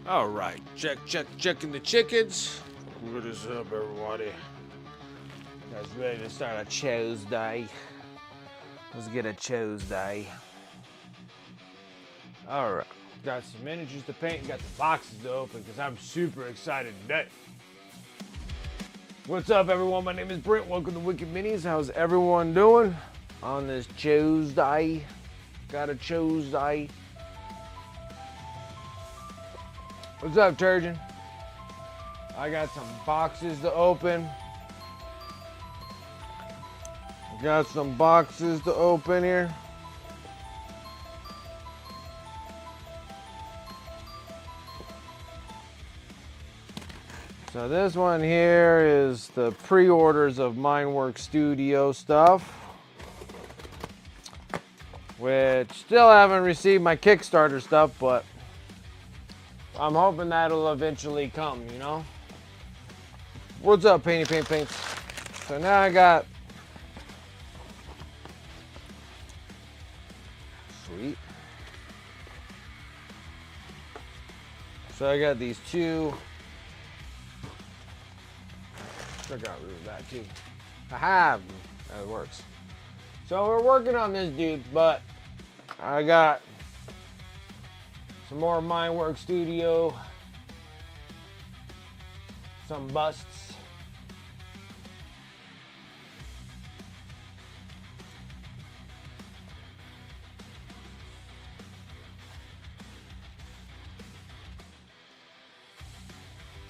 All right, checking the chickens. What is up, everybody? You guys ready to start a Tuesday? Let's get a Tuesday. All right, got some miniatures to paint, got the boxes to open because I'm super excited today. What's up, everyone? My name is Brent. Welcome to Wicked Minis. How's everyone doing on this Tuesday? Got a Tuesday. What's up, Turgeon? I got some boxes to open. Got some boxes to open here. So this one here is the pre-orders of Mindworks Studio stuff, which still haven't received my Kickstarter stuff, but I'm hoping that'll eventually come, you know? What's up, Painty Paints? So now I got... Sweet. So I got these two. I got rid of that too. I have. That works. So we're working on this, dude, but I got some more Mindworks Studio, some busts.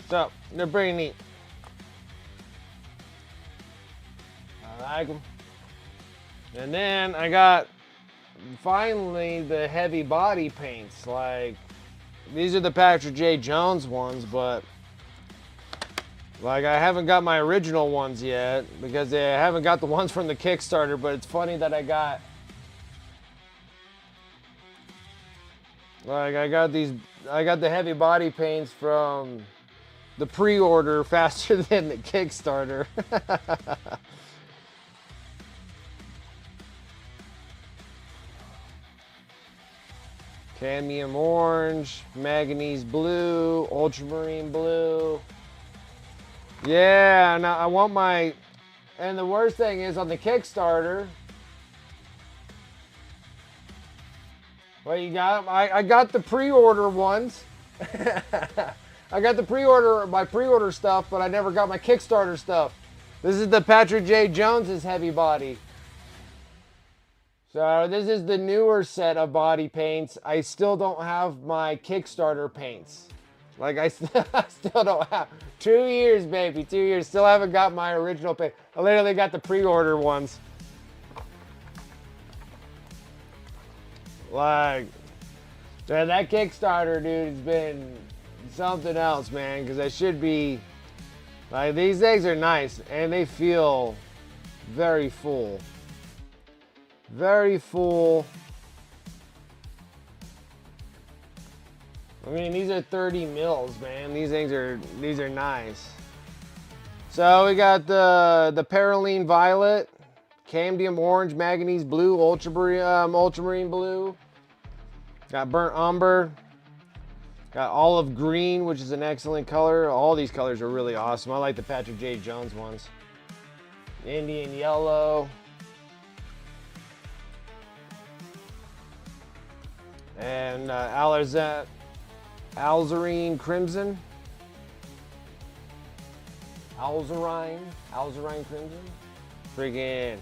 So they're pretty neat. I like them. And then I got finally the heavy body paints. Like, these are the Patrick J. Jones ones, but like I haven't got my original ones yet because I haven't got the ones from the Kickstarter. But it's funny that I got I got the heavy body paints from the pre-order faster than the Kickstarter. Cadmium orange, manganese blue, ultramarine blue. Yeah, and I want my... And the worst thing is on the Kickstarter... Well, you got them. I got the pre-order ones. I got the my pre-order stuff, but I never got my Kickstarter stuff. This is the Patrick J. Jones's heavy body. So this is the newer set of body paints. I still don't have my Kickstarter paints. Like I still don't have. 2 years, baby, 2 years. Still haven't got my original paint. I literally got the pre-order ones. Like, man, that Kickstarter, dude, has been something else, man. Because I should be, like, these things are nice and they feel very full. Very full. I mean, these are 30 mils, man. These are nice. So we got the Paraline Violet, Cadmium Orange, Manganese Blue, Ultramarine Blue. Got Burnt Umber. Got Olive Green, which is an excellent color. All these colors are really awesome. I like the Patrick J. Jones ones. Indian Yellow. And Alzarine Crimson. Alzarine Crimson. Freaking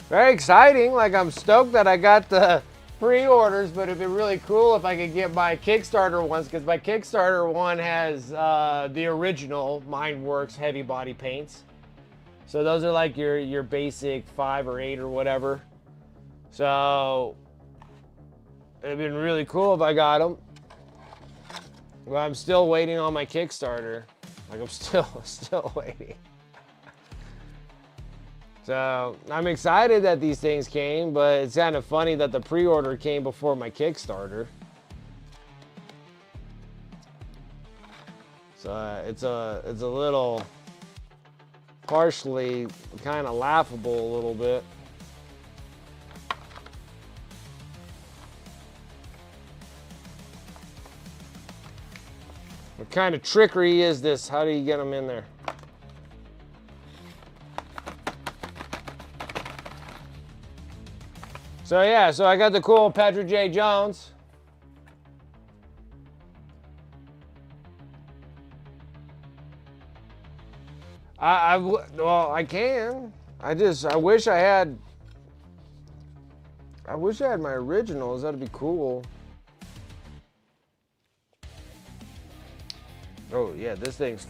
very exciting. Like, I'm stoked that I got the pre-orders, but it'd be really cool if I could get my Kickstarter ones, because my Kickstarter one has the original Mindworks heavy body paints. So those are like your basic 5 or 8 or whatever. So it'd been really cool if I got them. But I'm still waiting on my Kickstarter. Like, I'm still waiting. So I'm excited that these things came, but it's kind of funny that the pre-order came before my Kickstarter. So it's a little partially kind of laughable a little bit. What kind of trickery is this? How do you get them in there? So yeah, so I got the cool Patrick J. Jones. Well, I can. I wish I had my originals. That'd be cool. Oh yeah, this thing's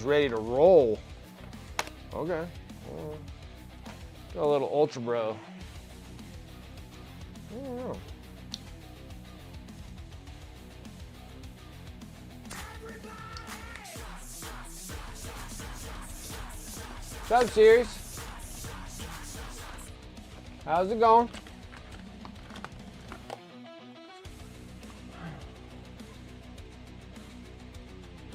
ready to roll. Okay. Got a little Ultra Bro. I don't know. What's up, Series? How's it going?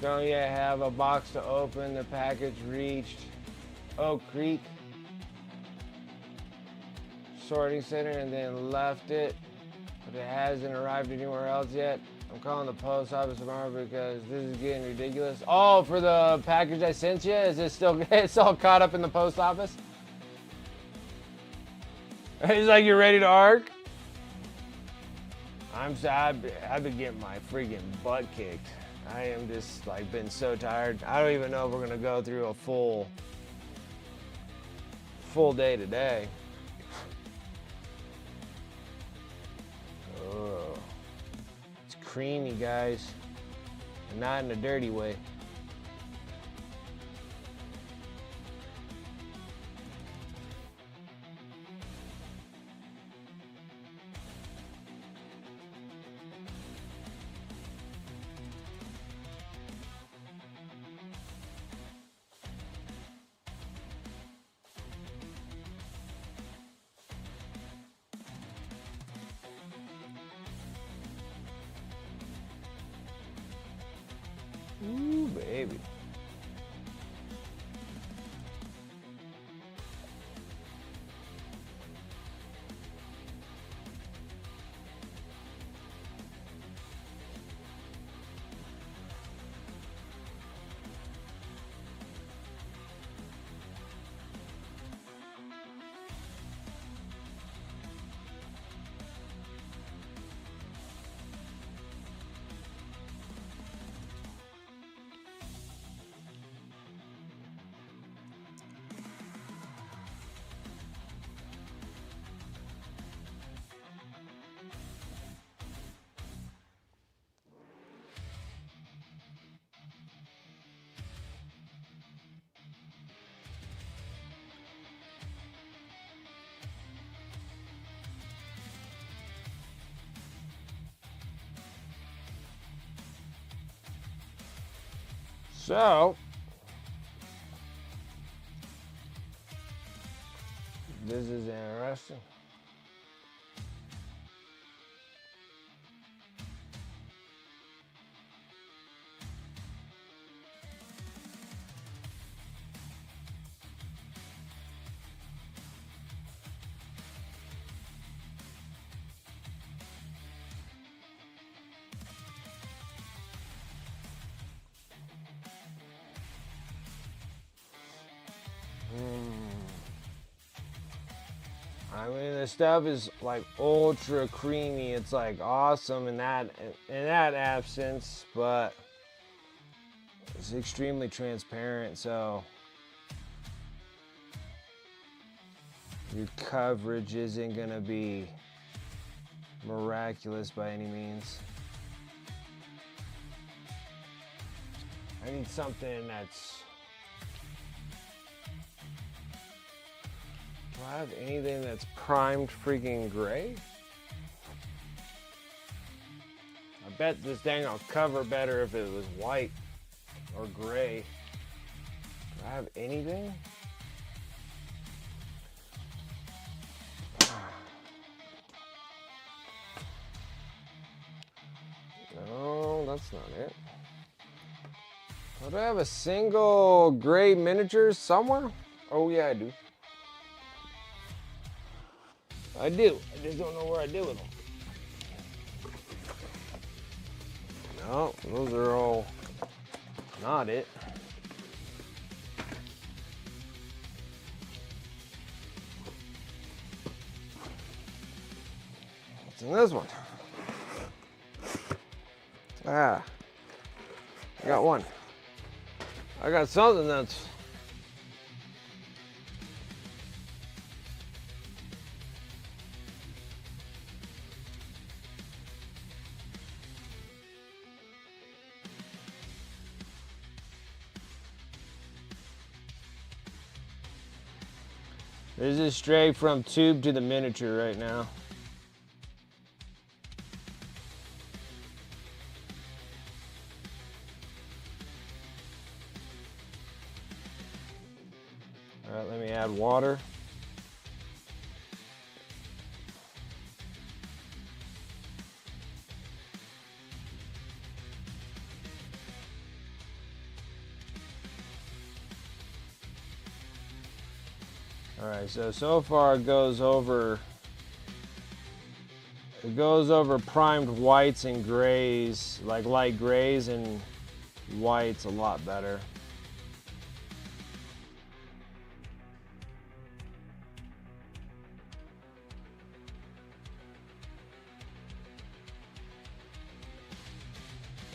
Don't yet have a box to open. The package reached Oak Creek sorting center and then left it, but it hasn't arrived anywhere else yet. I'm calling the post office tomorrow because this is getting ridiculous. Oh, for the package I sent you? Is it still, it's all caught up in the post office? He's like, you ready to arc? I've been getting my freaking butt kicked. I am just like been so tired. I don't even know if we're gonna go through a full day today. Oh, it's creamy, guys, and not in a dirty way. Ooh, baby. So, this is interesting. I mean, the stuff is like ultra creamy. It's like awesome in that absence, but it's extremely transparent. So your coverage isn't gonna be miraculous by any means. I need something that's. Do I have anything that's primed freaking gray? I bet this thing will cover better if it was white or gray. Do I have anything? No, that's not it. Do I have a single gray miniatures somewhere? Oh yeah, I do. I do. I just don't know where I do with them. Oh, those are all not it. What's in this one? Ah, I got one. I got something that's... This is straight from tube to the miniature right now. All right, let me add water. All right, so far it goes over primed whites and grays, like light grays and whites a lot better.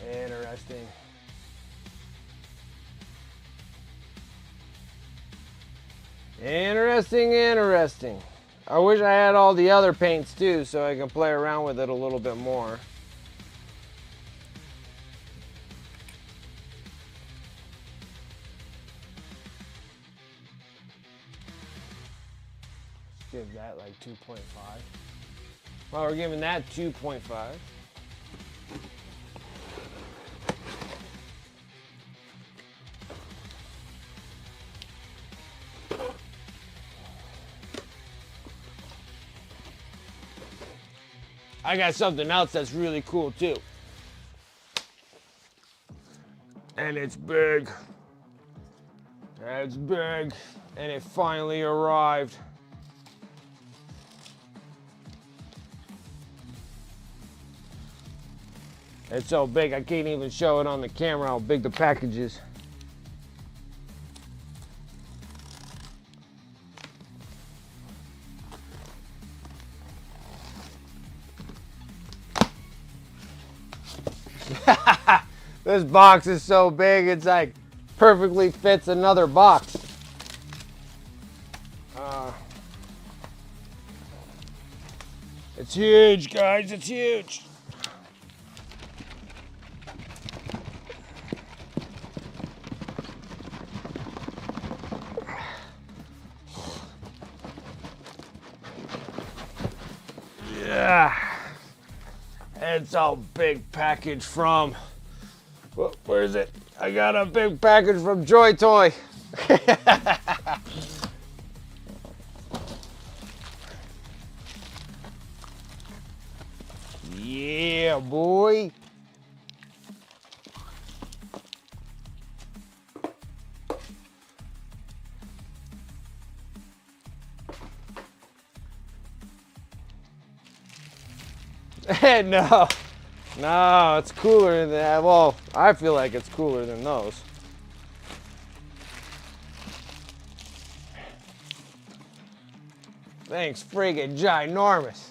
Interesting. Interesting. I wish I had all the other paints too, so I can play around with it a little bit more. Let's give that like 2.5. Well, we're giving that 2.5. I got something else that's really cool too. And it's big. It's big. And it finally arrived. It's so big I can't even show it on the camera how big the package is. This box is so big, it's like perfectly fits another box. It's huge, guys, it's huge. Yeah. It's a big package from, where is it? I got a big package from Joy Toy. Yeah, boy. No, it's cooler than that. Well, I feel like it's cooler than those. Thanks, friggin' ginormous.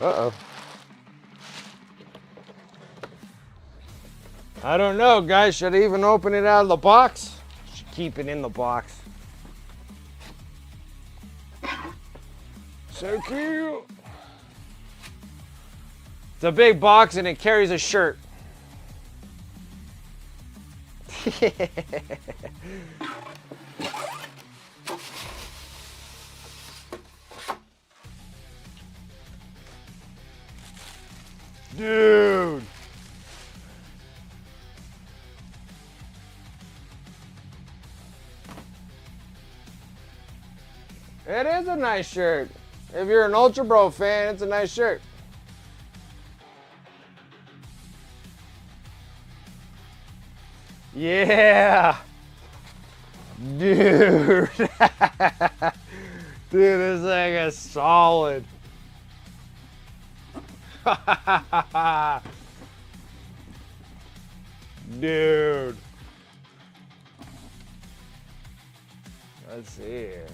Uh-oh. I don't know, guys. Should I even open it out of the box? Should keep it in the box. So cute. It's a big box and it carries a shirt. Dude. It is a nice shirt. If you're an Ultra Bro fan, it's a nice shirt. Yeah. Dude. Dude, it's like a solid. Dude. Let's see here.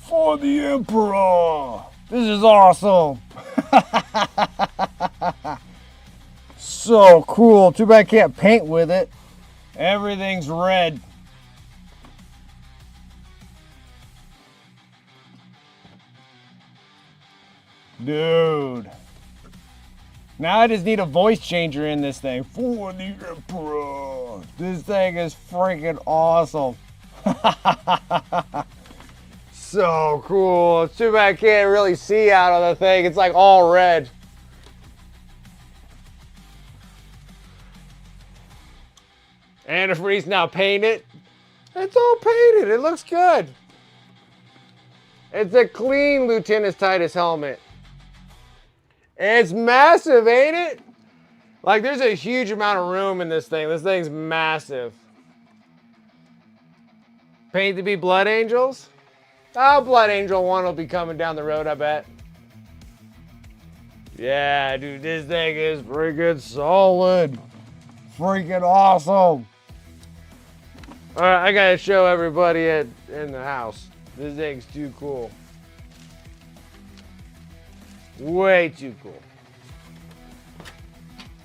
For the Emperor! This is awesome! So cool. Too bad I can't paint with it. Everything's red. Dude. Now I just need a voice changer in this thing. For the Emperor! This thing is freaking awesome. So cool. It's too bad I can't really see out of the thing. It's like all red. And if Reese now paint it, it's all painted. It looks good. It's a clean Lieutenant Titus helmet. It's massive, ain't it? Like there's a huge amount of room in this thing. This thing's massive. Paint to be Blood Angels? Oh, Blood Angel 1 will be coming down the road, I bet. Yeah, dude, this thing is freaking solid. Freaking awesome. All right, I gotta show everybody it in the house. This thing's too cool. Way too cool.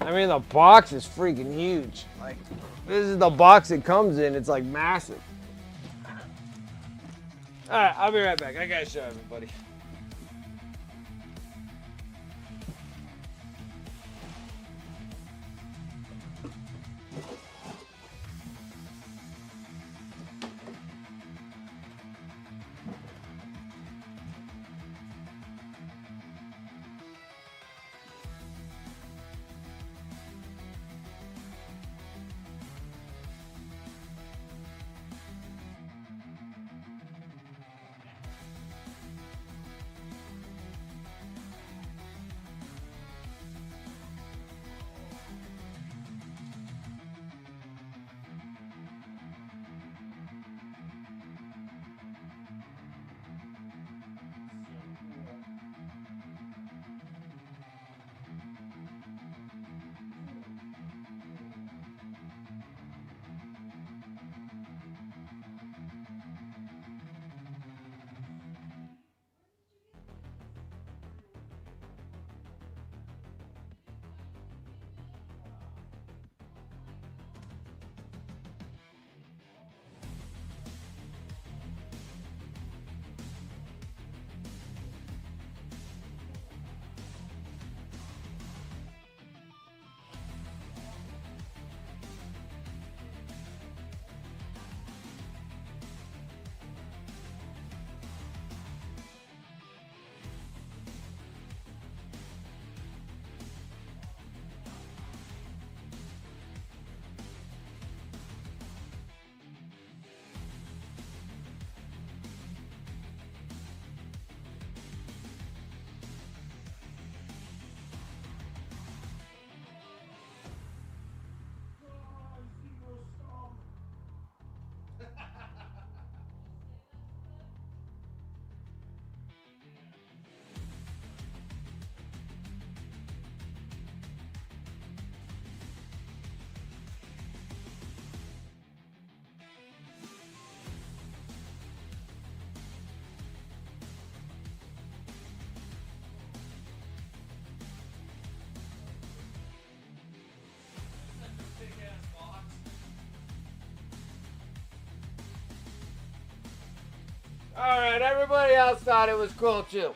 I mean, the box is freaking huge. Like, this is the box it comes in. It's like massive. All right, I'll be right back. I gotta show everybody. Alright, everybody else thought it was cool too.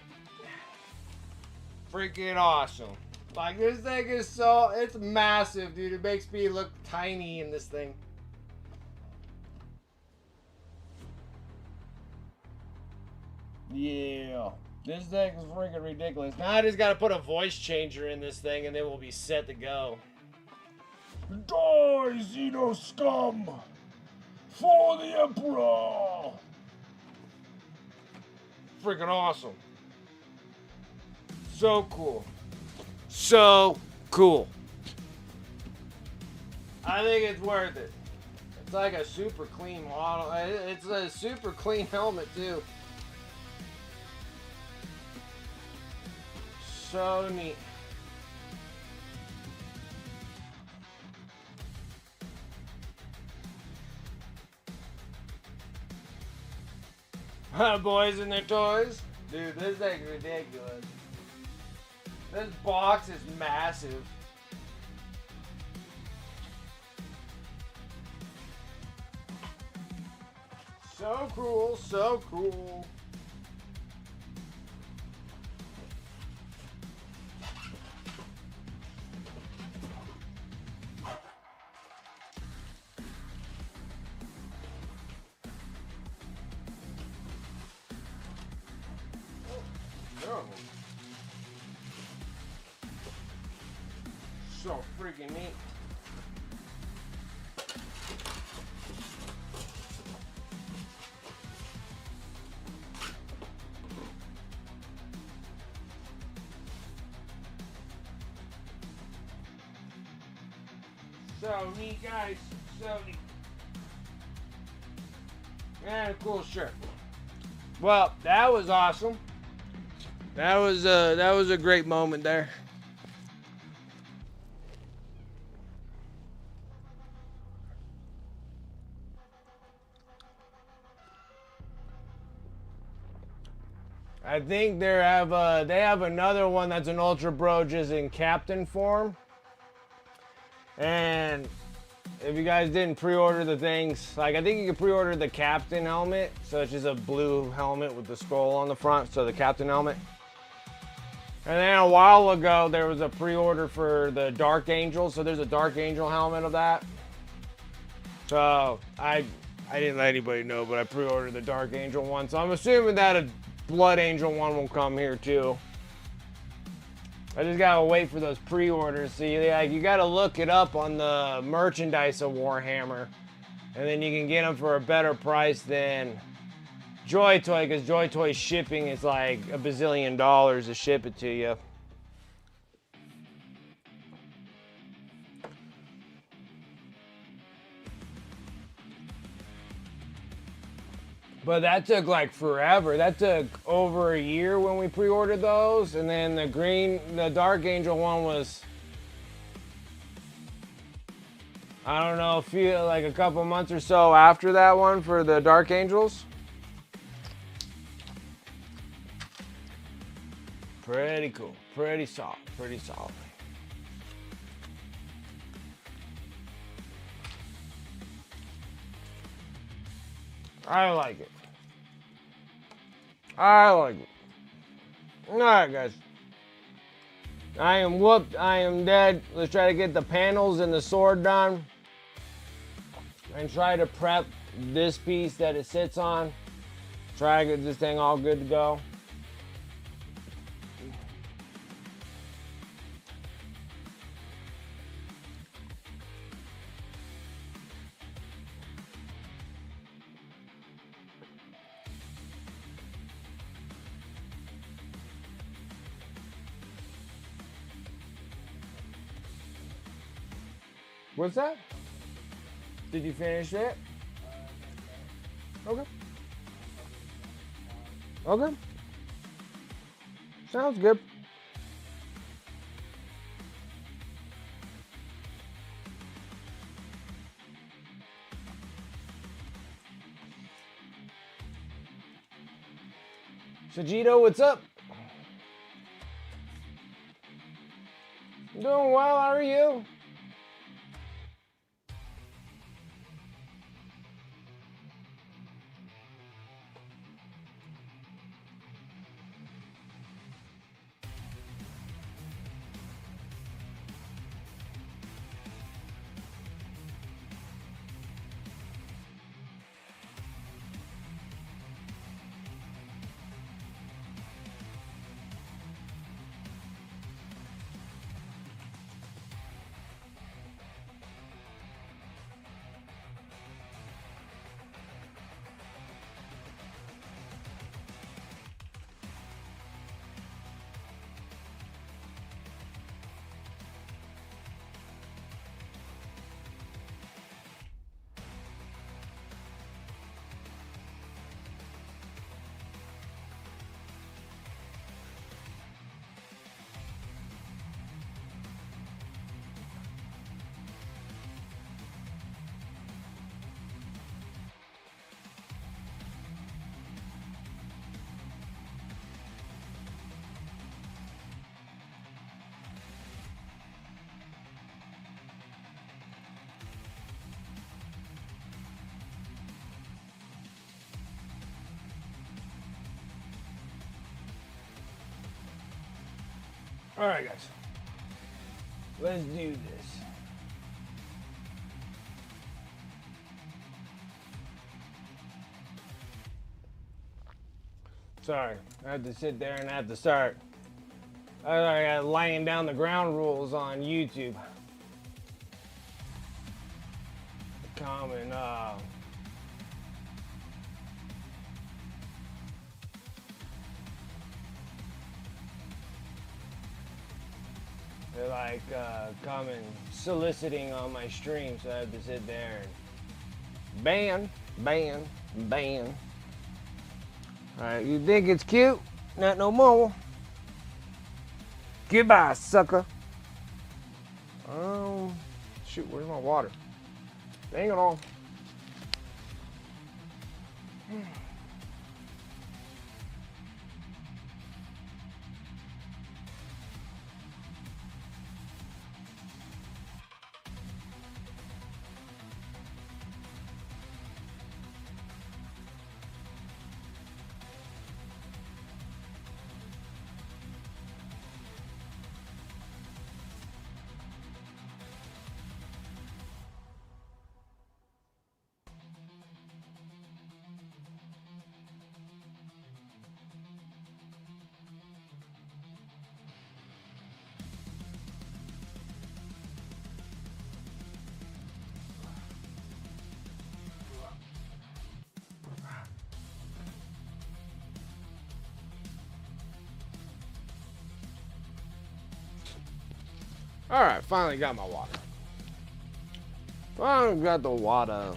Freaking awesome. Like, this thing is so, it's massive, dude. It makes me look tiny in this thing. Yeah. This thing is freaking ridiculous. Now I just gotta put a voice changer in this thing and then we'll be set to go. Die, Xeno scum! For the Emperor! Freaking awesome. So cool. So cool. I think it's worth it. It's like a super clean model. It's a super clean helmet too. So neat. Boys and their toys. Dude, this thing's ridiculous. This box is massive. So cool, so cool. No. So freaking neat. So neat, guys. So neat. And a cool shirt. Well, that was awesome. That was a great moment there. I think they have another one that's an Ultra Bro just in captain form. And if you guys didn't pre-order the things, like I think you can pre-order the captain helmet. So it's just a blue helmet with the skull on the front. So the captain helmet. And then a while ago, there was a pre-order for the Dark Angel. So there's a Dark Angel helmet of that. So I didn't let anybody know, but I pre-ordered the Dark Angel one. So I'm assuming that a Blood Angel one will come here too. I just gotta wait for those pre-orders. See, like you gotta look it up on the merchandise of Warhammer, and then you can get them for a better price than Joy Toy, because Joy Toy shipping is like $1 bazillion to ship it to you. But that took like forever. That took over a year when we pre-ordered those. And then the Dark Angel one was, I don't know, feel like a couple months or so after that one for the Dark Angels. Pretty cool, pretty solid, pretty solid. I like it. I like it. Alright, guys. I am whooped. I am dead. Let's try to get the panels and the sword done. And try to prep this piece that it sits on. Try to get this thing all good to go. What's that? Did you finish it? Okay. Okay. Sounds good. Sajito, what's up? Doing well, how are you? All right, guys. Let's do this. Sorry, I had to sit there and I have to start laying down the ground rules on YouTube. Common, they're like coming soliciting on my stream, so I have to sit there and ban. Alright, you think it's cute? Not no more. Goodbye, sucker. Shoot, where's my water? Dang it all. All right, finally got my water. Finally got the water.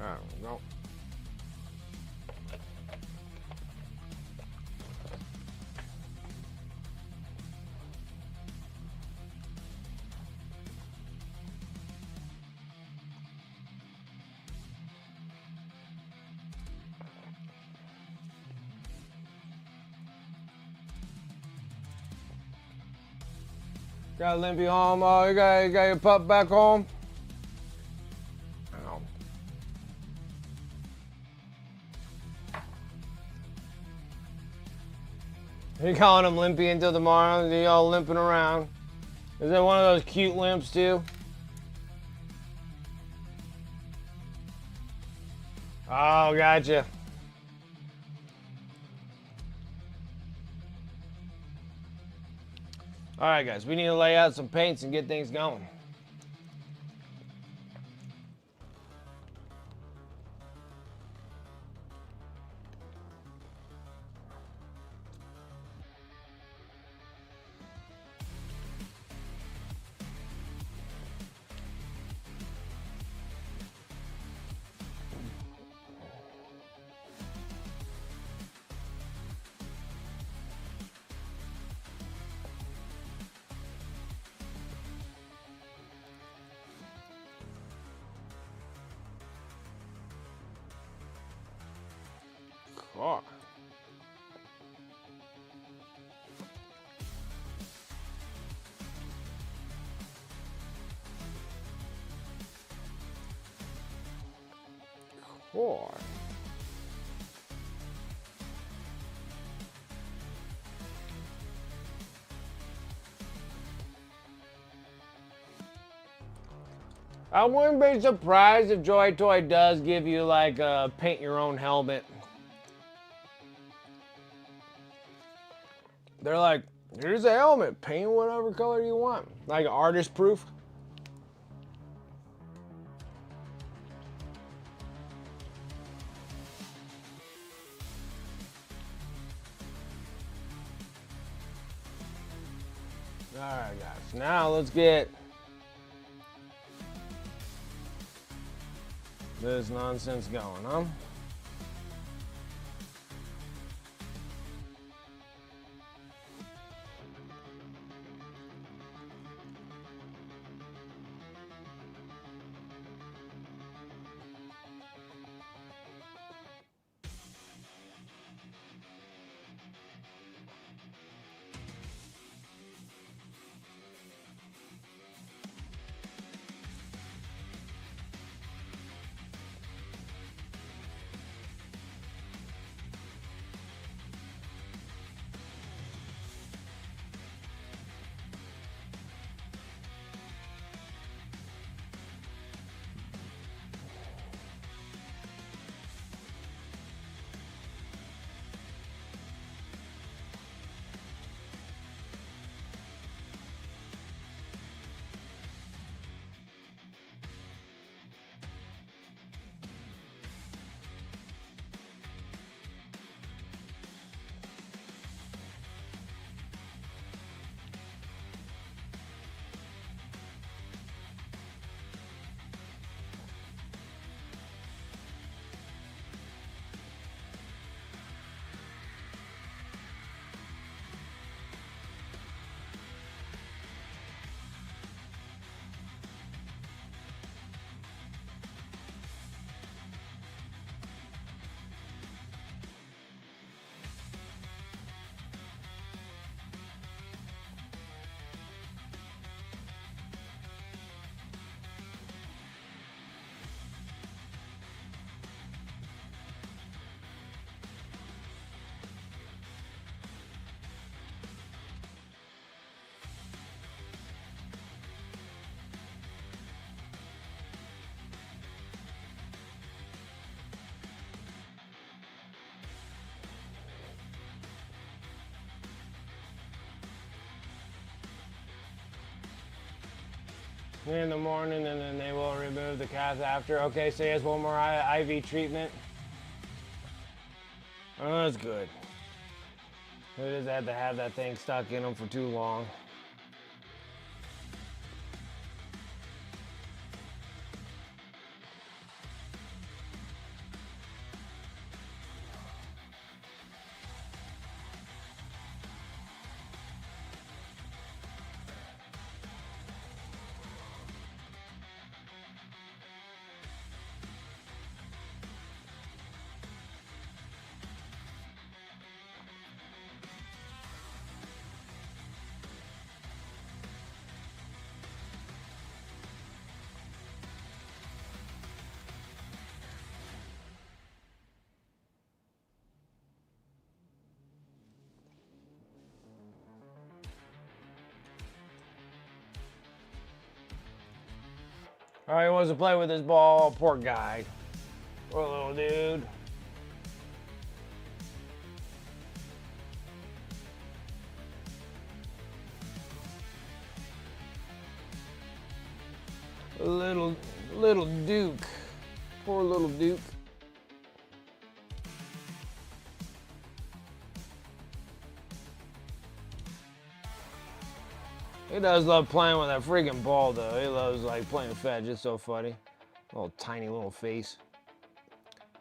I don't know. Got Limpy home. Oh, you got your pup back home? Oh. You calling him Limpy until tomorrow? Is he all limping around? Is that one of those cute limps too? Oh, gotcha. All right, guys, we need to lay out some paints and get things going. Car. Car. I wouldn't be surprised if Joy Toy does give you like a paint your own helmet. They're like, here's a helmet, paint whatever color you want. Like artist proof. All right, guys, now let's get this nonsense going, huh? in the morning, and then they will remove the cath after. Okay, so he has one more IV treatment. Oh, that's good. Who does have to have that thing stuck in him for too long? All right, he wants to play with his ball. Poor guy. Poor little dude. Little Duke. Poor little Duke. He does love playing with that freaking ball, though. He loves like playing fetch. It's so funny. Little tiny little face.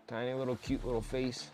Tiny little cute little face.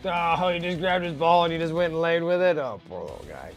Oh, he just grabbed his ball and he just went and laid with it. Oh, poor little guy.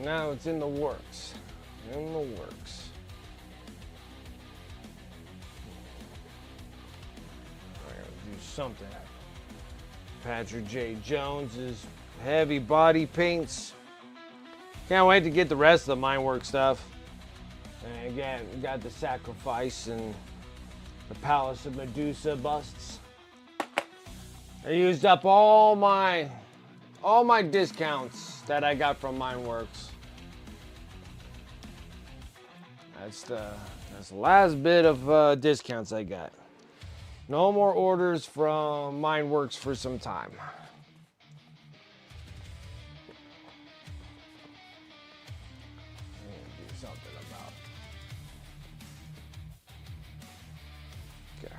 Now it's in the works. In the works. I gotta do something. Patrick J. Jones's heavy body paints. Can't wait to get the rest of the Minework stuff. And again, we got the Sacrifice and the Palace of Medusa busts. I used up all my discounts that I got from Mineworks. That's the last bit of discounts I got. No more orders from Mineworks for some time. Do something about it. Okay.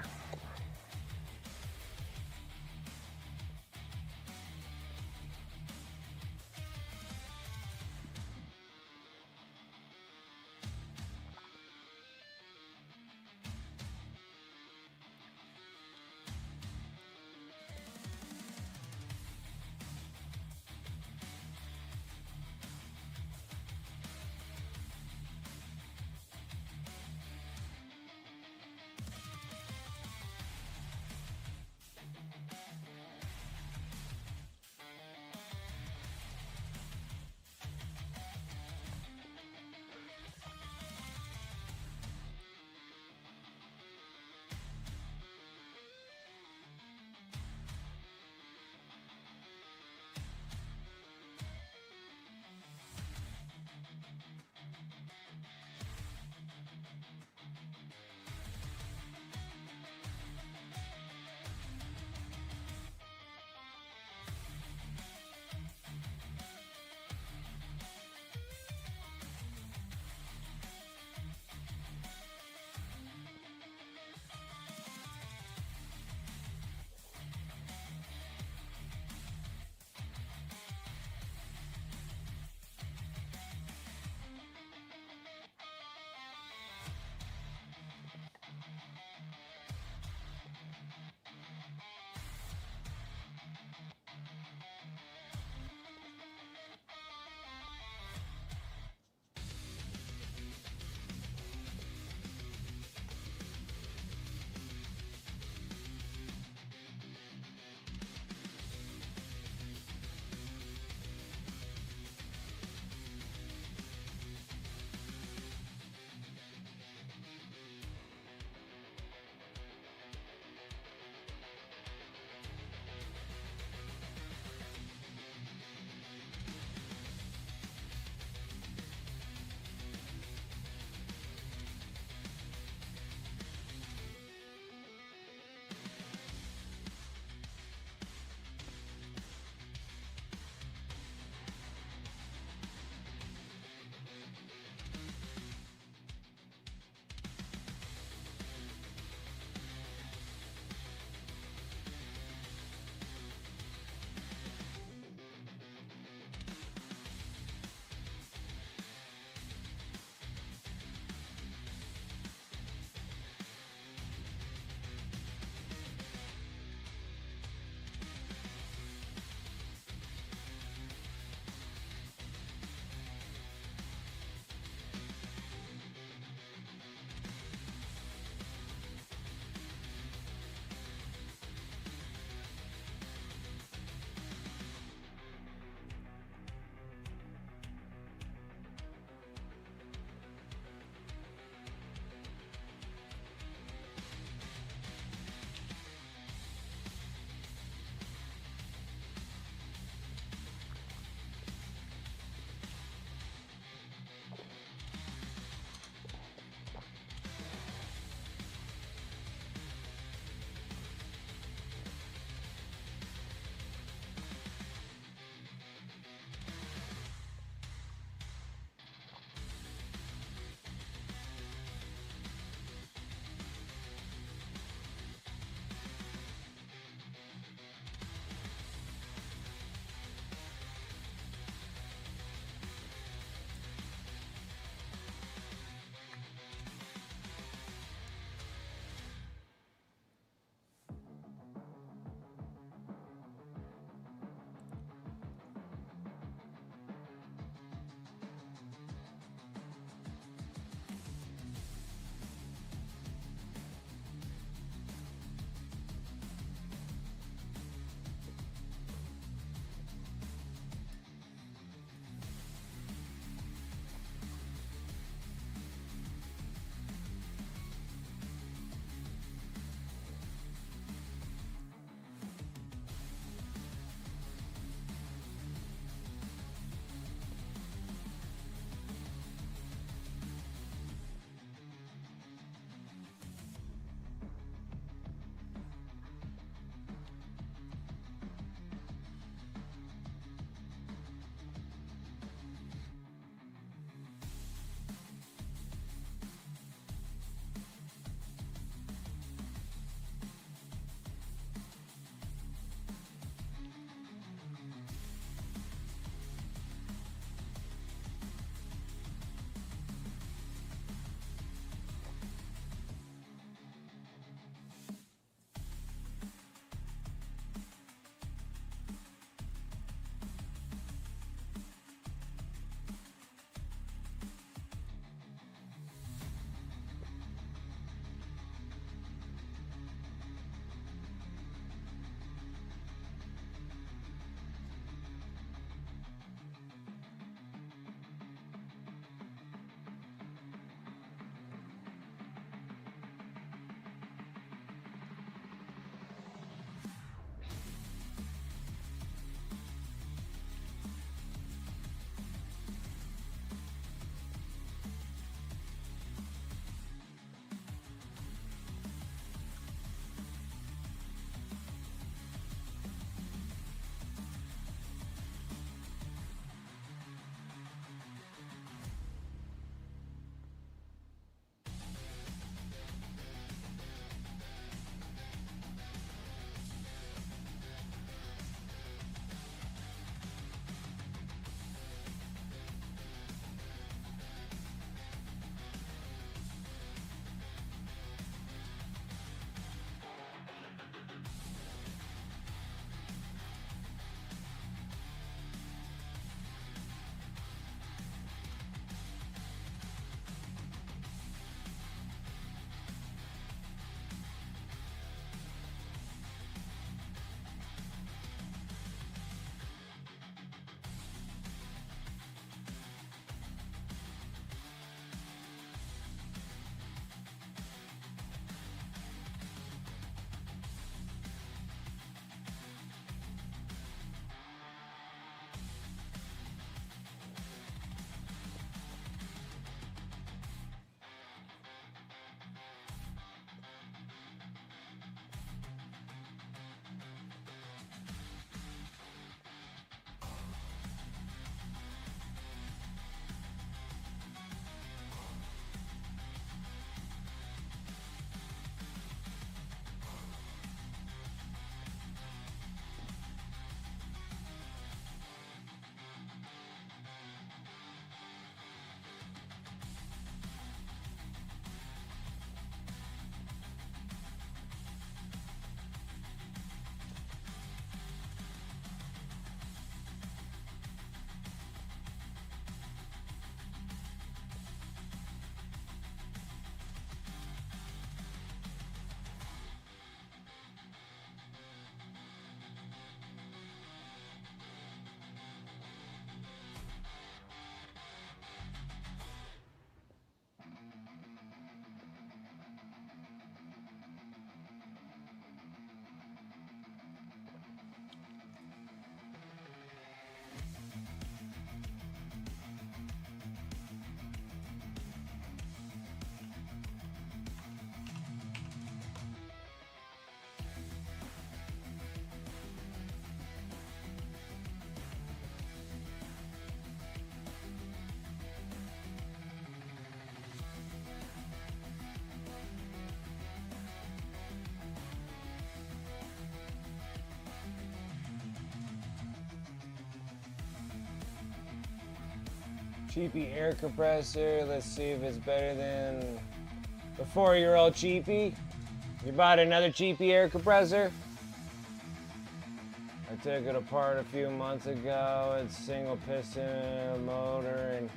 Cheapy air compressor. Let's see if it's better than the 4-year-old cheapy. You bought another cheapy air compressor? I took it apart a few months ago. It's single piston motor and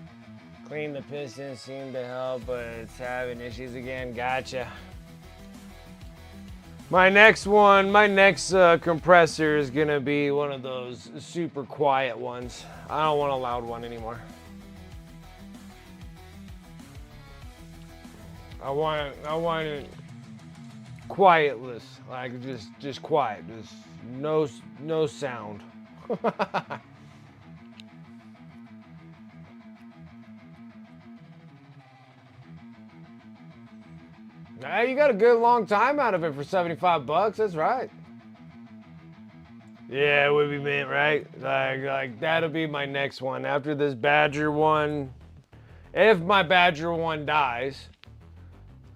cleaned the piston, seemed to help, but it's having issues again. Gotcha. My next compressor is gonna be one of those super quiet ones. I don't want a loud one anymore. I want it quietless, like just quiet, just no sound. Nah, you got a good long time out of it for 75 bucks. That's right. Yeah, it would be mint, right? Like that'll be my next one after this Badger one. If my Badger one dies,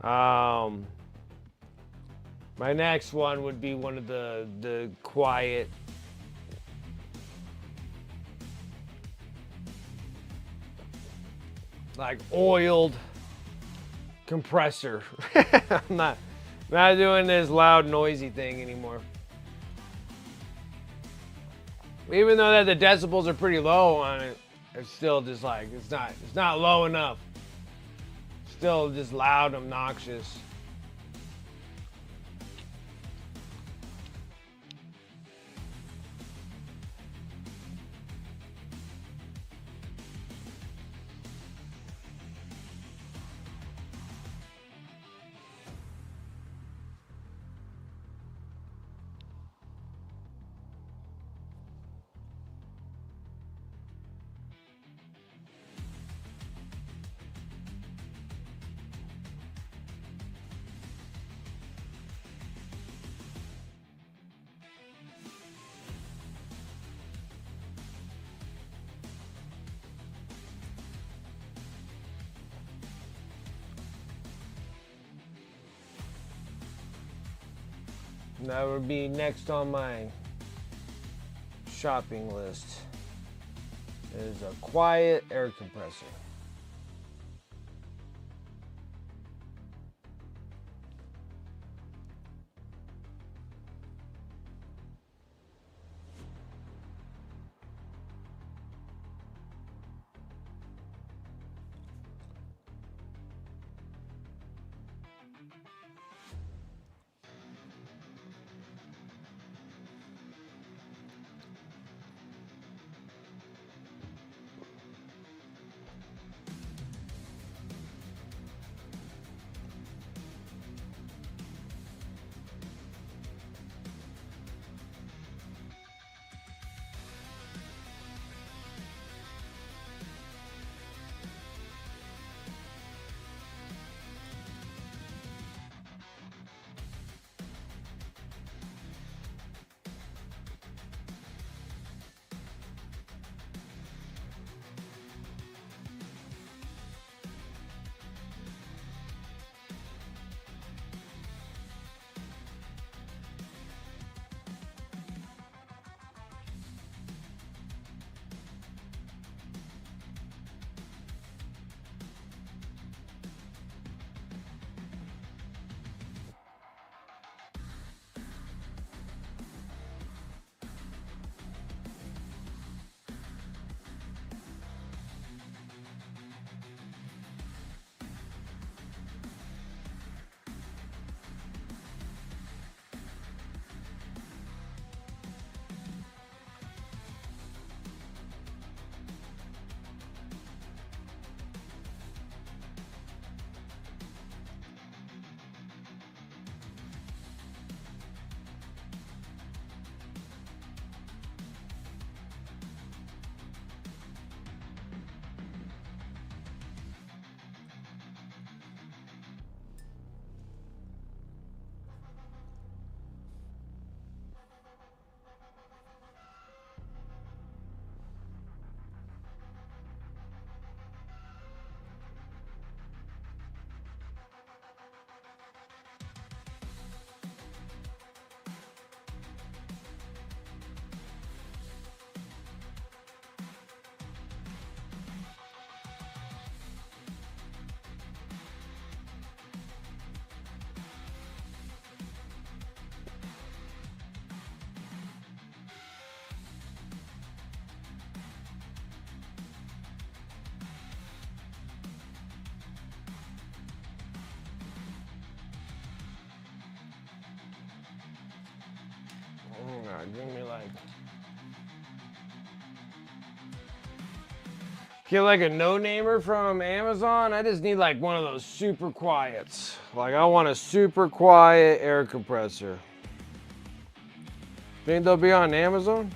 my next one would be one of the quiet, like oiled compressor. I'm not doing this loud noisy thing anymore. Even though that the decibels are pretty low on it, it's still just like it's not low enough. Still just loud, obnoxious. That would be next on my shopping list is a quiet air compressor. Alright, give me like... Get like a no-namer from Amazon. I just need like one of those super quiets. Like I want a super quiet air compressor. Think they'll be on Amazon?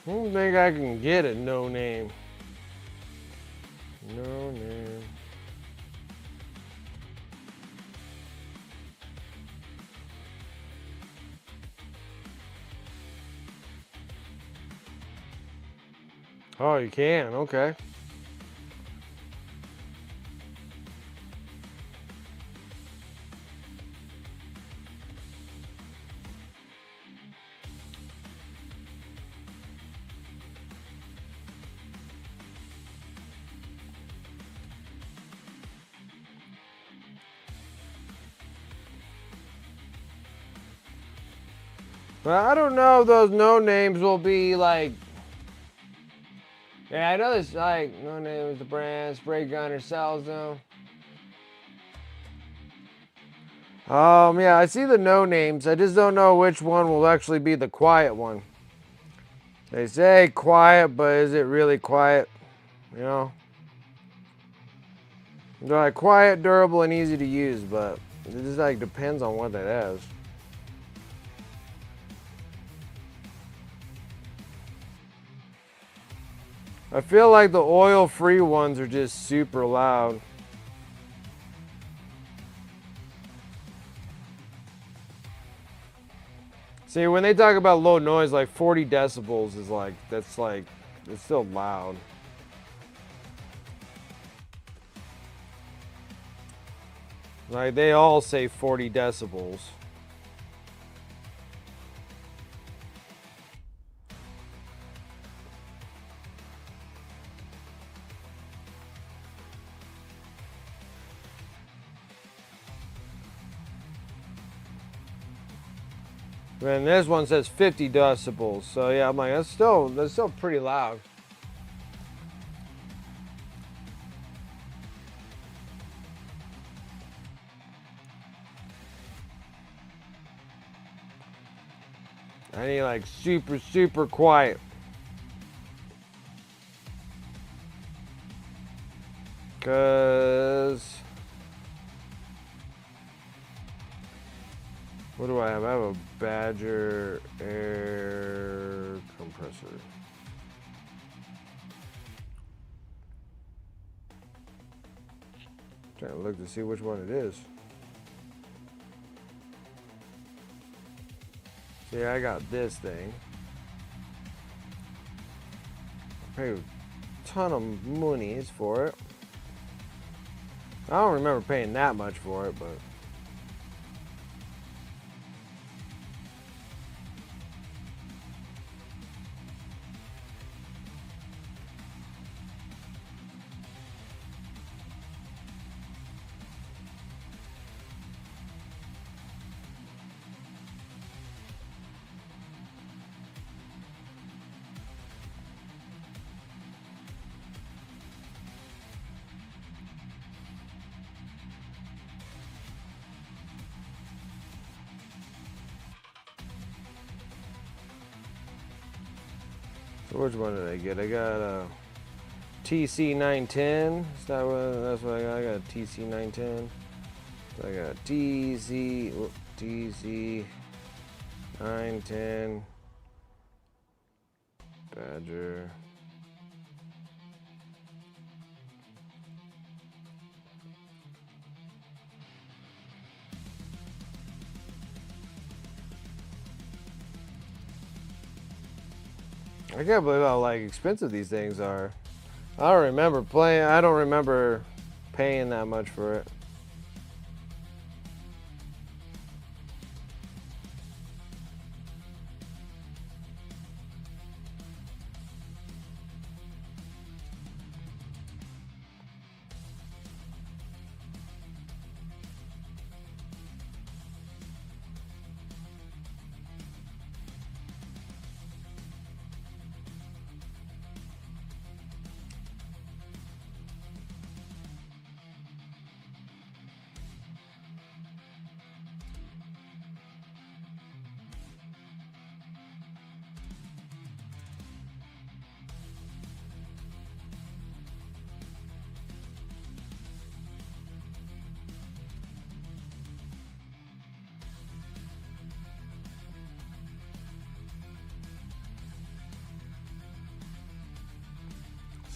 I don't think I can get a no name. No name. Oh, you can, okay. But I don't know if those no names will be like. Yeah, I know this like no name is the brand. Spray gunner sells them. Yeah, I see the no names. I just don't know which one will actually be the quiet one. They say quiet, but is it really quiet? You know? They're like quiet, durable, and easy to use, but it just like depends on what that is. I feel like the oil-free ones are just super loud. See, when they talk about low noise, like 40 decibels is like, that's like, it's still loud. Like, they all say 40 decibels. And this one says 50 decibels. So yeah, I'm like, that's still pretty loud. I need like super, super quiet. Cause what do I have? I have a Badger air compressor. Trying to look to see which one it is. See, I got this thing. I paid a ton of monies for it. I don't remember paying that much for it, but so which one did I get? I got a TC910. Is that what? That's what I got. I got a TC910. So I got TC910 Badger. I can't believe how like expensive these things are. I don't remember playing. I don't remember paying that much for it.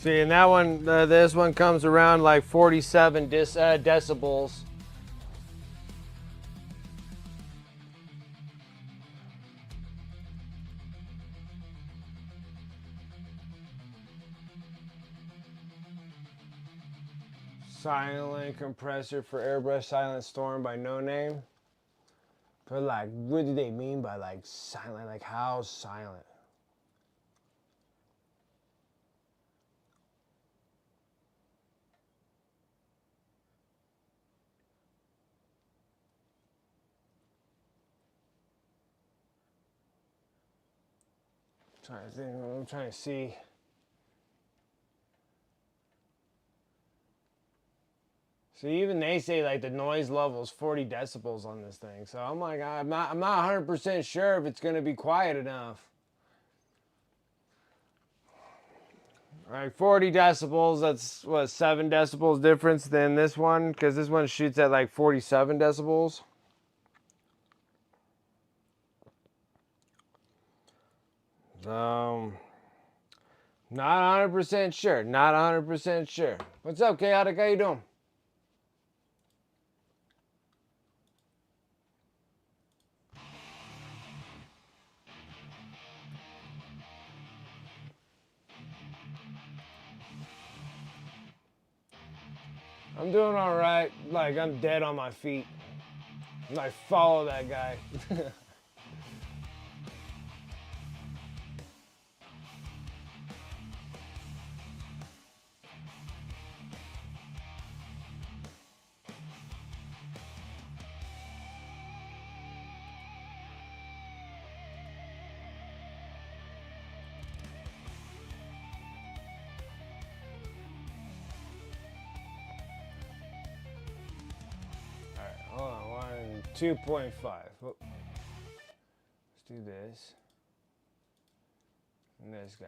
See, and that one, this one comes around like 47 decibels. Silent compressor for airbrush silent storm by No Name. But like, what do they mean by like silent? Like how silent? I'm trying to see. See, even they say like the noise level is 40 decibels on this thing. So I'm like, I'm not 100% sure if it's gonna be quiet enough. All right, 40 decibels. That's what, 7 decibels difference than this one, because this one shoots at like 47 decibels. Not 100% sure. Not 100% sure. What's up, Chaotic? How you doing? I'm doing all right. Like, I'm dead on my feet. I follow that guy. Hold on, 2.5. Oh. Let's do this. And this guy.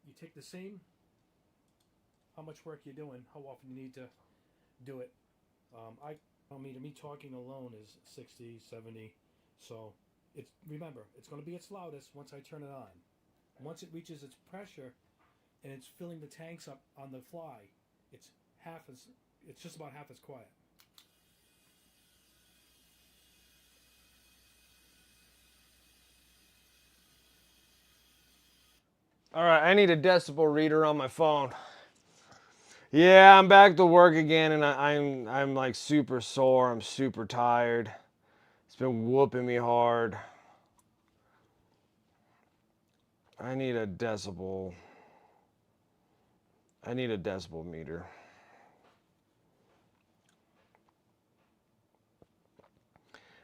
You take the same, how much work you're doing, how often you need to do it. Me talking alone is 60, 70. So remember, it's going to be its loudest once I turn it on. Once it reaches its pressure and it's filling the tanks up on the fly, it's just about half as quiet. All right, I need a decibel reader on my phone. Yeah, I'm back to work again, and I'm like super sore. I'm super tired. It's been whooping me hard. I need a decibel. I need a decibel meter.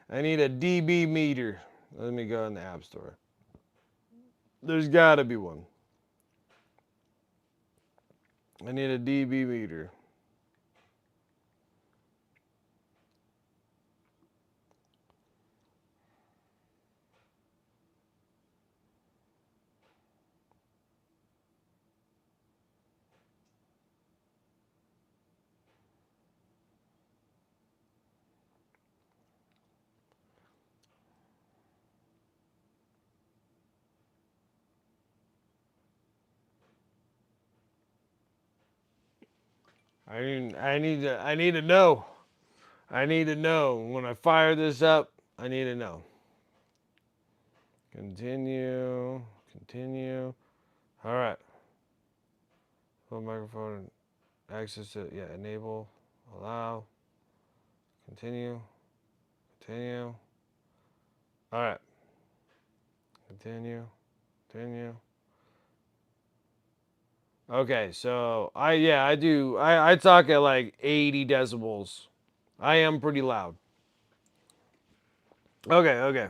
I need a dB meter. Let me go in the App Store. There's got to be one. I need a dB meter. I need to know. I need to know. When I fire this up, I need to know. Continue. Continue. All right. Full microphone. Access to, yeah, enable. Allow. Continue. Continue. All right. Continue. Continue. Okay, so I talk at like 80 decibels. I am pretty loud. Okay, okay.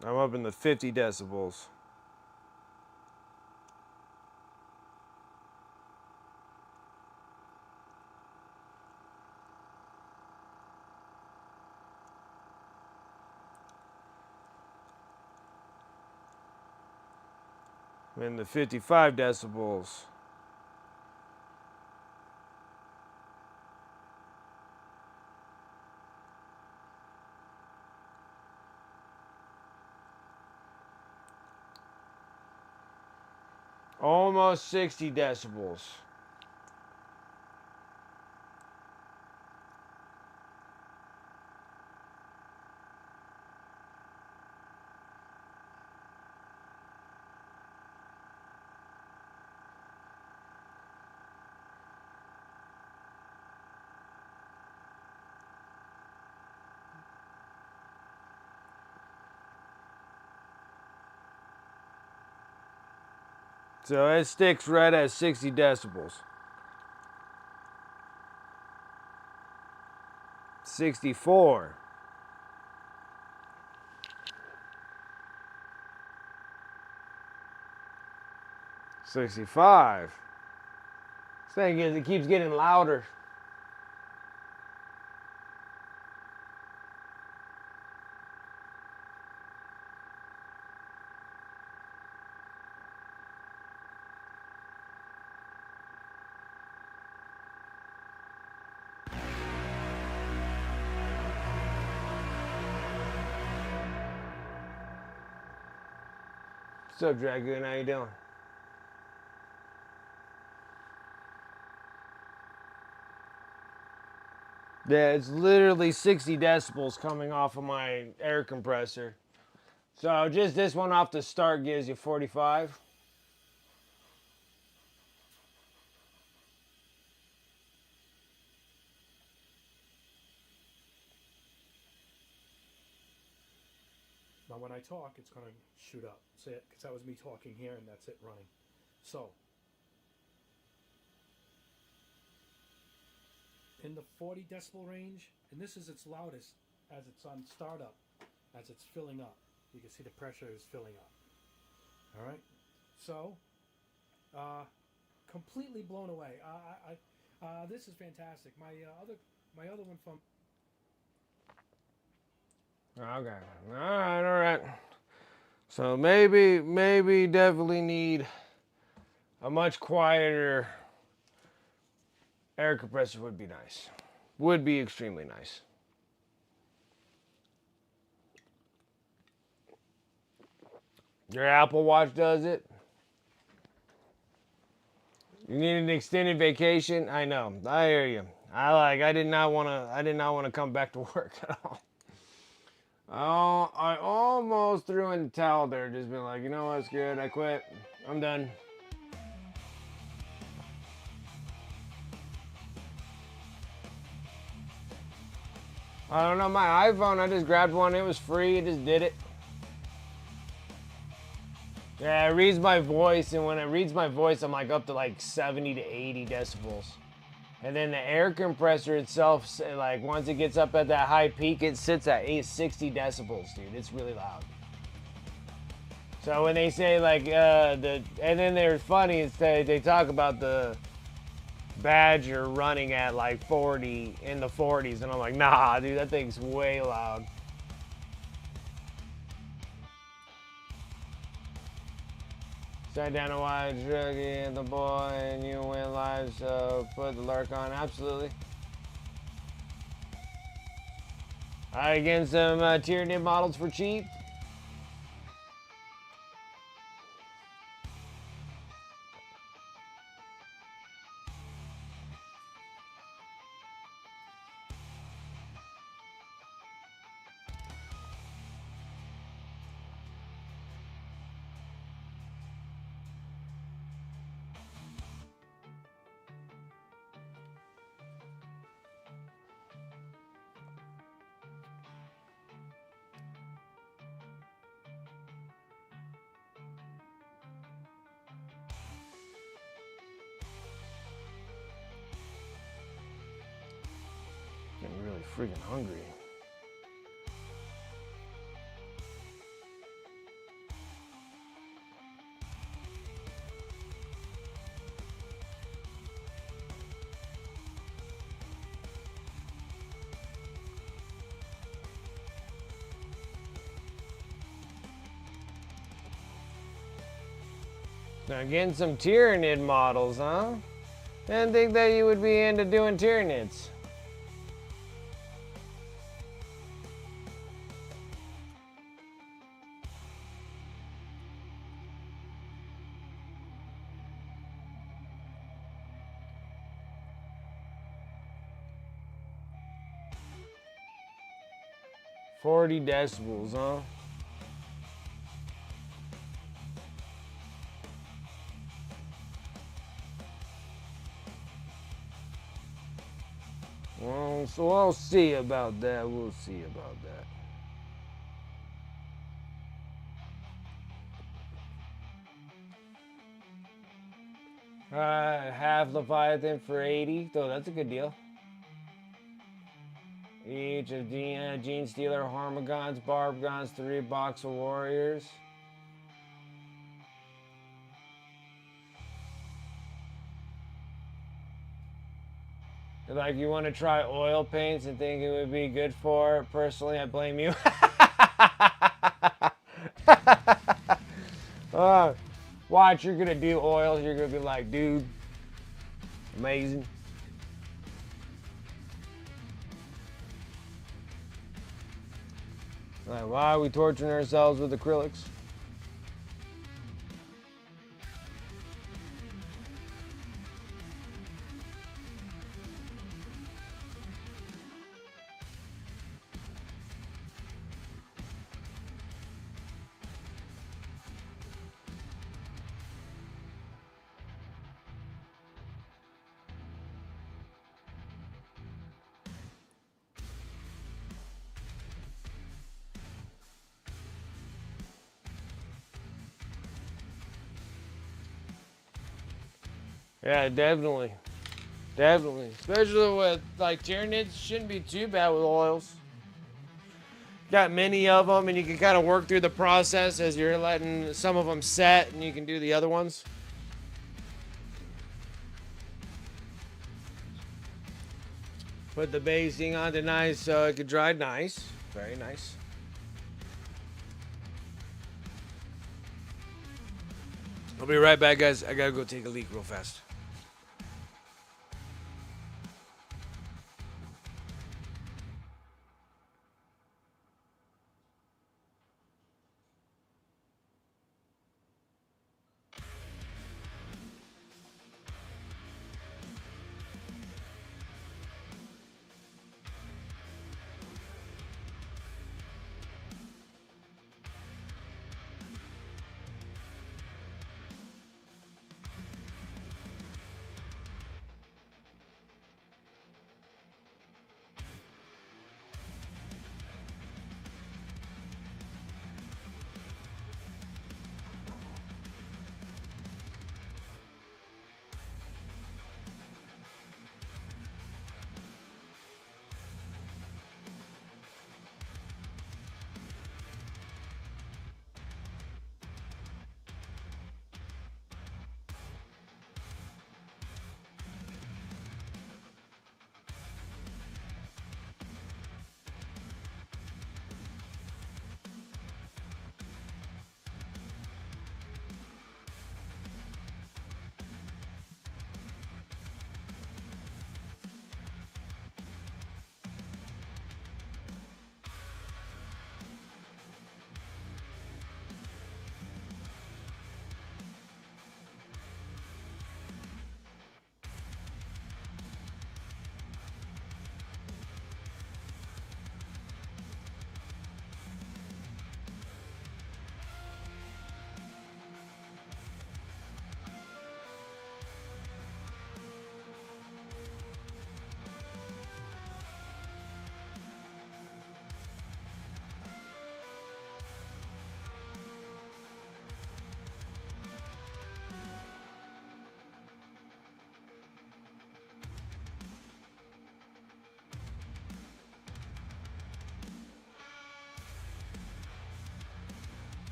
I'm up in the 50 decibels. I'm in the 55 decibels. Almost 60 decibels. So it sticks right at 60 decibels. 64. 65. This thing is, it keeps getting louder. What's up, Dragoon? How you doing? Yeah, it's literally 60 decibels coming off of my air compressor. So just this one off the start gives you 45. Now when I talk, it's going to shoot up. See it? Because that was me talking here, and that's it running. So, in the 40 decibel range, and this is its loudest as it's on startup, as it's filling up. You can see the pressure is filling up. All right? So, completely blown away. This is fantastic. My other one from... Okay. All right. So maybe definitely need a much quieter air compressor would be nice. Would be extremely nice. Your Apple Watch does it. You need an extended vacation. I know. I hear you. I did not want to come back to work at all. Oh, I almost threw in the towel there. Just been like, you know what, screw it. I quit. I'm done. I don't know, my iPhone, I just grabbed one. It was free. It just did it. Yeah, it reads my voice, and when it reads my voice, I'm like up to like 70 to 80 decibels. And then the air compressor itself, like once it gets up at that high peak, it sits at 60 decibels, dude. It's really loud. So when they say like and then they're funny, is they talk about the Badger running at like 40 in the 40s, and I'm like, nah, dude, that thing's way loud. Strike down a wide druggie and the boy, and you win live, so put the lurk on. Absolutely. Alright, again, some Tyranid models for cheap. Getting really freaking hungry. Now getting some Tyranid models, huh? Didn't think that you would be into doing Tyranids. $40 decibels, huh? Well, so we'll see about that. We'll see about that. Half Leviathan for 80. So that's a good deal. Each of Gene Stealer, Harmagons, Barbgons, 3 box of Warriors. Like, you want to try oil paints and think it would be good for it? Personally, I blame you. Watch, you're going to do oils. You're going to be like, dude, amazing. Like, why are we torturing ourselves with acrylics? Yeah, definitely. Definitely. Especially with, like, Tyranids, shouldn't be too bad with oils. Got many of them, and you can kind of work through the process as you're letting some of them set, and you can do the other ones. Put the basing onto nice so it could dry nice. Very nice. I'll be right back, guys. I gotta go take a leak real fast.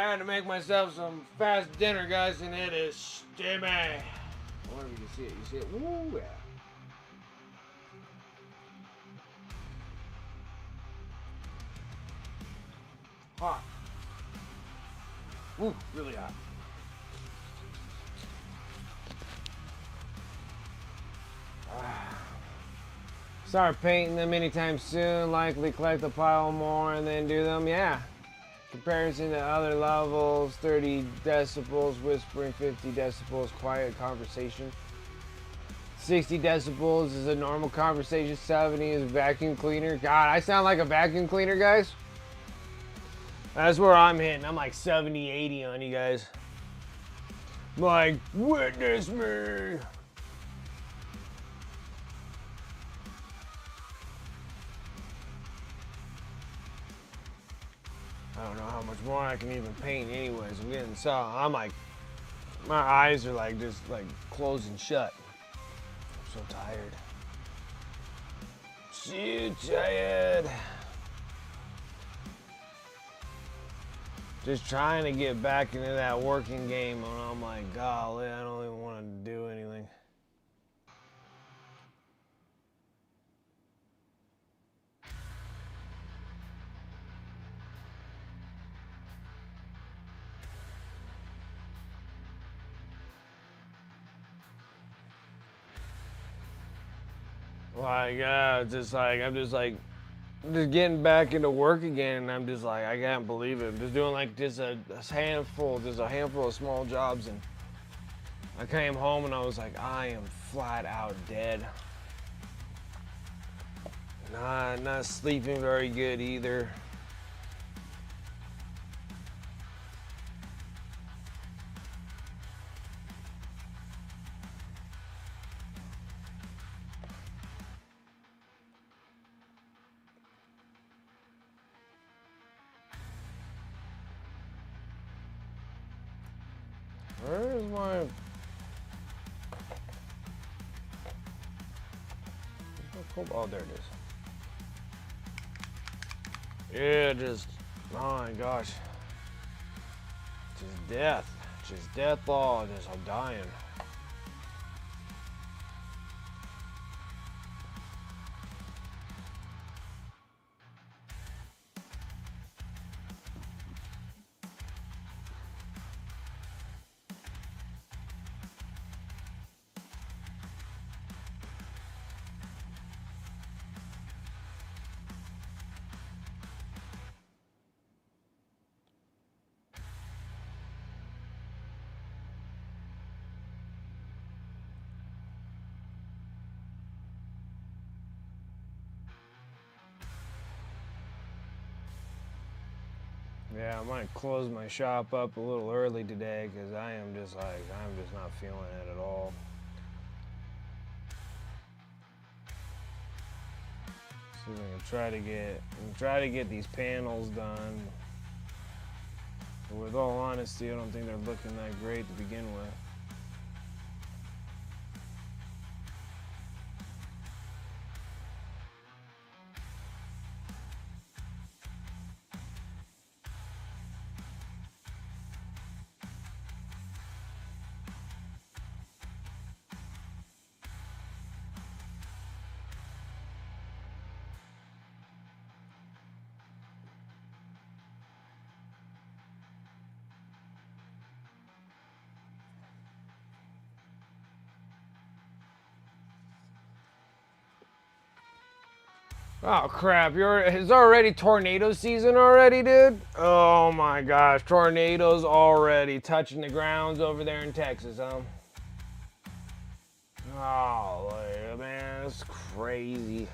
trying to make myself some fast dinner, guys, and it is steamy. I wonder if you can see it. You see it? Woo, yeah. Hot. Woo, really hot. Start painting them anytime soon. Likely collect a pile more and then do them. Yeah. Comparison to other levels: 30 decibels, whispering; 50 decibels, quiet conversation; 60 decibels is a normal conversation; 70 is vacuum cleaner. God, I sound like a vacuum cleaner, guys. That's where I'm hitting. I'm like 70, 80 on you guys. Like, witness me. I don't know how much more I can even paint anyways. I'm getting so I'm like, my eyes are like just like closing shut. I'm so tired. So tired. Just trying to get back into that working game, and I'm like, golly, I don't even want to do anything. Like, I'm just getting back into work again, and I'm just like, I can't believe it. I'm just doing like just a handful of small jobs, and I came home and I was like, I am flat out dead. Not sleeping very good either. Where's my... Oh, there it is. Yeah, just... Oh my gosh. Just death. Just death all. Just I'm dying. Yeah, I might close my shop up a little early today because I'm just not feeling it at all. See if I can try to get these panels done. But with all honesty, I don't think they're looking that great to begin with. Oh crap, it's already tornado season already, dude? Oh my gosh, tornadoes already touching the grounds over there in Texas, huh? Oh, man, it's crazy.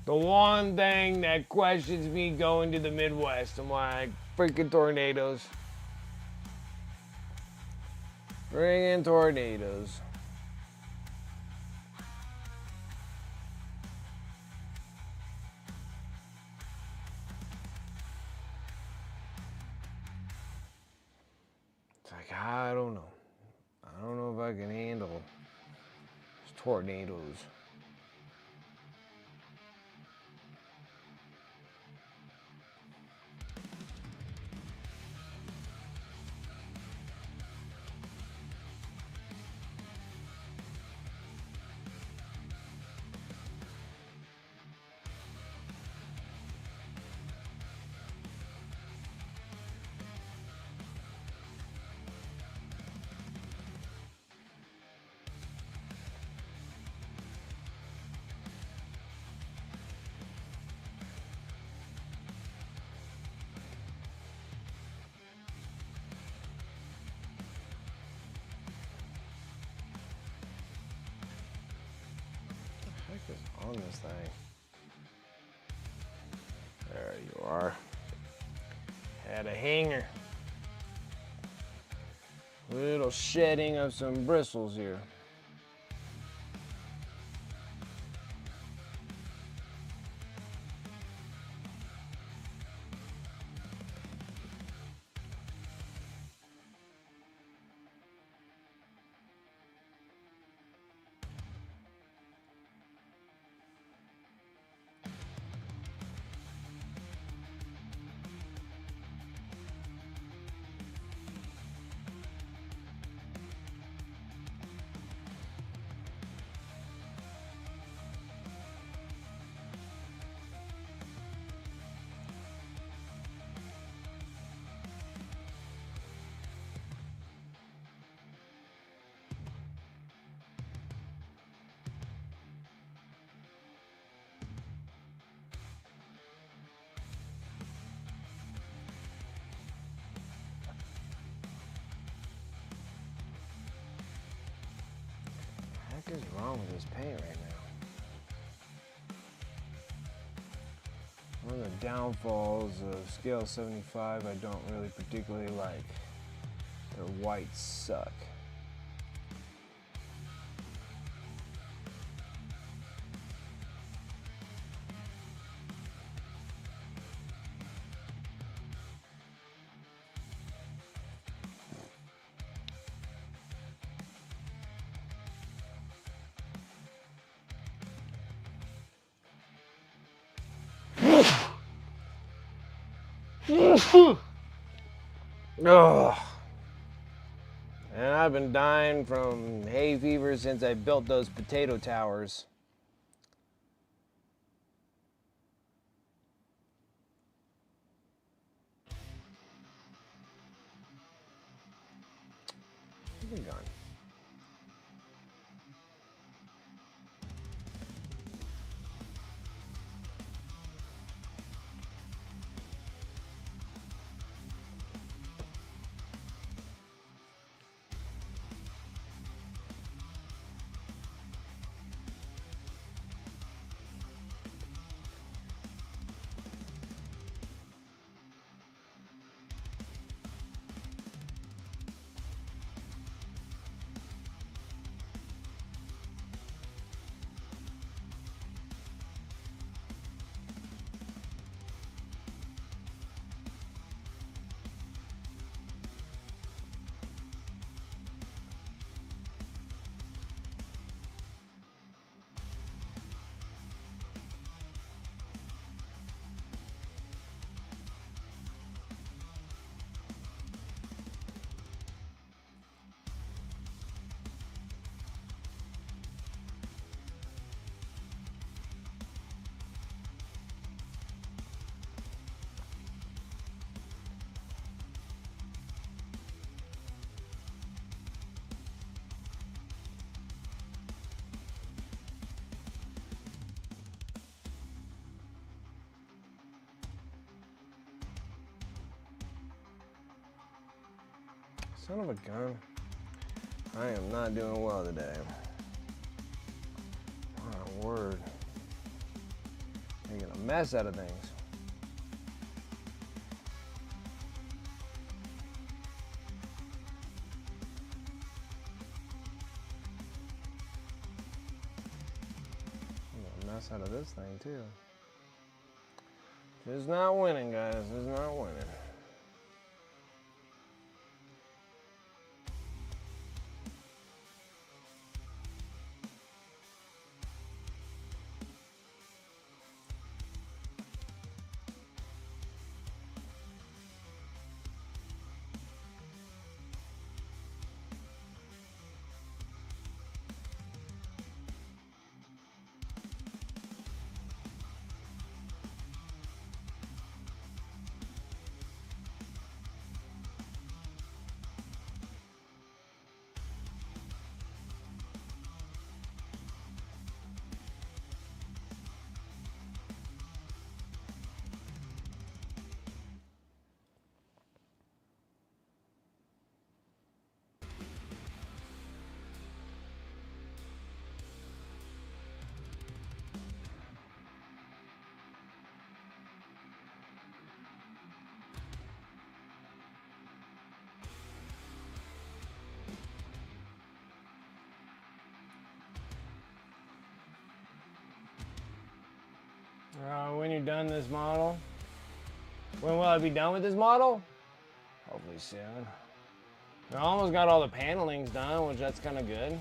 The one thing that questions me going to the Midwest, I'm like, freaking tornadoes. Freaking tornadoes. It's like, I don't know. I don't know if I can handle tornadoes. on this thing. There you are. Had a hanger. Little shedding of some bristles here. What is wrong with this paint right now? One of the downfalls of scale 75 I don't really particularly like. Their whites suck. Ugh. And I've been dying from hay fever since I built those potato towers. Where's it gone? Son of a gun. I am not doing well today. My word. Making a mess out of things. Making a mess out of this thing too. Just not winning, guys. Just not winning. When you're done this model? When will I be done with this model? Hopefully soon. I almost got all the panelings done, which that's kind of good.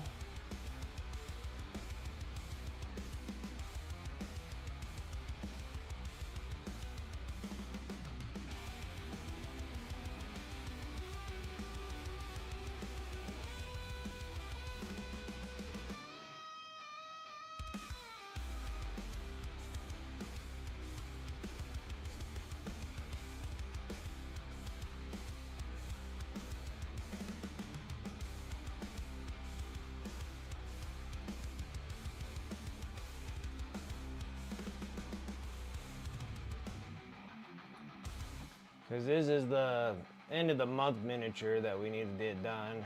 Because this is the end of the month miniature that we need to get done.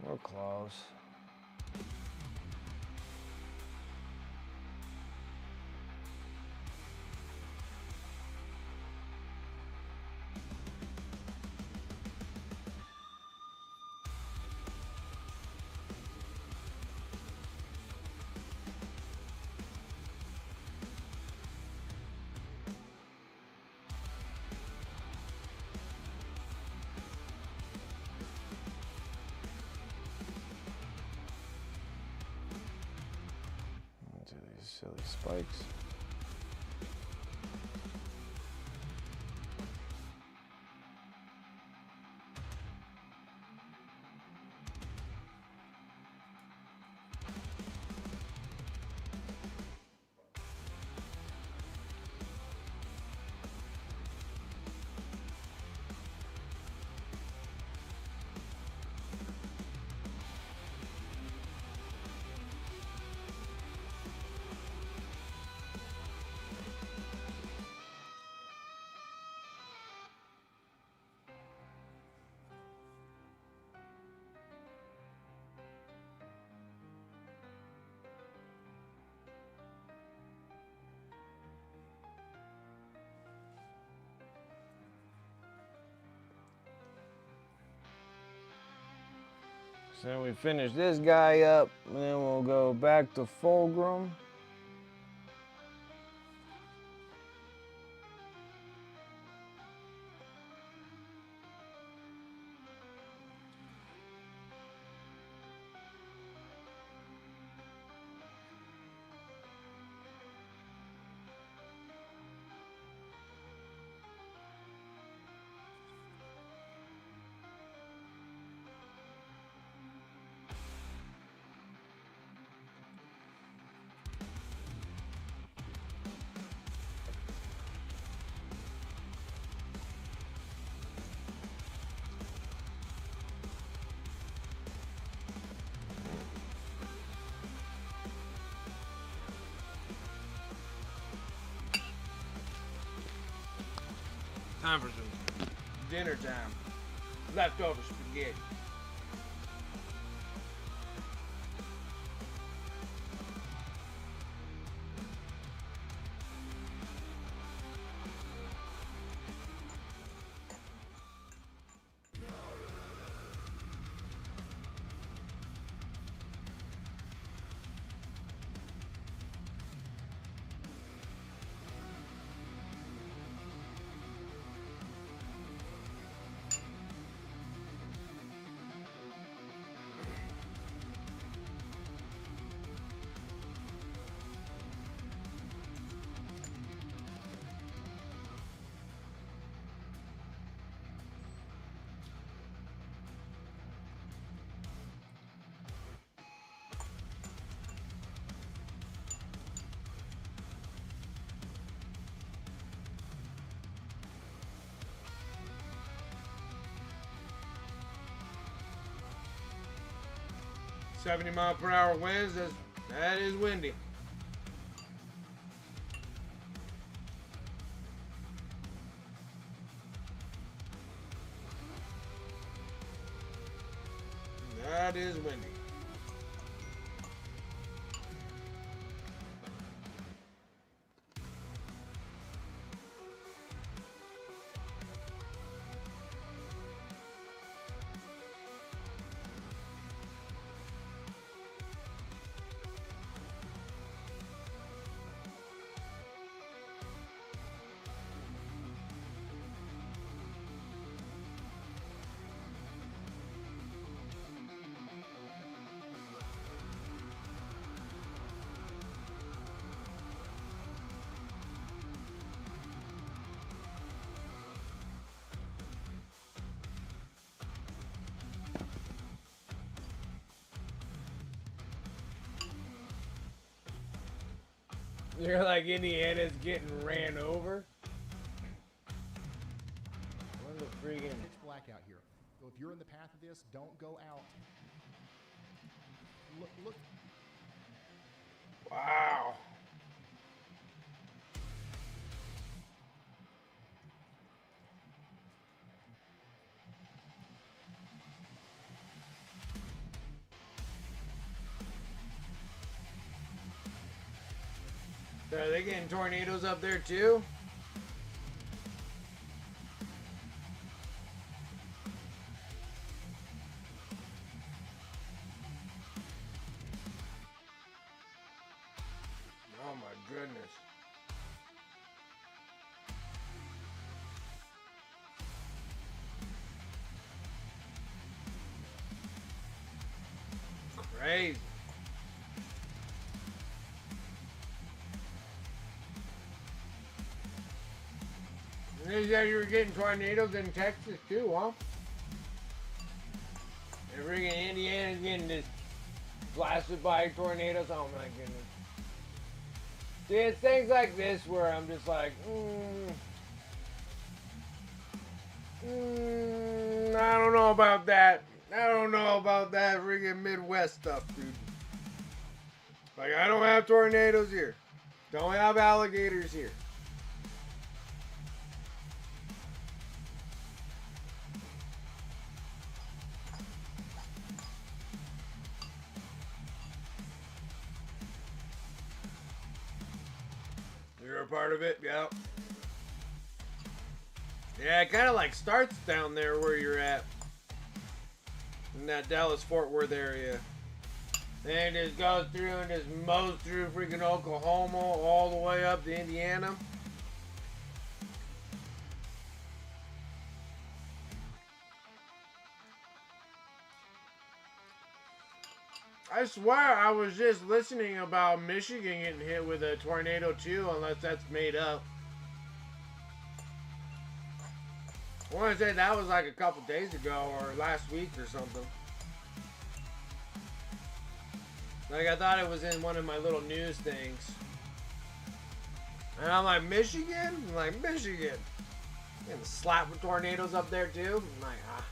We're close. Into these silly spikes. So then we finish this guy up, and then we'll go back to Fulgrim. Time for some dinner time. Leftover spaghetti. $70-mile-per-hour winds. That is windy. That is windy. You're like Indiana's getting ran over. What the freaking... Pitch black out here. So if you're in the path of this, don't go out. Look. Wow. So are they getting tornadoes up there too? Oh my goodness. Crazy. You said you were getting tornadoes in Texas too, huh? And freaking Indiana's getting just blasted by tornadoes. Oh my goodness. See, it's things like this where I'm just like, I don't know about that. I don't know about that freaking Midwest stuff, dude. Like, I don't have tornadoes here. Don't have alligators here. You're a part of it, yeah. Yeah, it kind of like starts down there where you're at. In that Dallas-Fort Worth area. Then it just goes through and just mows through freaking Oklahoma all the way up to Indiana. I swear I was just listening about Michigan getting hit with a tornado too, unless that's made up. I want to say that was like a couple days ago or last week or something. Like I thought it was in one of my little news things. And I'm like, Michigan? I'm like, Michigan. Getting slapped with tornadoes up there too? I'm like, ah.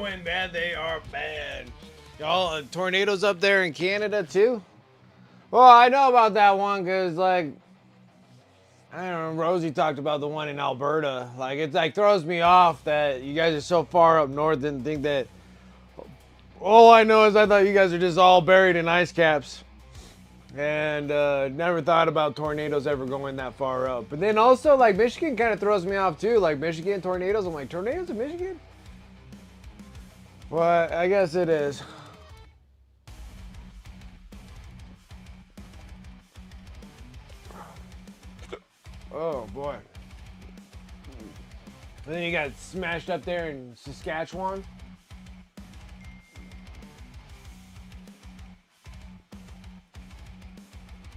When bad, they are bad. Y'all, tornadoes up there in Canada too? Well, I know about that one because, like, I don't know, Rosie talked about the one in Alberta. Like, it like throws me off that you guys are so far up north and think that. All I know is I thought you guys are just all buried in ice caps. And never thought about tornadoes ever going that far up. But then also, like, Michigan kind of throws me off too. Like, Michigan tornadoes. I'm like, tornadoes in Michigan? Well, I guess it is. Oh boy. And then you got smashed up there in Saskatchewan.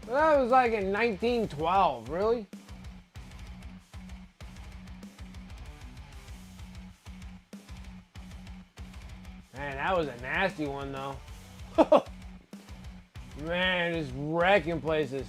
Well, that was like in 1912, really? Man, that was a nasty one though. Man, just wrecking places.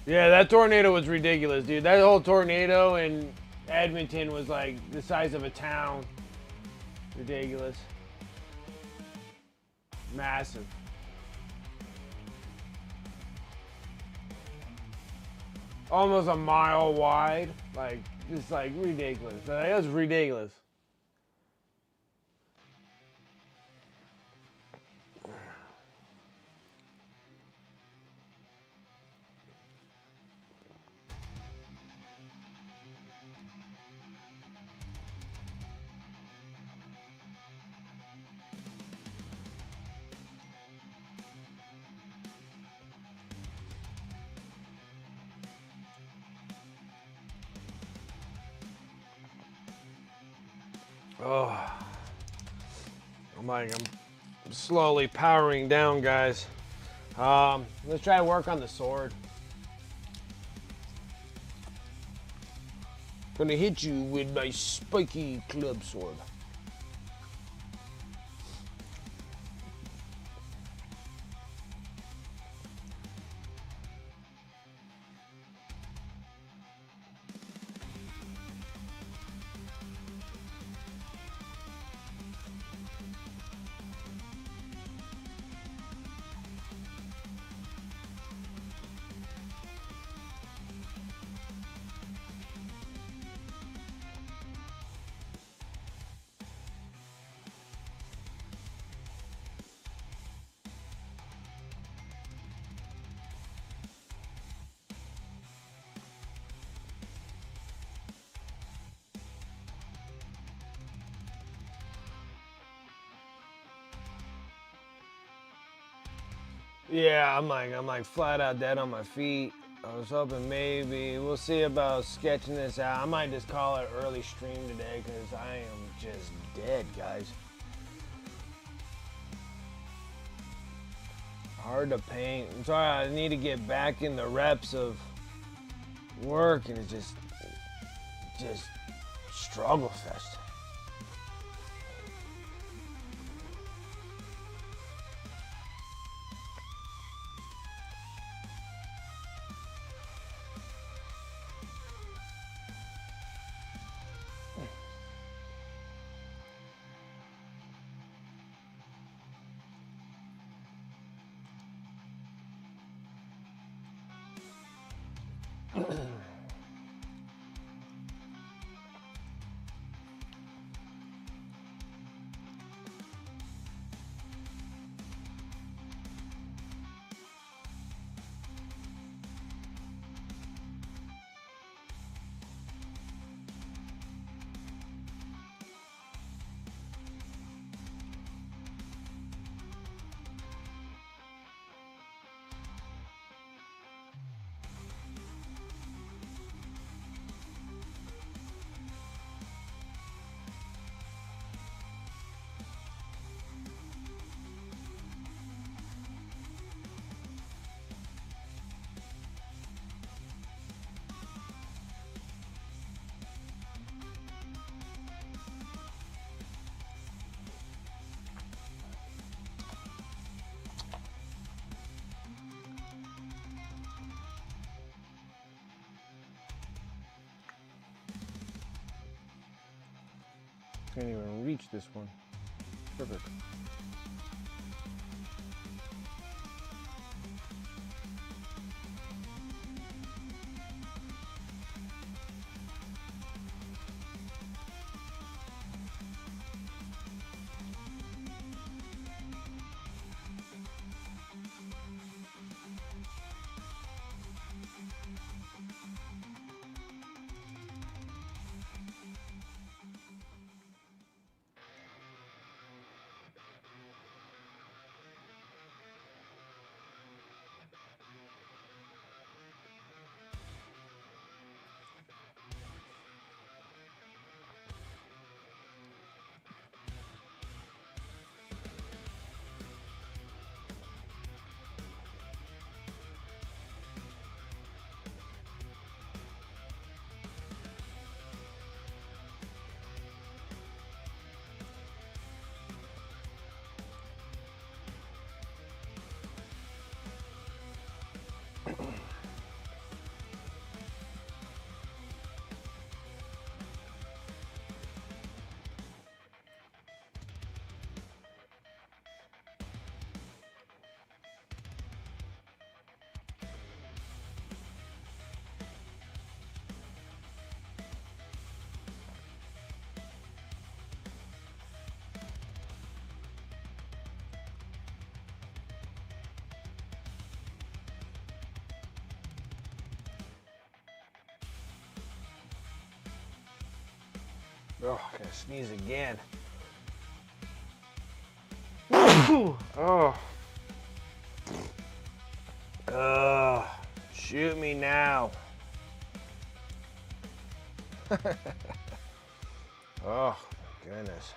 Yeah, that tornado was ridiculous, dude. That whole tornado in Edmonton was like the size of a town. Ridiculous. Massive. Almost a mile wide. Like, just like ridiculous. That was ridiculous. Oh, I'm slowly powering down, guys. Let's try to work on the sword. Gonna hit you with my spiky club sword. Yeah, I'm like flat out dead on my feet. I was hoping maybe we'll see about sketching this out. I might just call it early stream today because I am just dead, guys. Hard to paint. I'm sorry, I need to get back in the reps of work, and it's just struggle fest. Can't even reach this one. Perfect. Oh, I'm gonna sneeze again. Oh. Shoot me now. Oh, my goodness.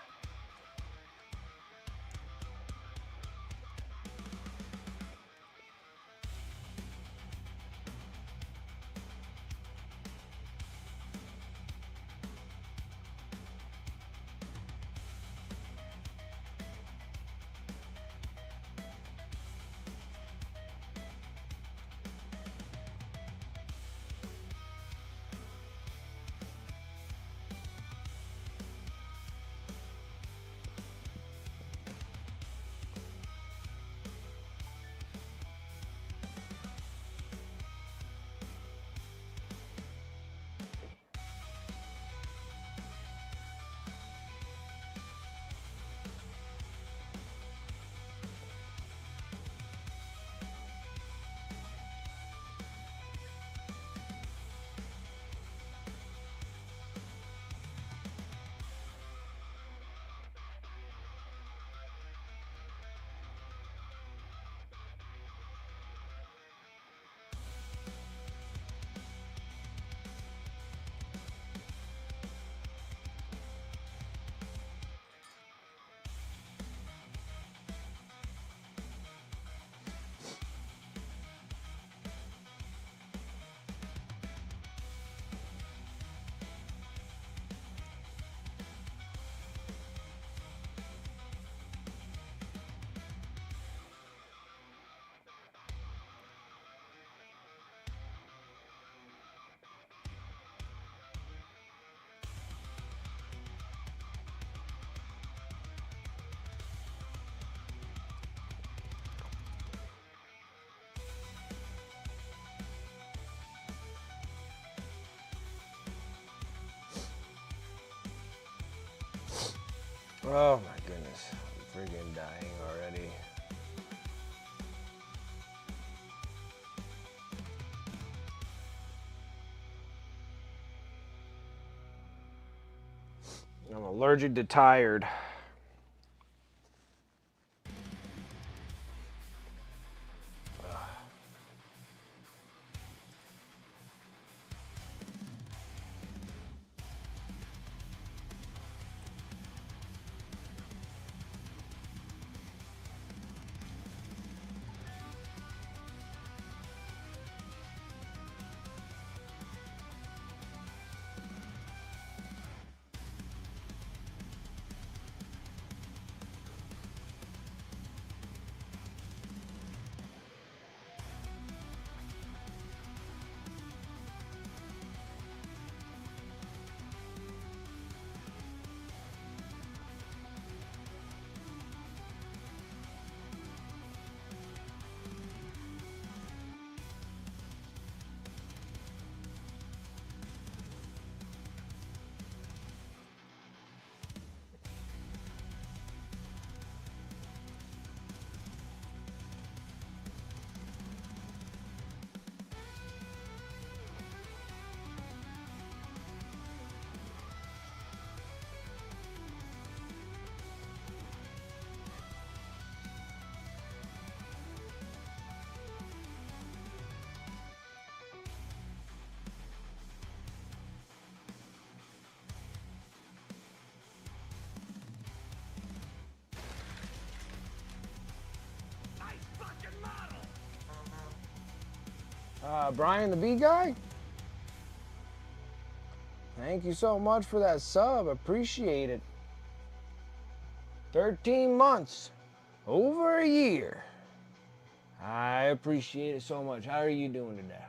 Oh my goodness, I'm freaking dying already. I'm allergic to tired. Brian the Bee Guy? Thank you so much for that sub. Appreciate it. 13 months. Over a year. I appreciate it so much. How are you doing today?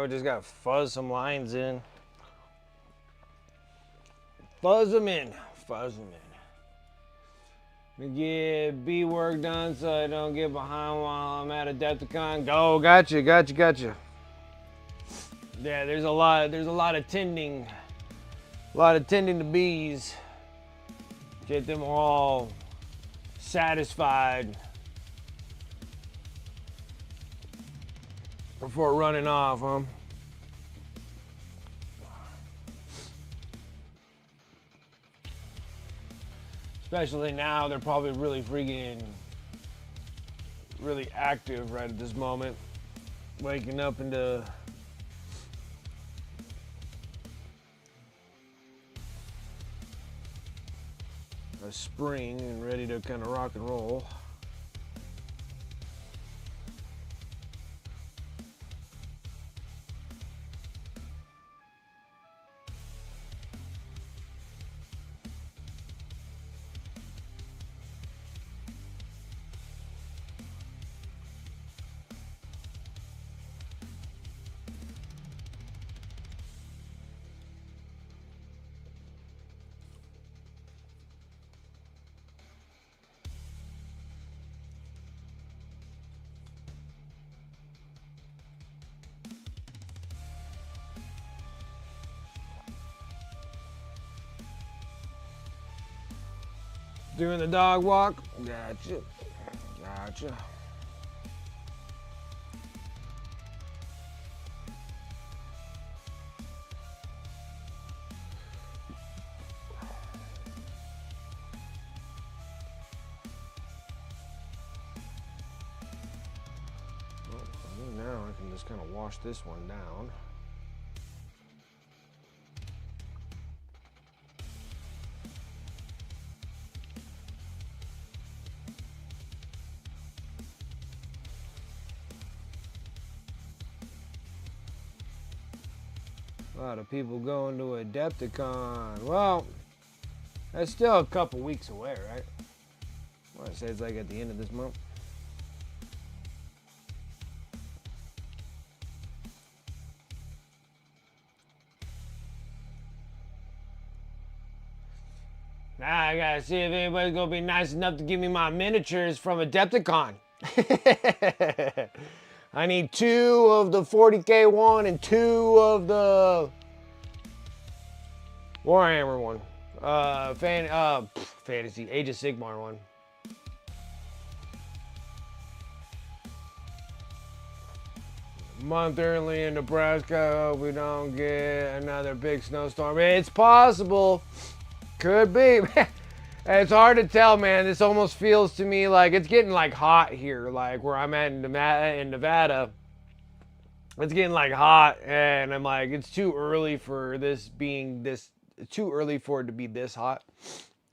we just gotta fuzz some lines in. Fuzz them in. Fuzz them in. To get bee work done so I don't get behind while I'm at Adepticon. Go, gotcha. Yeah, there's a lot of tending. A lot of tending to bees. Get them all satisfied before running off, huh? Especially now, they're probably really active right at this moment. Waking up into a spring and ready to kind of rock and roll. Doing the dog walk. Gotcha. Well, now I can just kind of wash this one down. A lot of people going to Adepticon. Well, that's still a couple weeks away, right? I want to say it's like at the end of this month. Now I gotta see if anybody's gonna be nice enough to give me my miniatures from Adepticon. I need 2 of the 40K one and 2 of the Warhammer one. Fantasy, Age of Sigmar one. A month early in Nebraska, hope we don't get another big snowstorm. It's possible. Could be. It's hard to tell, man. This almost feels to me like it's getting like hot here, like where I'm at in Nevada. It's getting like hot, and I'm like, it's too early for this being this. Too early for it to be this hot.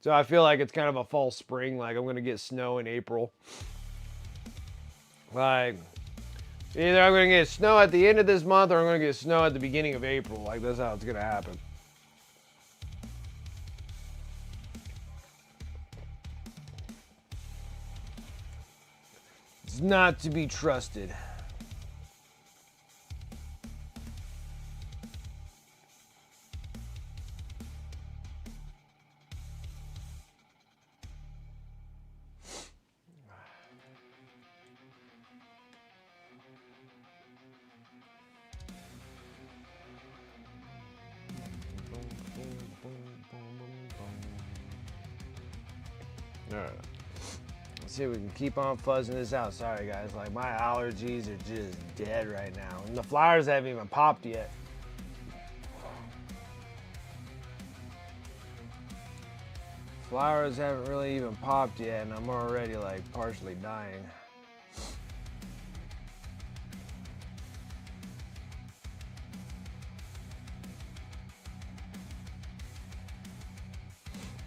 So I feel like it's kind of a false spring. Like I'm gonna get snow in April. Like either I'm gonna get snow at the end of this month, or I'm gonna get snow at the beginning of April. Like that's how it's gonna happen. It's not to be trusted. All right. Let's see if we can keep on fuzzing this out. Sorry guys, like my allergies are just dead right now. And the flowers haven't even popped yet. Flowers haven't really even popped yet, and I'm already like partially dying.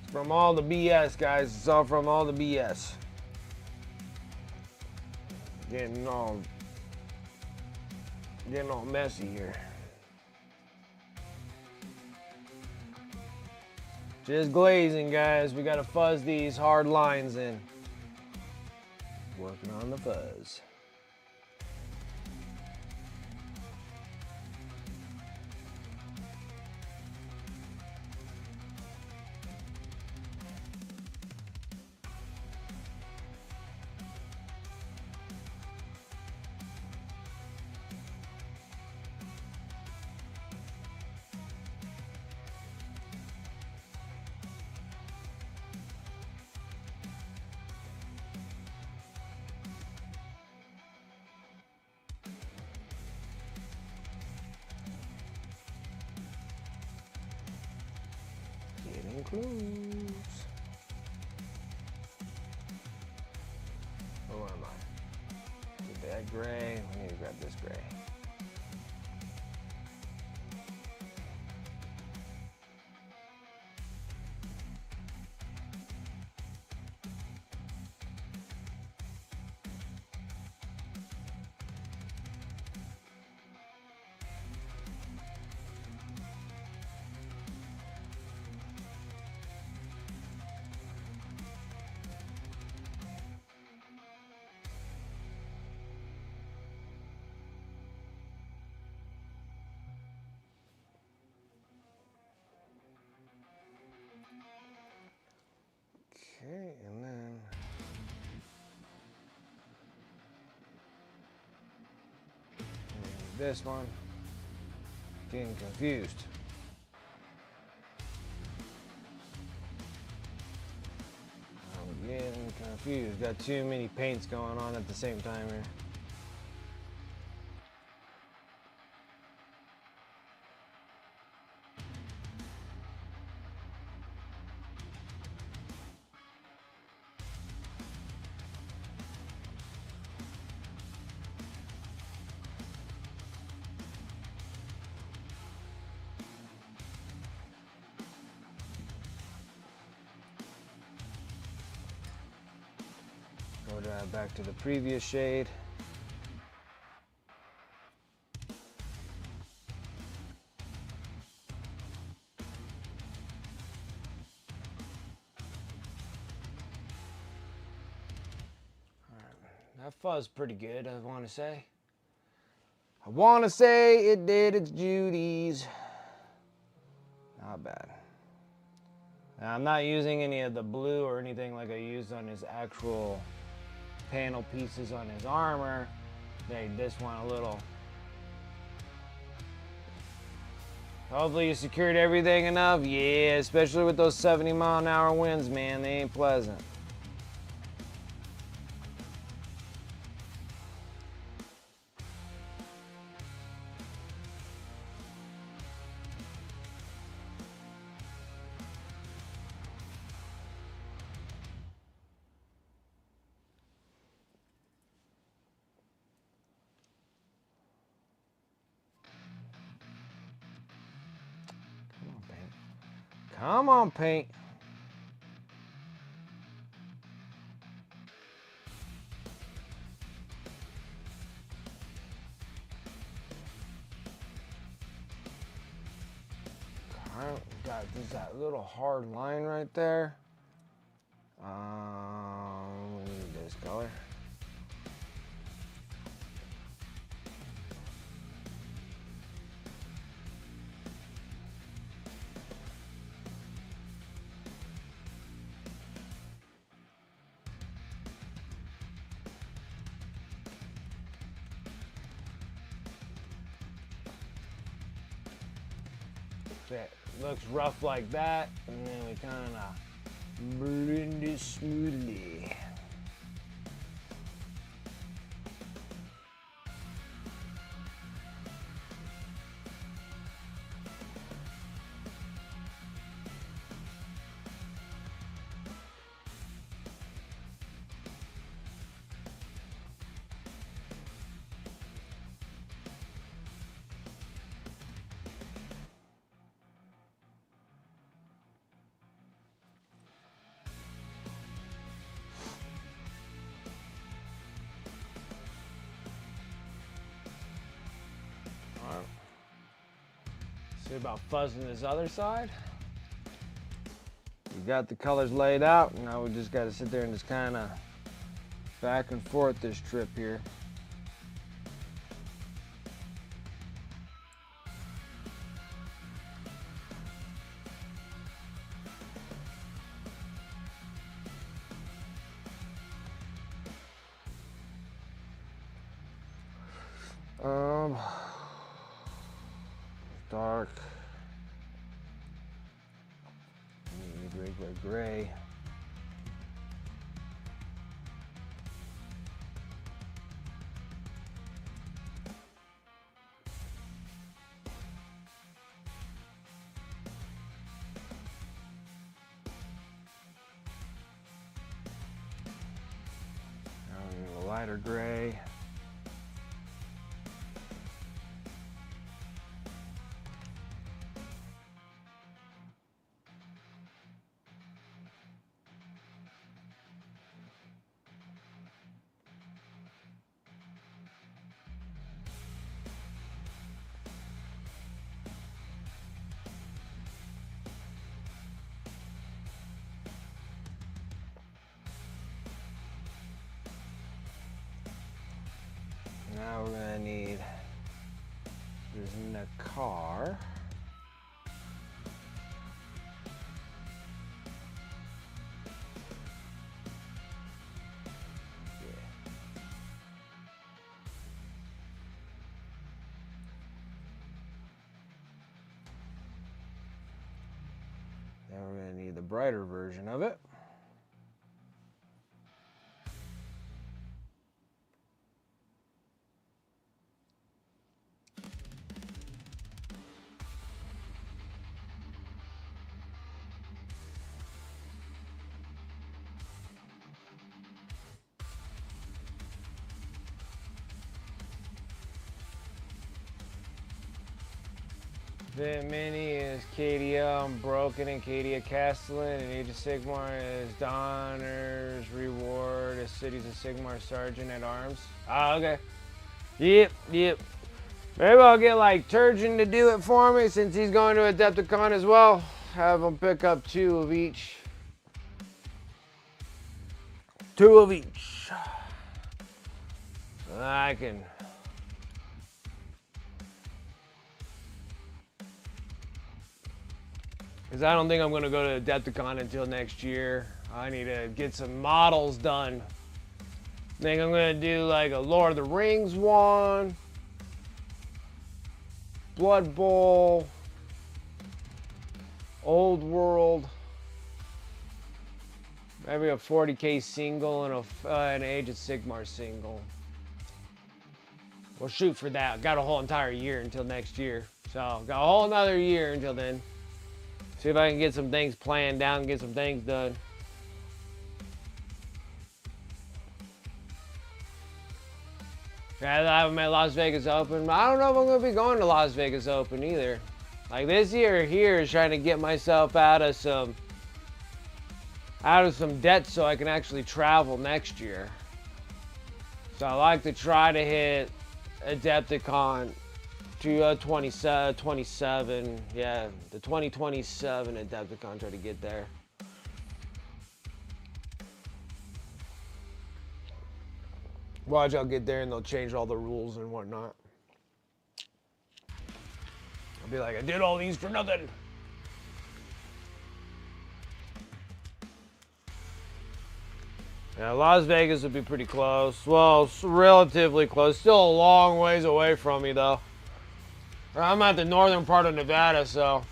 It's from all the BS, guys. It's all from all the BS. Getting all messy here. Just glazing, guys. We gotta fuzz these hard lines in. Working on the fuzz. blues. Where am I? Get that gray. We need to grab this gray. Okay, and then this one. Getting confused. I'm getting confused. Got too many paints going on at the same time here. Go back to the previous shade. All right, that fuzz pretty good, I want to say. I want to say it did its duties. Not bad. Now, I'm not using any of the blue or anything like I used on his actual panel pieces on his armor. Made this one a little. Hopefully you secured everything enough. Yeah, especially with those 70-mile-an-hour winds, man. They ain't pleasant. Come on, paint. Got that little hard line right there. We need this color. It looks rough like that, and then we kind of blend it smoothly. See about fuzzing this other side. We got the colors laid out. Now we just got to sit there and just kind of back and forth this trip here. Dark. Gray. lighter gray. Now we're gonna need this in the car. Now we're gonna need the brighter version of it. The Mini is Cadia Unbroken and Cadia Castellan, and Age of Sigmar is Donner's Reward as Cities of Sigmar Sergeant at Arms. Ah, okay. Yep. Maybe I'll get like Turgeon to do it for me since he's going to Adepticon as well. Have him pick up 2 of each. 2 of each. I can. Because I don't think I'm going to go to Adepticon until next year. I need to get some models done. I think I'm going to do like a Lord of the Rings one. Blood Bowl. Old World. Maybe a 40K single and an Age of Sigmar single. We'll shoot for that. Got a whole entire year until next year. So, got a whole another year until then. See if I can get some things planned down and get some things done. I haven't met Las Vegas Open. I don't know if I'm going to be going to Las Vegas Open either. Like this year here is trying to get myself out of some debt so I can actually travel next year. So I like to try to hit Adepticon to 27, yeah, the 2027 Adepticon, try to get there. Watch, I'll get there and they'll change all the rules and whatnot. I'll be like, I did all these for nothing. Yeah, Las Vegas would be pretty close. Well, relatively close. Still a long ways away from me, though. I'm at the northern part of Nevada, so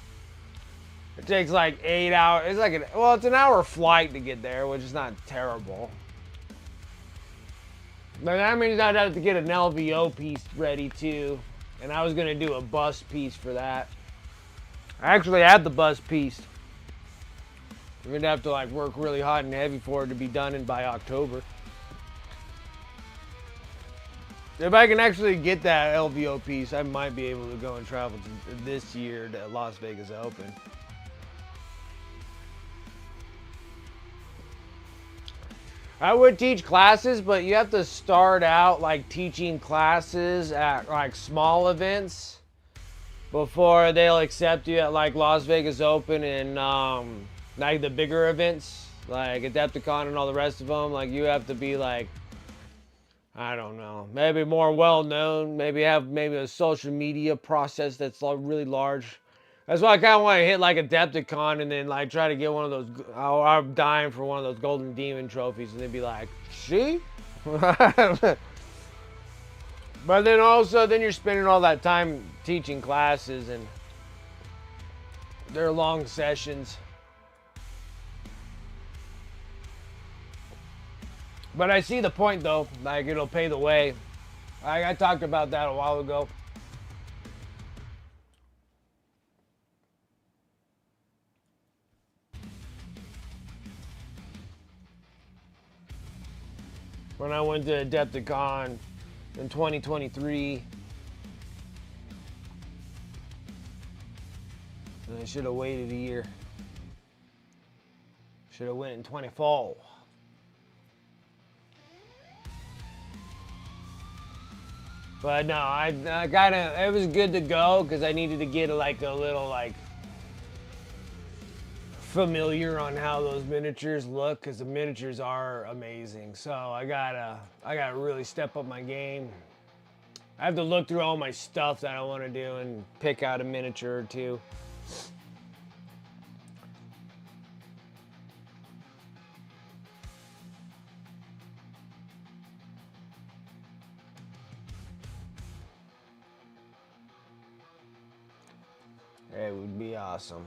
it takes like 8 hours. It's like it's an hour flight to get there, which is not terrible. But that means I'd have to get an LVO piece ready too, and I was gonna do a bus piece for that. I actually had the bus piece. We're gonna have to like work really hot and heavy for it to be done in by October. If I can actually get that LVO piece, I might be able to go and travel this year to Las Vegas Open. I would teach classes, but you have to start out like teaching classes at like small events before they'll accept you at like Las Vegas Open and like the bigger events like Adepticon and all the rest of them. Like you have to be like, I don't know, maybe more well known, maybe have a social media process that's really large. That's why I kind of want to hit like Adepticon and then like try to get one of those. I'm dying for one of those Golden Demon trophies, and they'd be like, "See?" But then also, then you're spending all that time teaching classes, and they're long sessions. But I see the point though, like it'll pay the way. I talked about that a while ago. when I went to Adepticon in 2023. I should have waited a year. Should have went in 24. But no, I it was good to go because I needed to get like a little like familiar on how those miniatures look because the miniatures are amazing. So I gotta really step up my game. I have to look through all my stuff that I want to do and pick out a miniature or two. It would be awesome.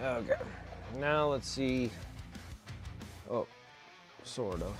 Okay, now let's see. Oh, sort of.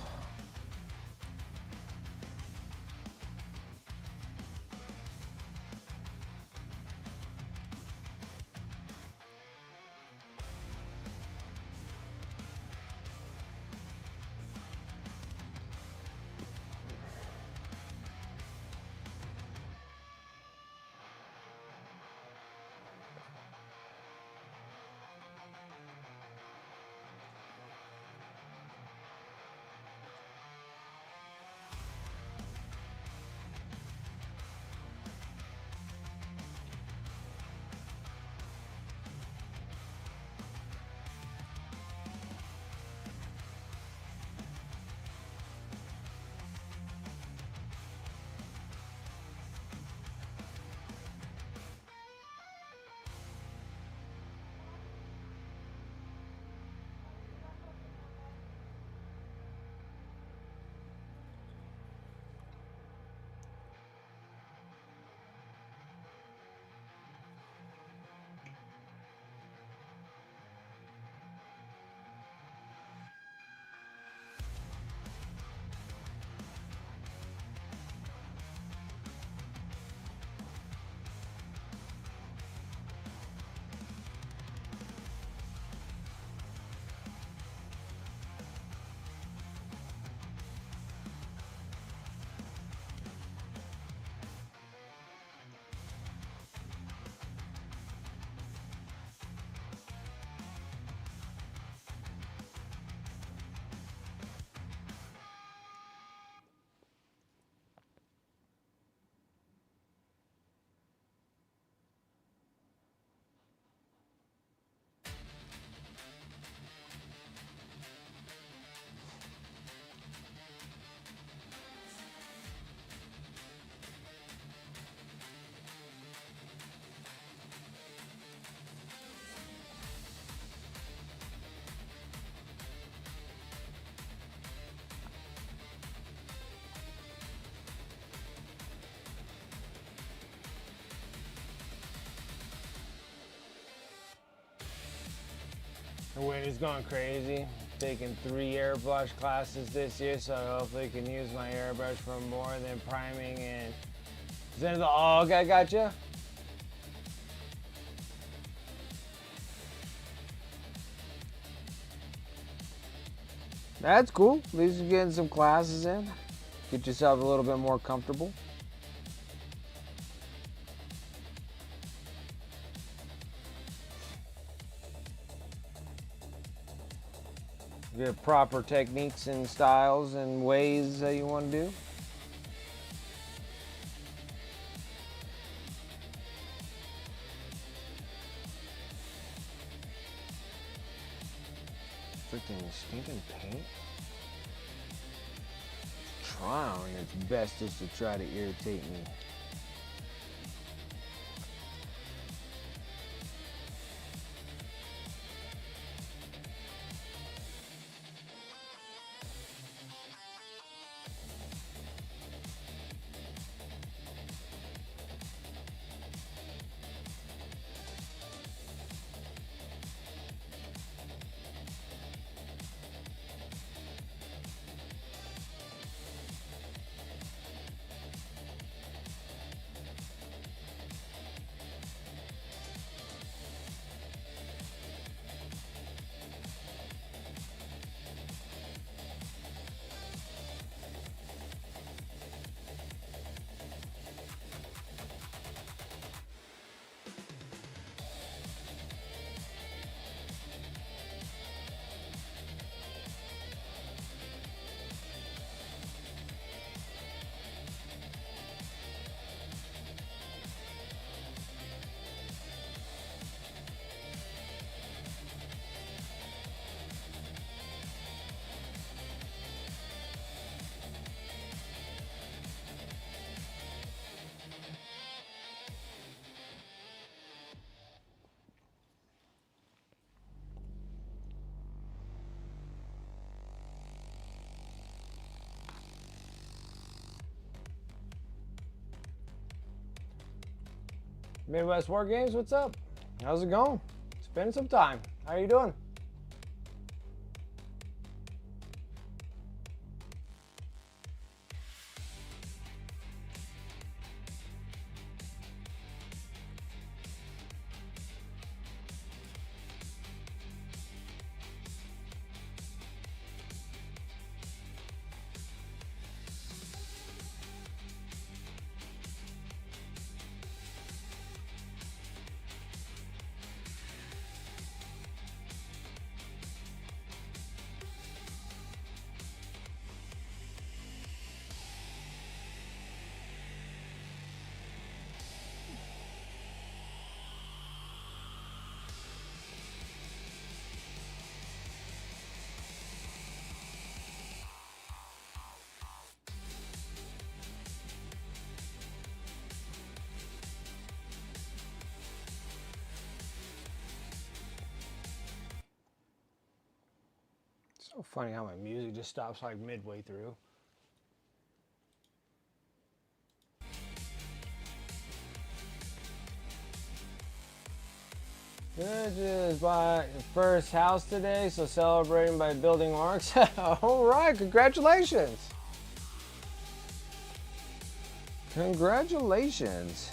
The wind is going crazy. Taking 3 airbrush classes this year, so I hopefully can use my airbrush for more than priming and. Oh, okay, gotcha. That's cool. At least you're getting some classes in. Get yourself a little bit more comfortable. Get proper techniques and styles and ways that you want to do. freaking stinking paint. Trying its best just to try to irritate me. Midwest War Games, what's up? How's it going? Spending some time. How are you doing? So funny how my music just stops like midway through. Just bought your first house today, so celebrating by building arcs. All right, congratulations. Congratulations.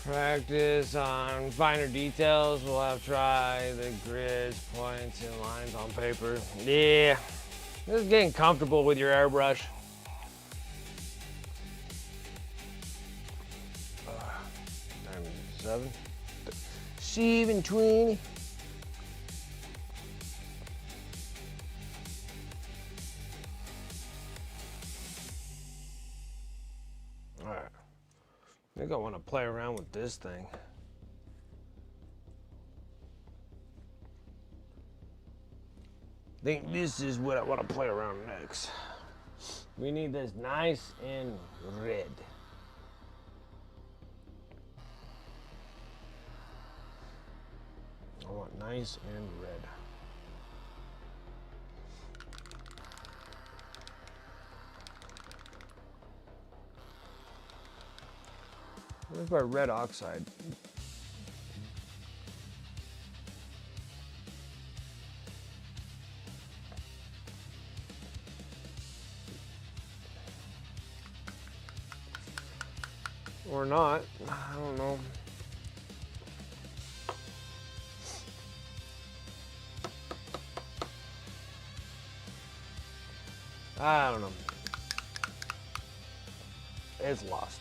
Practice on finer details. We'll have try the grids, points, and lines on paper. Yeah, just getting comfortable with your airbrush. 7, 7, 20. think I want to play around with this thing. I think this is what I want to play around next. We need this nice and red. I want nice and red. Where's my red oxide? Or not, I don't know. I don't know. It's lost.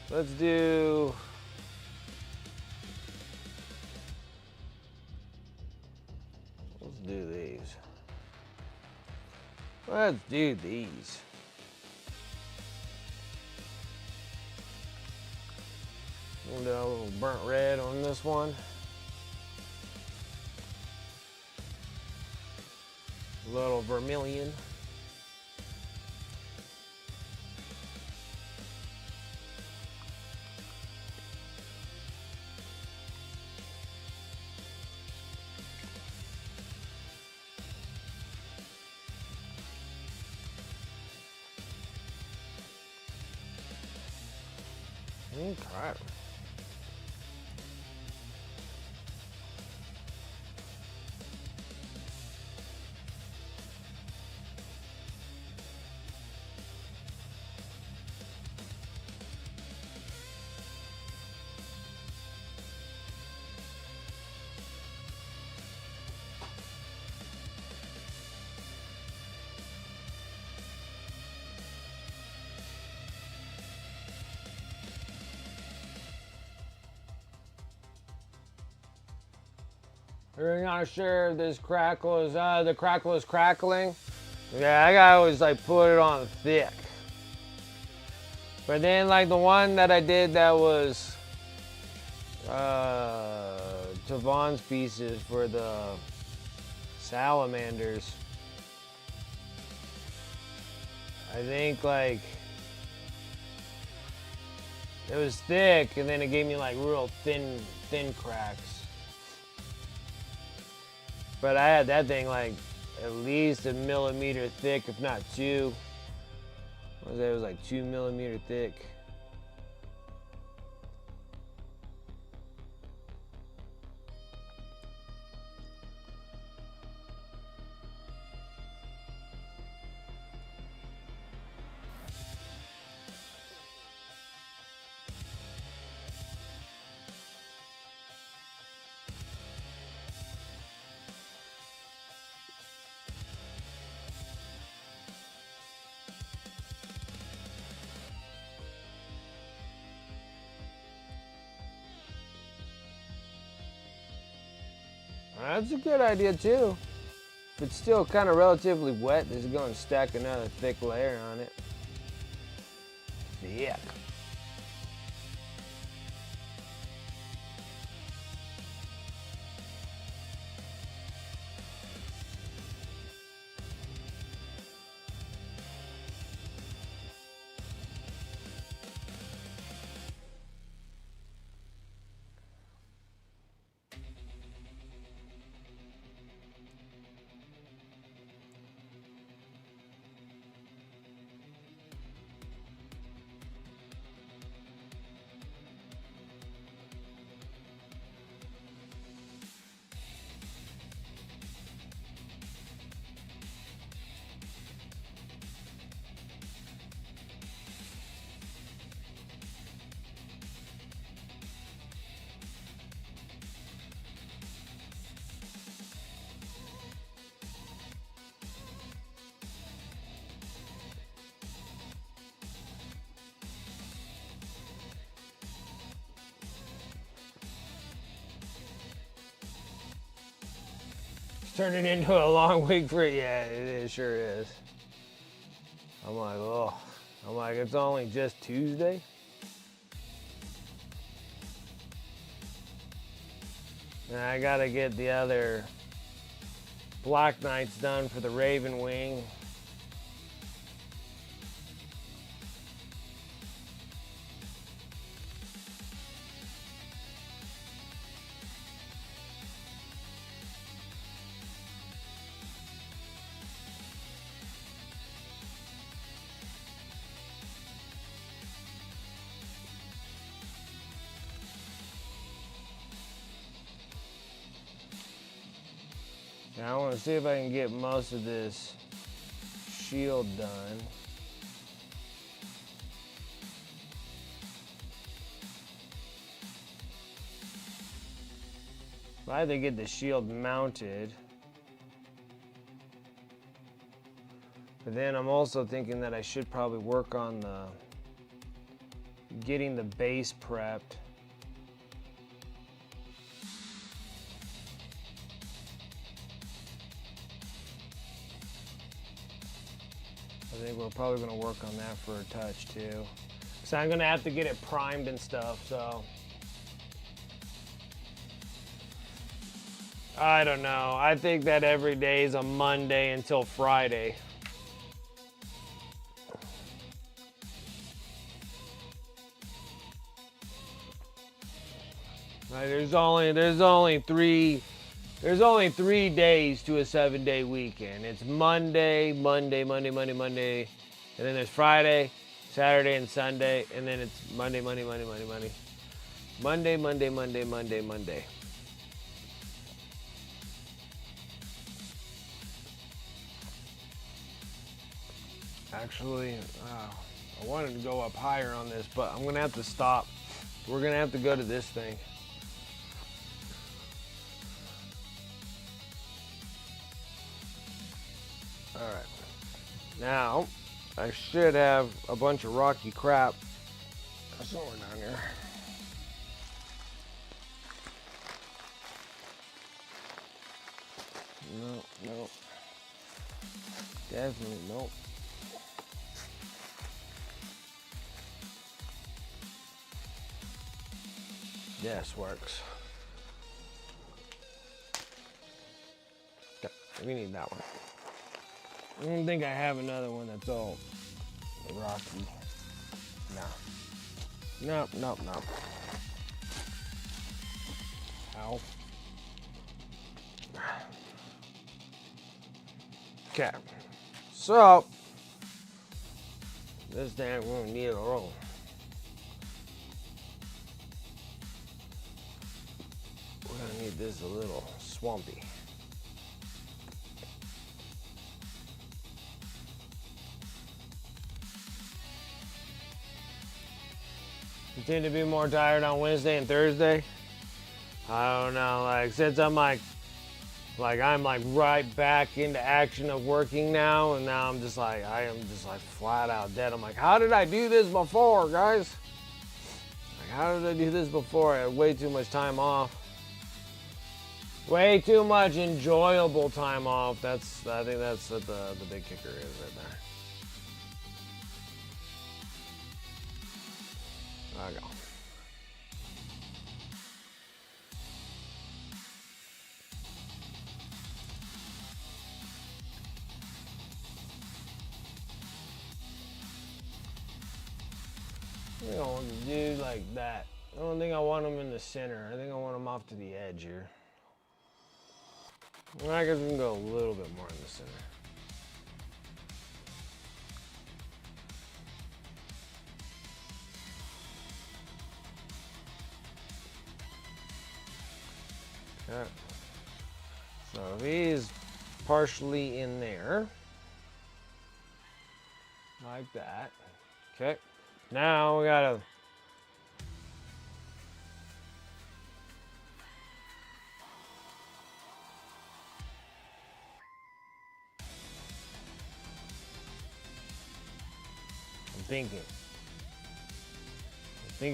Let's do... Let's do these. Let's do these. We'll do a little burnt red on this one. A little vermilion. Okay. We're not sure if this crackle is, the crackle is crackling. Yeah, I gotta always like put it on thick. But then like the one that I did that was Tavon's pieces for the salamanders. I think like it was thick and then it gave me like real thin cracks. But I had that thing like at least a millimeter thick, if not 2. What was that? It was like 2 millimeter thick. That's a good idea too. If it's still kind of relatively wet, this is going to stack another thick layer on it. Thick. Turning into a long week for it. Yeah, it sure is. I'm like, oh. I'm like, it's only just Tuesday? And I gotta get the other Black Knights done for the Raven Wing. Now I want to see if I can get most of this shield done. I either get the shield mounted, but then I'm also thinking that I should probably work on the getting the base prepped. I think we're probably going to work on that for a touch too. So I'm going to have to get it primed and stuff, so. I don't know. I think that every day is a Monday until Friday. Like there's only 3 days to a 7-day weekend. It's Monday, Monday, Monday, Monday, Monday, and then there's Friday, Saturday, and Sunday, and then it's Monday, Monday, Monday, Monday, Monday, Monday, Monday, Monday, Monday, Monday. Actually, I wanted to go up higher on this, but I'm gonna have to stop. We're gonna have to go to this thing. All right. Now, I should have a bunch of rocky crap somewhere down here. No. Definitely nope. Yes, works. Okay, we need that one. I don't think I have another one that's all rocky. No. Nope. Ow. Okay. So, this thing we're gonna need a roll. We're gonna need this a little swampy. You tend to be more tired on Wednesday and Thursday. I don't know, like since I'm like I'm right back into action of working now, and now I am just like flat out dead. I'm like, how did I do this before, guys? Like, how did I do this before? I had way too much time off. Way too much enjoyable time off. I think that's what the big kicker is right there. There we go. I don't want to do like that. I don't think I want them in the center. I think I want them off to the edge here. Well, I guess we can go a little bit more in the center. Okay. So he's partially in there. Like that. Okay. Now we gotta I'm thinking. We're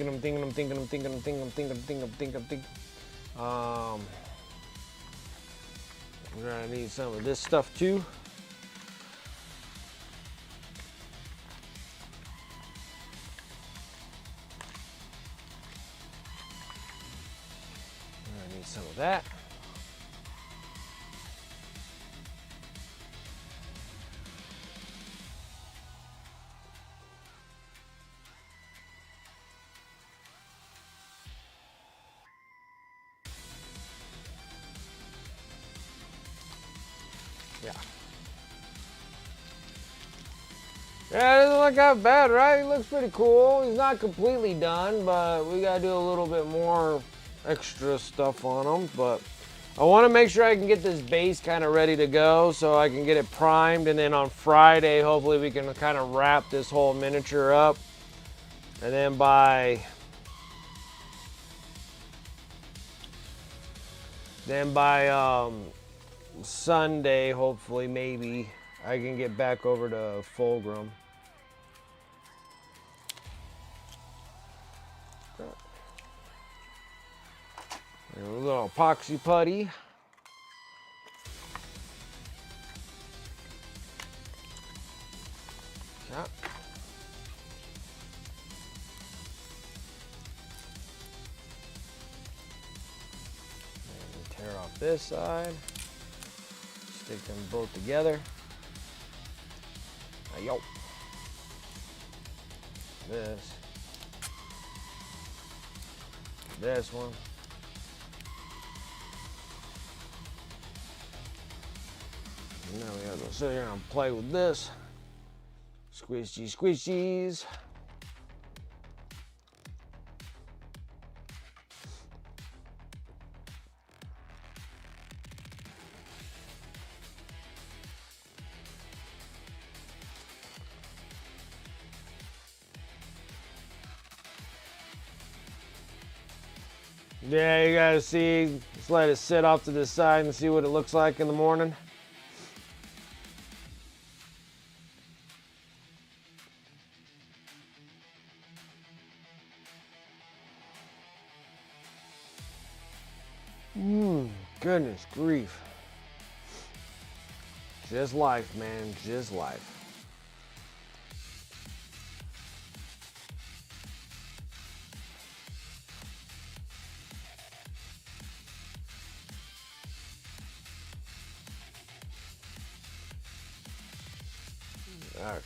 gonna need some of this stuff too. Need some of that. Yeah. Yeah, it doesn't look that bad, right? It looks pretty cool. He's not completely done, but we gotta do a little bit more extra stuff on him. But I want to make sure I can get this base kind of ready to go so I can get it primed, and then on Friday, hopefully we can kind of wrap this whole miniature up. And then by Sunday, hopefully, maybe I can get back over to Fulgrim. A little epoxy putty. Yeah. And tear off this side. Stick them both together. Yo. This one. And now we gotta go sit here and play with this. Squishy squishies. Yeah, you guys see, just let it sit off to the side and see what it looks like in the morning. Goodness grief. Just life, man, just life. Okay.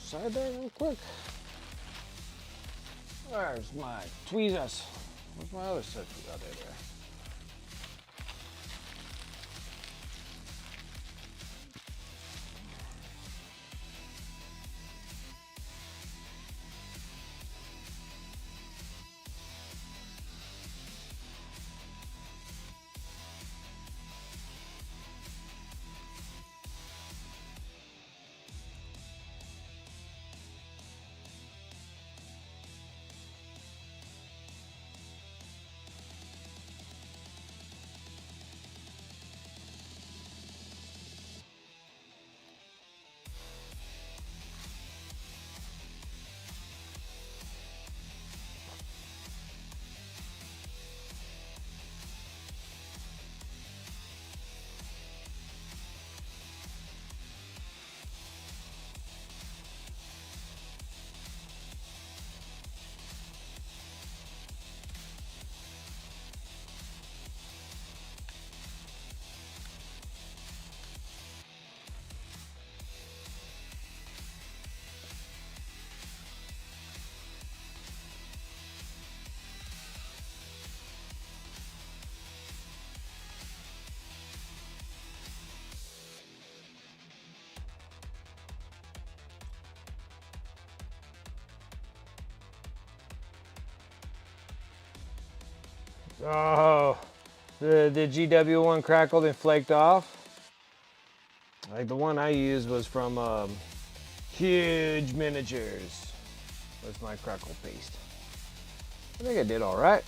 side there real quick. Where's my tweezers? Where's my other set? Oh, there. Oh, the GW one crackled and flaked off. Like the one I used was from Huge Miniatures. That's my crackle paste. I think I did all right.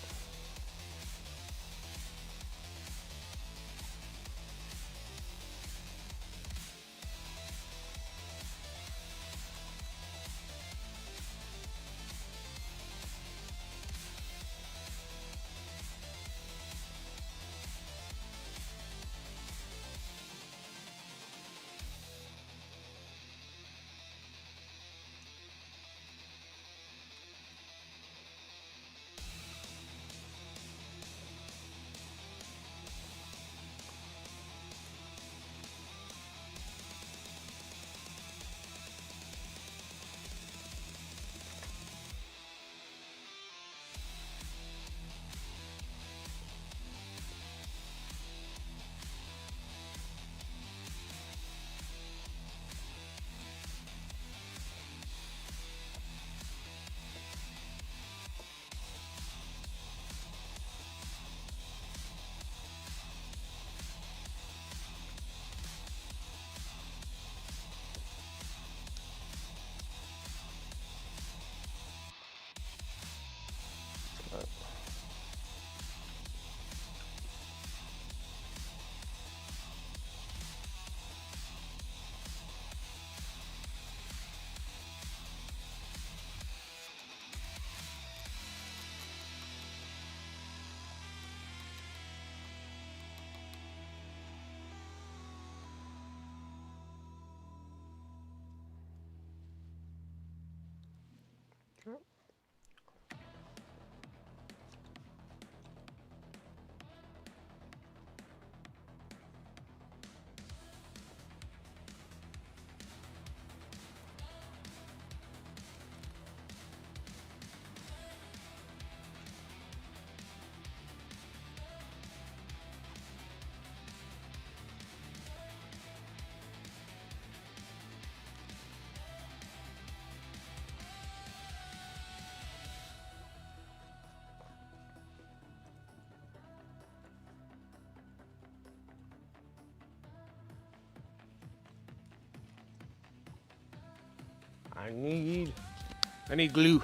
I need glue.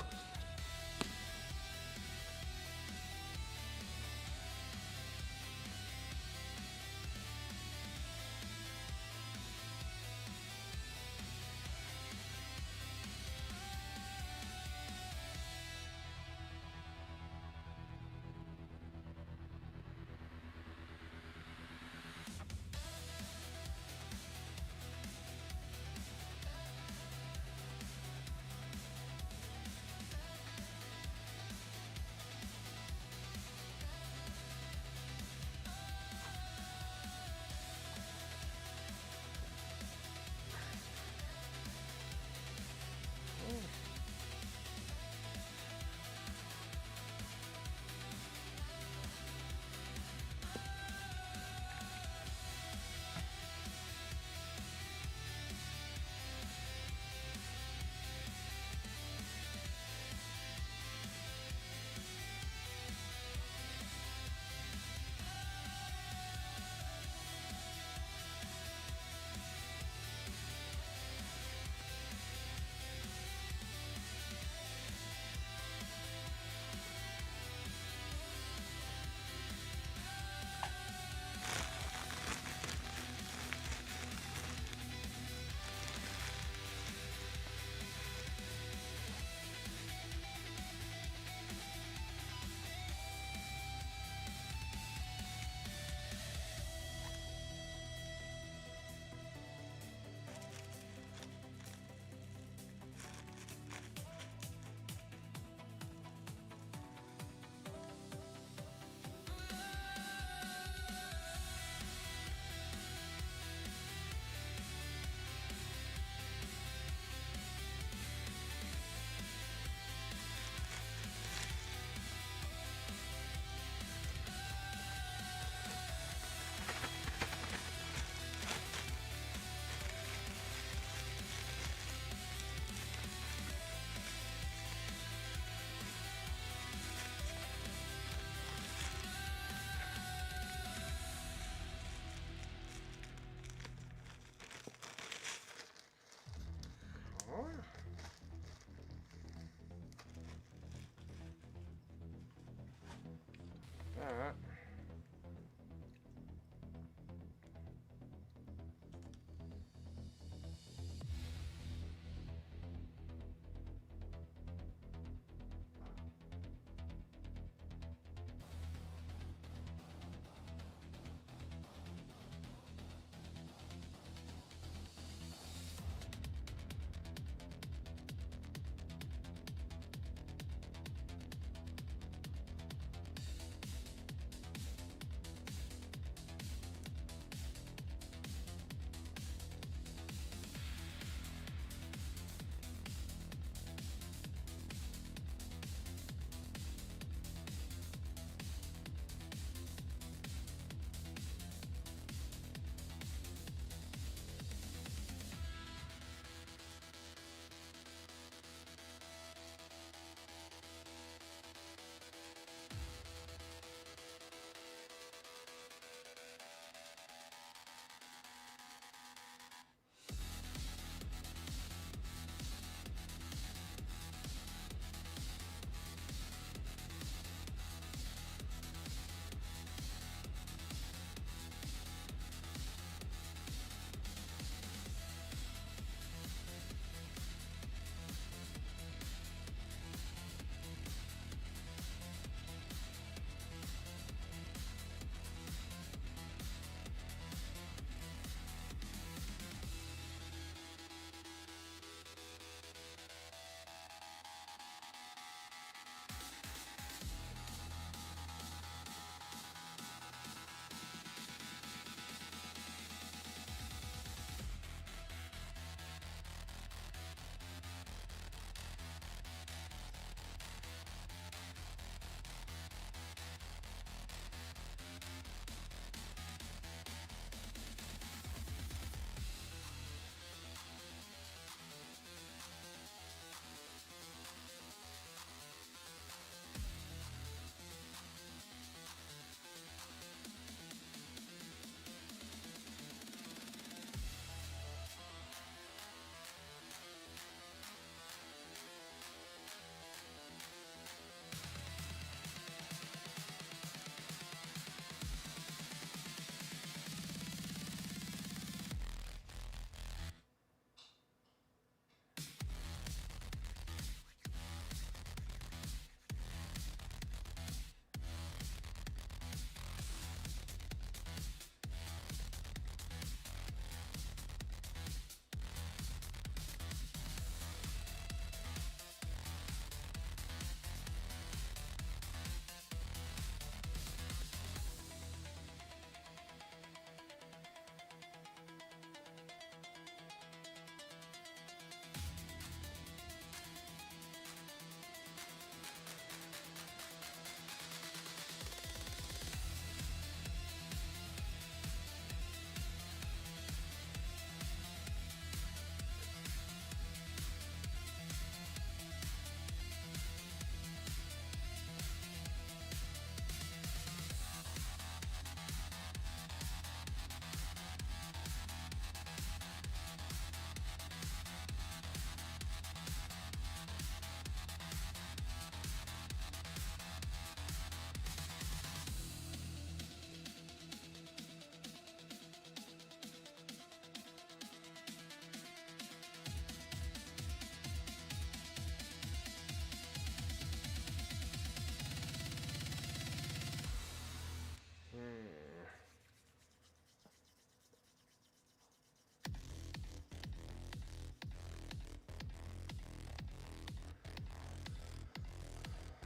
All right.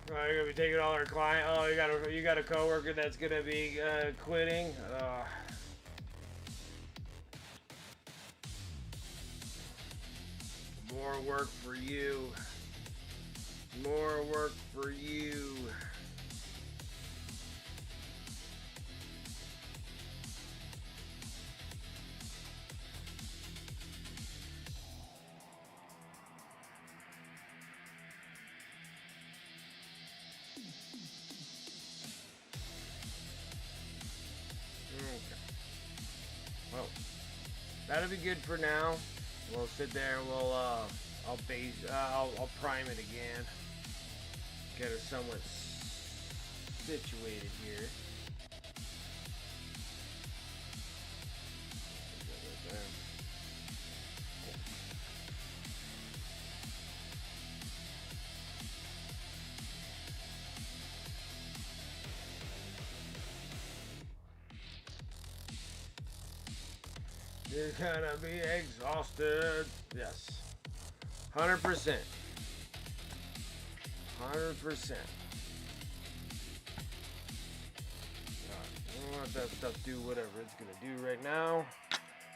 Oh, you're gonna be taking all our client. Oh, you got a coworker that's gonna be quitting. More work for you. More work for you. Okay. Well, that'll be good for now. We'll sit there and I'll prime it again. Get a somewhat situated here. There. You're gonna be exhausted. Yes. 100%. 100%. I don't let that stuff do whatever it's gonna do right now.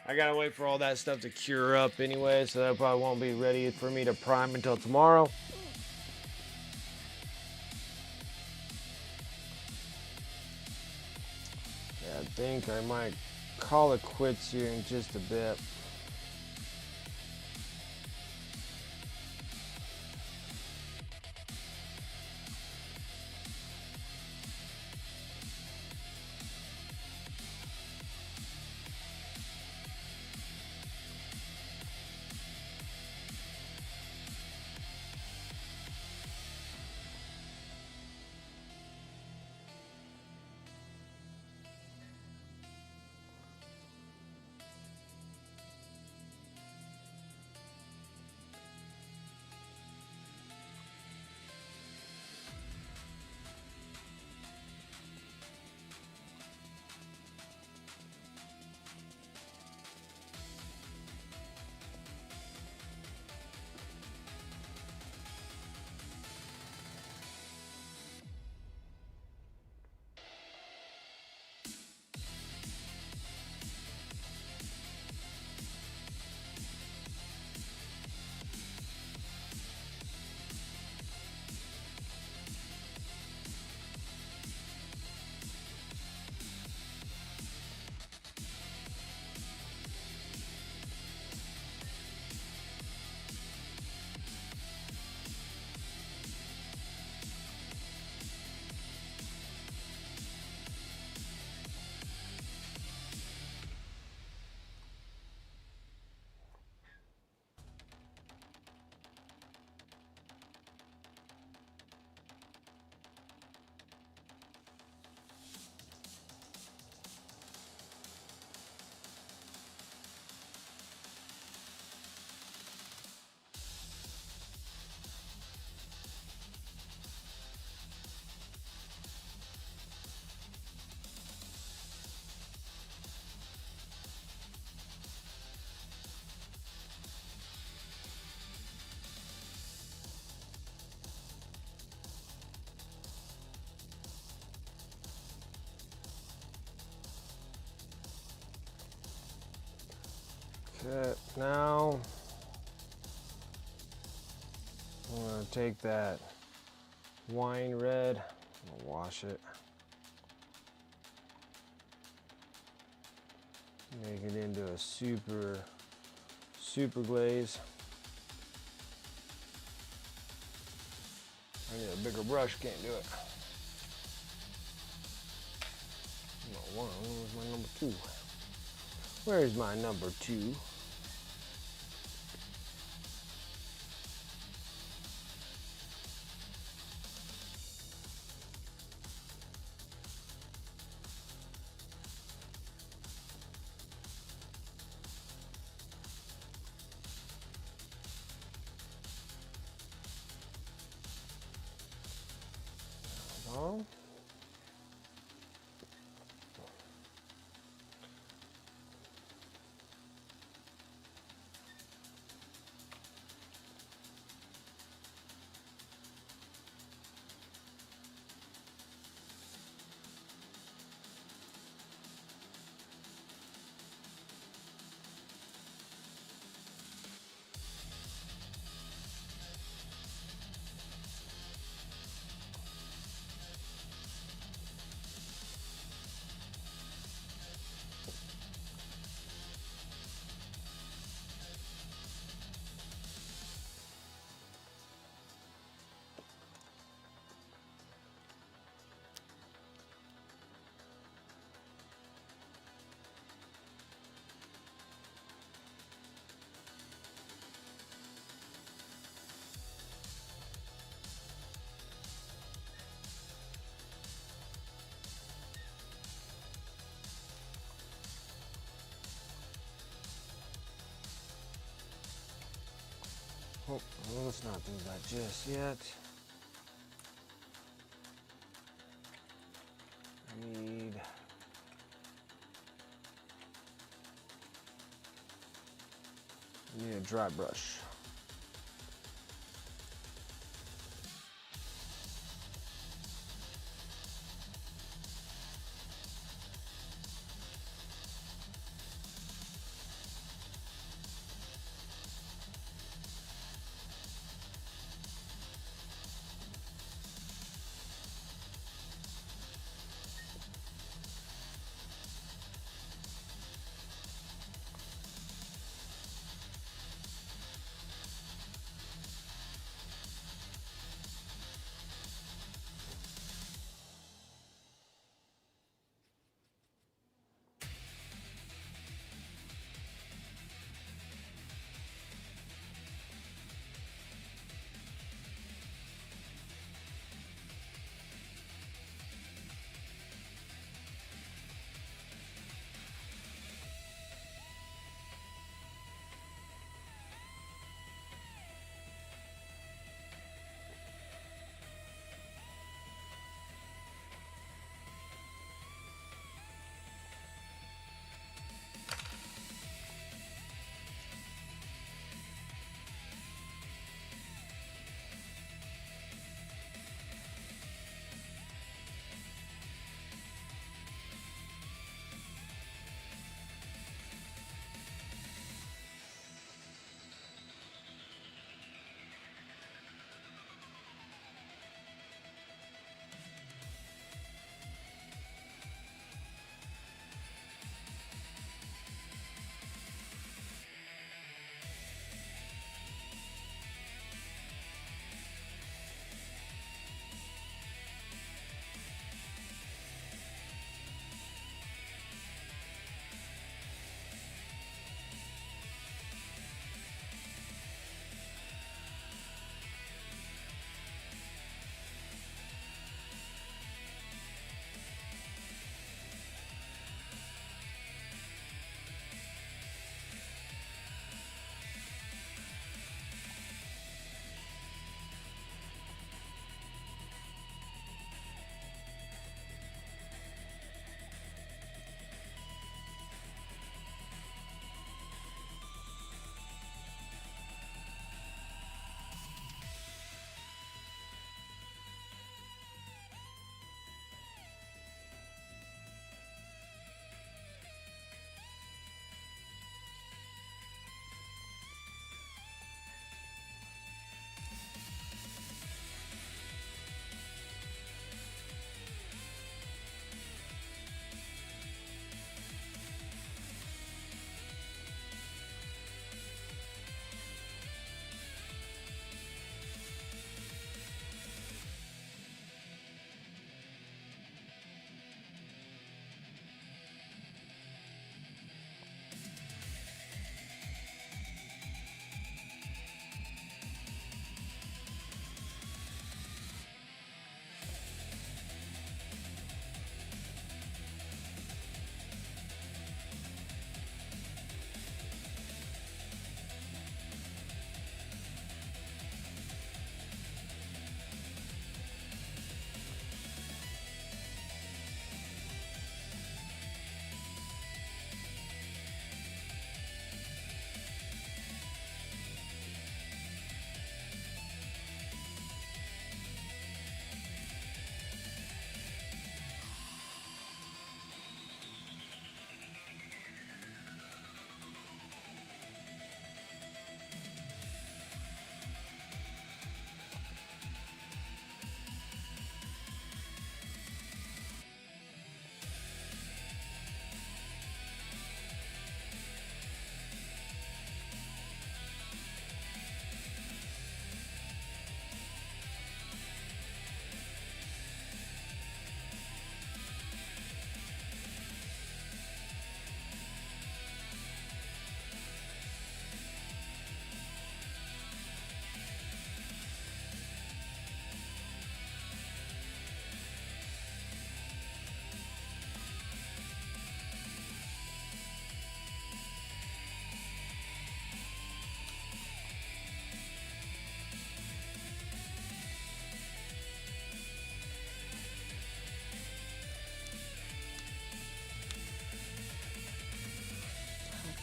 I gotta wait for all that stuff to cure up anyway, so that probably won't be ready for me to prime until tomorrow. Yeah, I think I might call it quits here in just a bit. Okay, now I'm gonna take that wine red, I'm gonna wash it, make it into a super glaze. I need a bigger brush, can't do it. No, one, where's my number two? Where's my number two? Oh. Oh, let's not do that just yet. Need a dry brush.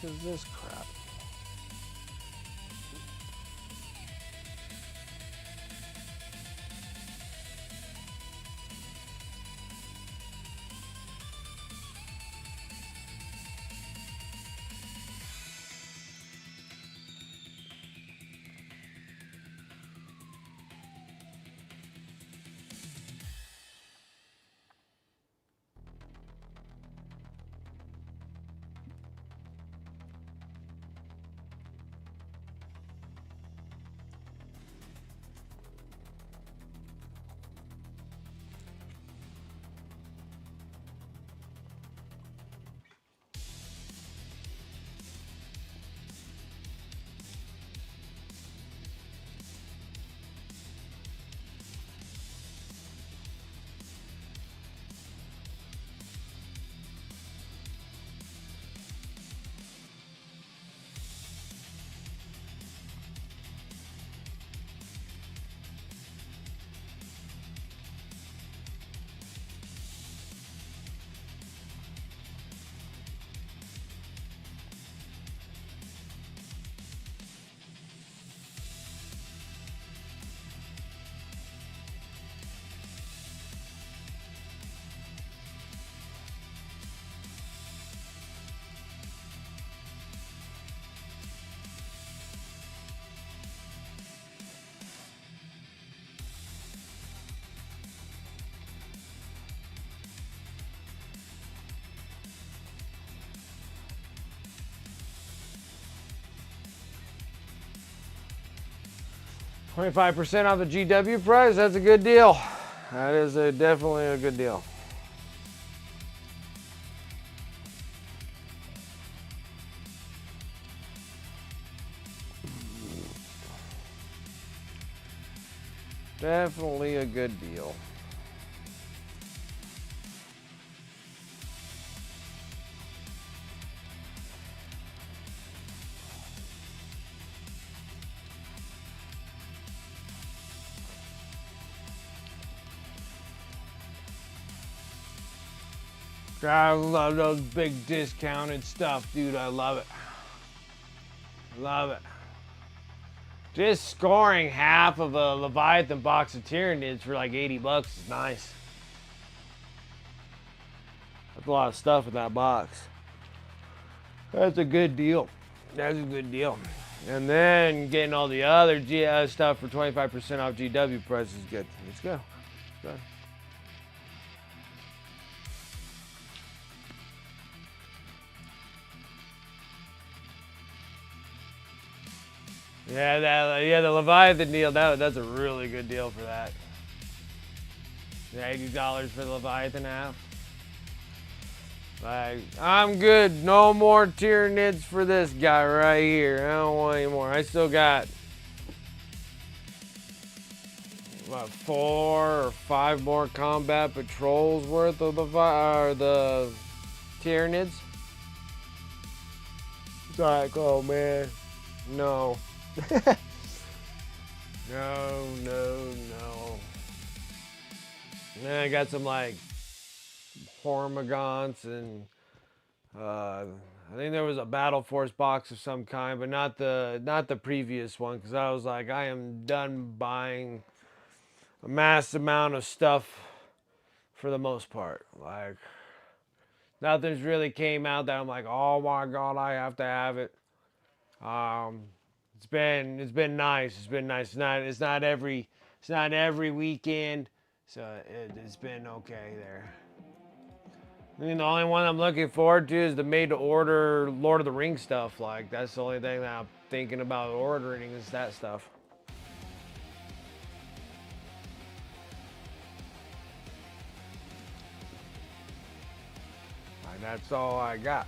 is this crap? $25% off the GW price. That's a good deal. That is definitely a good deal. Definitely a good deal. I love those big discounted stuff, dude. I love it. Love it. Just scoring half of a Leviathan box of Tyranids for like 80 bucks is nice. That's a lot of stuff in that box. That's a good deal. That's a good deal. And then getting all the other stuff for 25% off GW price is good. Let's go. Let's go. Yeah, the Leviathan deal, that's a really good deal for that. $80 for the Leviathan half. Like, I'm good. No more Tyranids for this guy right here. I don't want any more. I still got, what, 4 or 5 more combat patrols worth of the Tyranids. It's like, oh man, no. No. Then I got some like Hormagaunts and I think there was a Battle Force box of some kind, but not the previous one, because I was like, I am done buying a mass amount of stuff for the most part. Like, nothing's really came out that I'm like, oh my god, I have to have it. It's been nice. It's been nice. It's not every weekend, so it's been okay there. I mean, the only one I'm looking forward to is the made-to-order Lord of the Rings stuff. Like, that's the only thing that I'm thinking about ordering is that stuff. Like, that's all I got.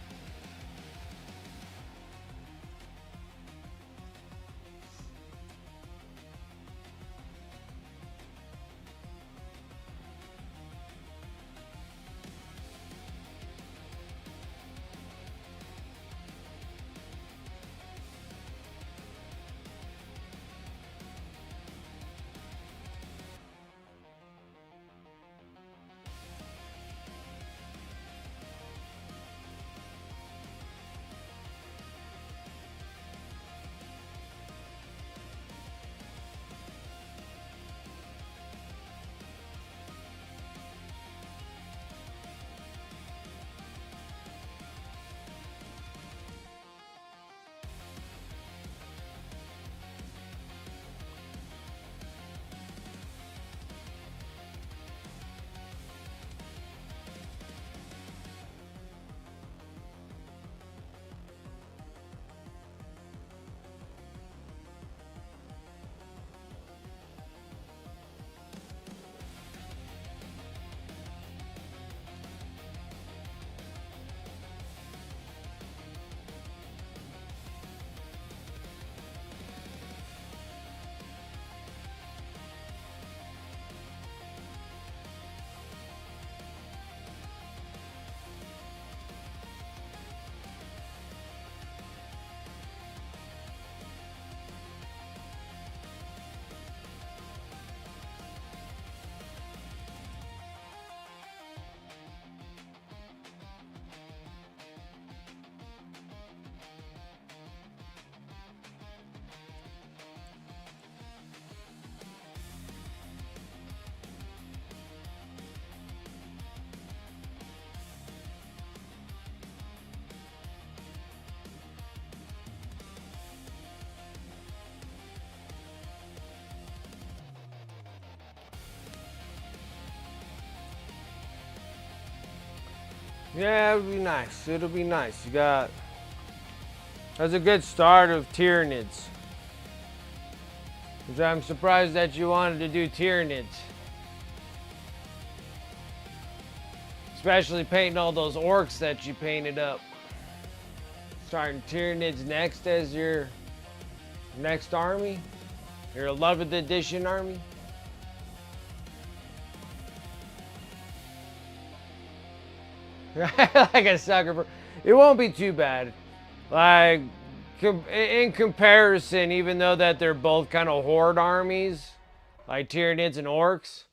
Yeah, it'll be nice. It'll be nice. You got. That's a good start of Tyranids. Which I'm surprised that you wanted to do Tyranids. Especially painting all those orcs that you painted up. Starting Tyranids next as your next army. Your 11th edition army. Like a sucker for. It won't be too bad. Like, in comparison, even though that they're both kind of horde armies, like Tyranids and orcs,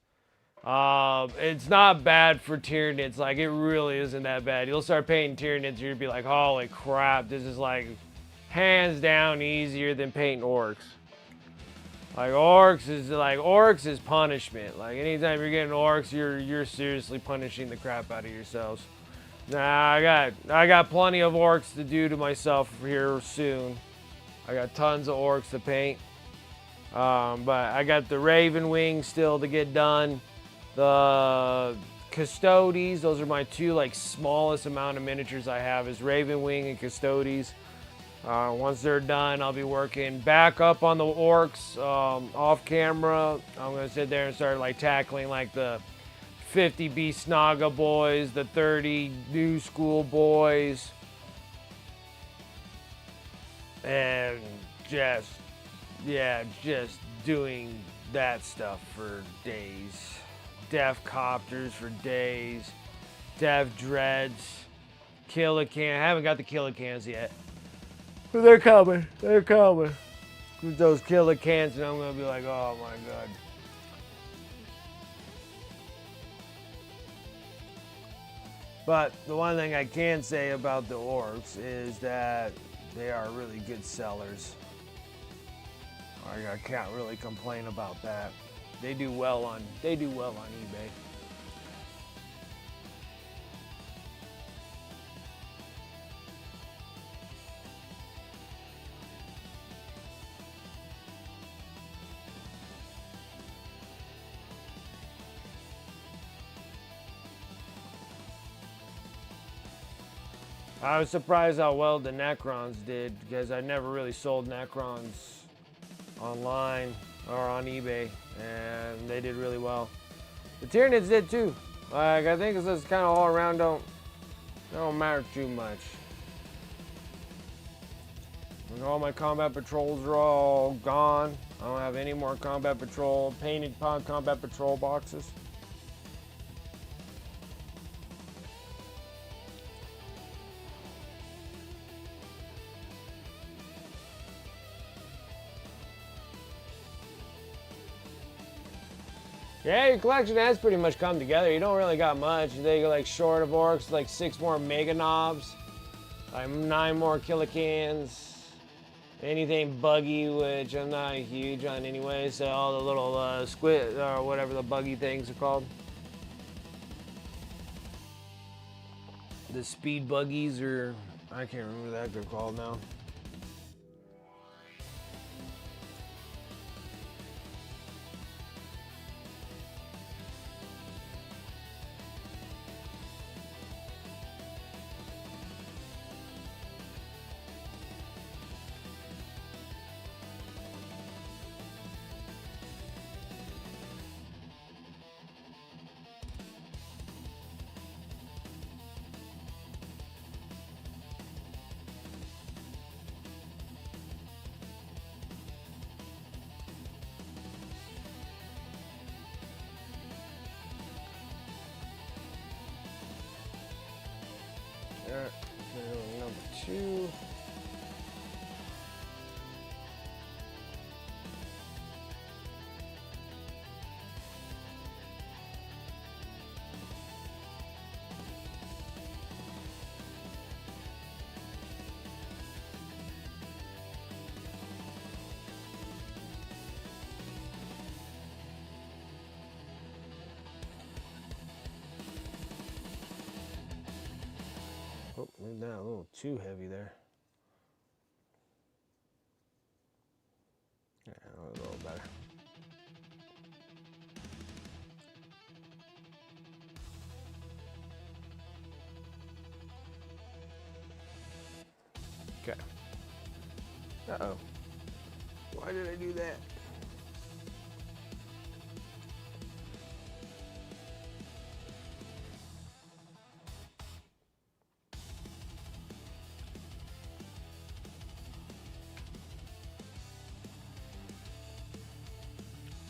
it's not bad for Tyranids. Like, it really isn't that bad. You'll start painting Tyranids, you'll be like, holy crap, this is like hands down easier than painting orcs. Like orcs is punishment. Like anytime you're getting orcs, you're seriously punishing the crap out of yourselves. Nah, I got plenty of orcs to do to myself here soon. I got tons of orcs to paint. But I got the Raven Wing still to get done. The Custodes, those are my two like smallest amount of miniatures I have is Raven Wing and Custodes. Once they're done, I'll be working back up on the orcs off camera. I'm gonna sit there and start like tackling like the 50 Beast Naga boys, the 30 New School boys, and just doing that stuff for days. Death Copters for days, Death Dreads, Killacan. I haven't got the Killacans yet. But they're coming. They're coming. With those Killacans, and I'm gonna be like, oh my god. But the one thing I can say about the orcs is that they are really good sellers. I can't really complain about that. They do well on eBay. I was surprised how well the Necrons did because I never really sold Necrons online or on eBay, and they did really well. The Tyranids did too. Like I think it's just kind of all around don't matter too much. And all my combat patrols are all gone. I don't have any more combat patrol painted combat patrol boxes. Yeah, your collection has pretty much come together. You don't really got much. They go like short of orcs, like 6 more mega knobs, like 9 more Killacans, anything buggy, which I'm not huge on anyway. So all the little squid or whatever the buggy things are called, the speed buggies, or I can't remember what they're called now. Number 2. Oh, maybe not a little too heavy there. Yeah, a little better. Okay. Uh-oh. Why did I do that?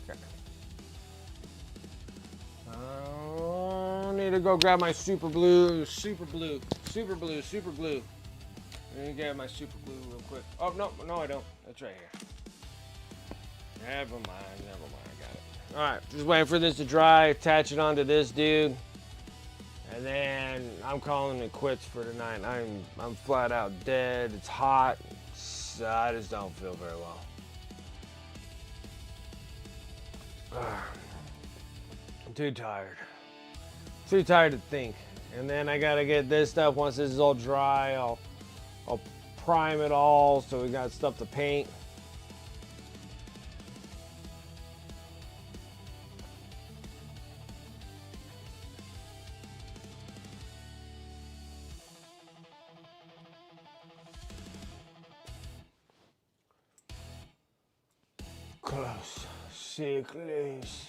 Okay. Need to go grab my super glue. Let me get my super glue real quick. Oh, no, I don't. That's right here. Never mind, I got it. All right, just waiting for this to dry, attach it onto this dude, and then I'm calling it quits for tonight. I'm flat out dead. It's hot. I just don't feel very well. I'm too tired. Too tired to think. And then I gotta get this stuff. Once this is all dry, I'll prime it all so we got stuff to paint. Close, sickles.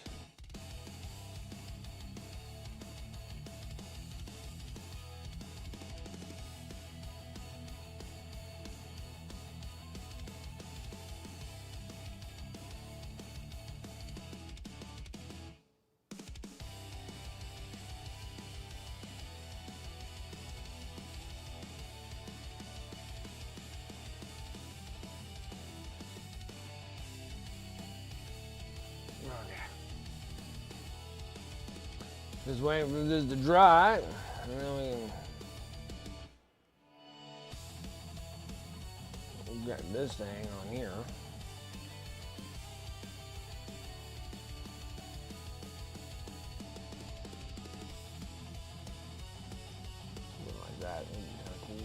Just waiting for this to dry. And then we got this thing on here. Something like that. That'd be kind of cool.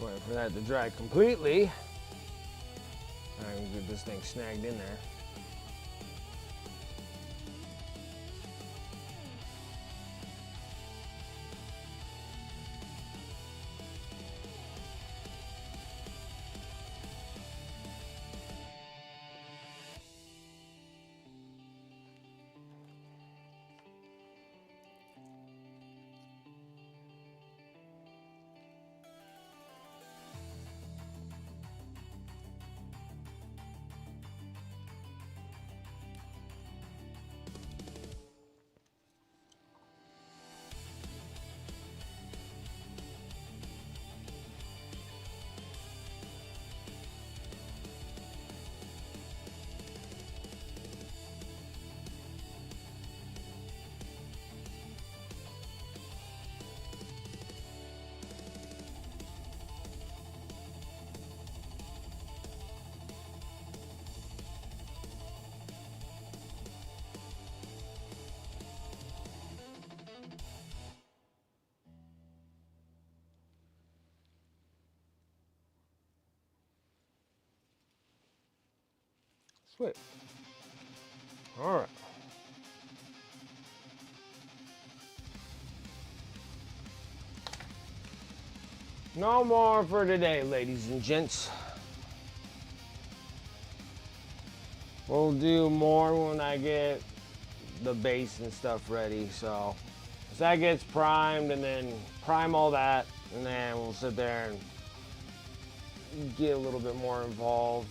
Waiting for that to dry completely. I can get this thing snagged in there. Sweet. All right. No more for today, ladies and gents. We'll do more when I get the base and stuff ready. So as that gets primed, and then prime all that, and then we'll sit there and get a little bit more involved,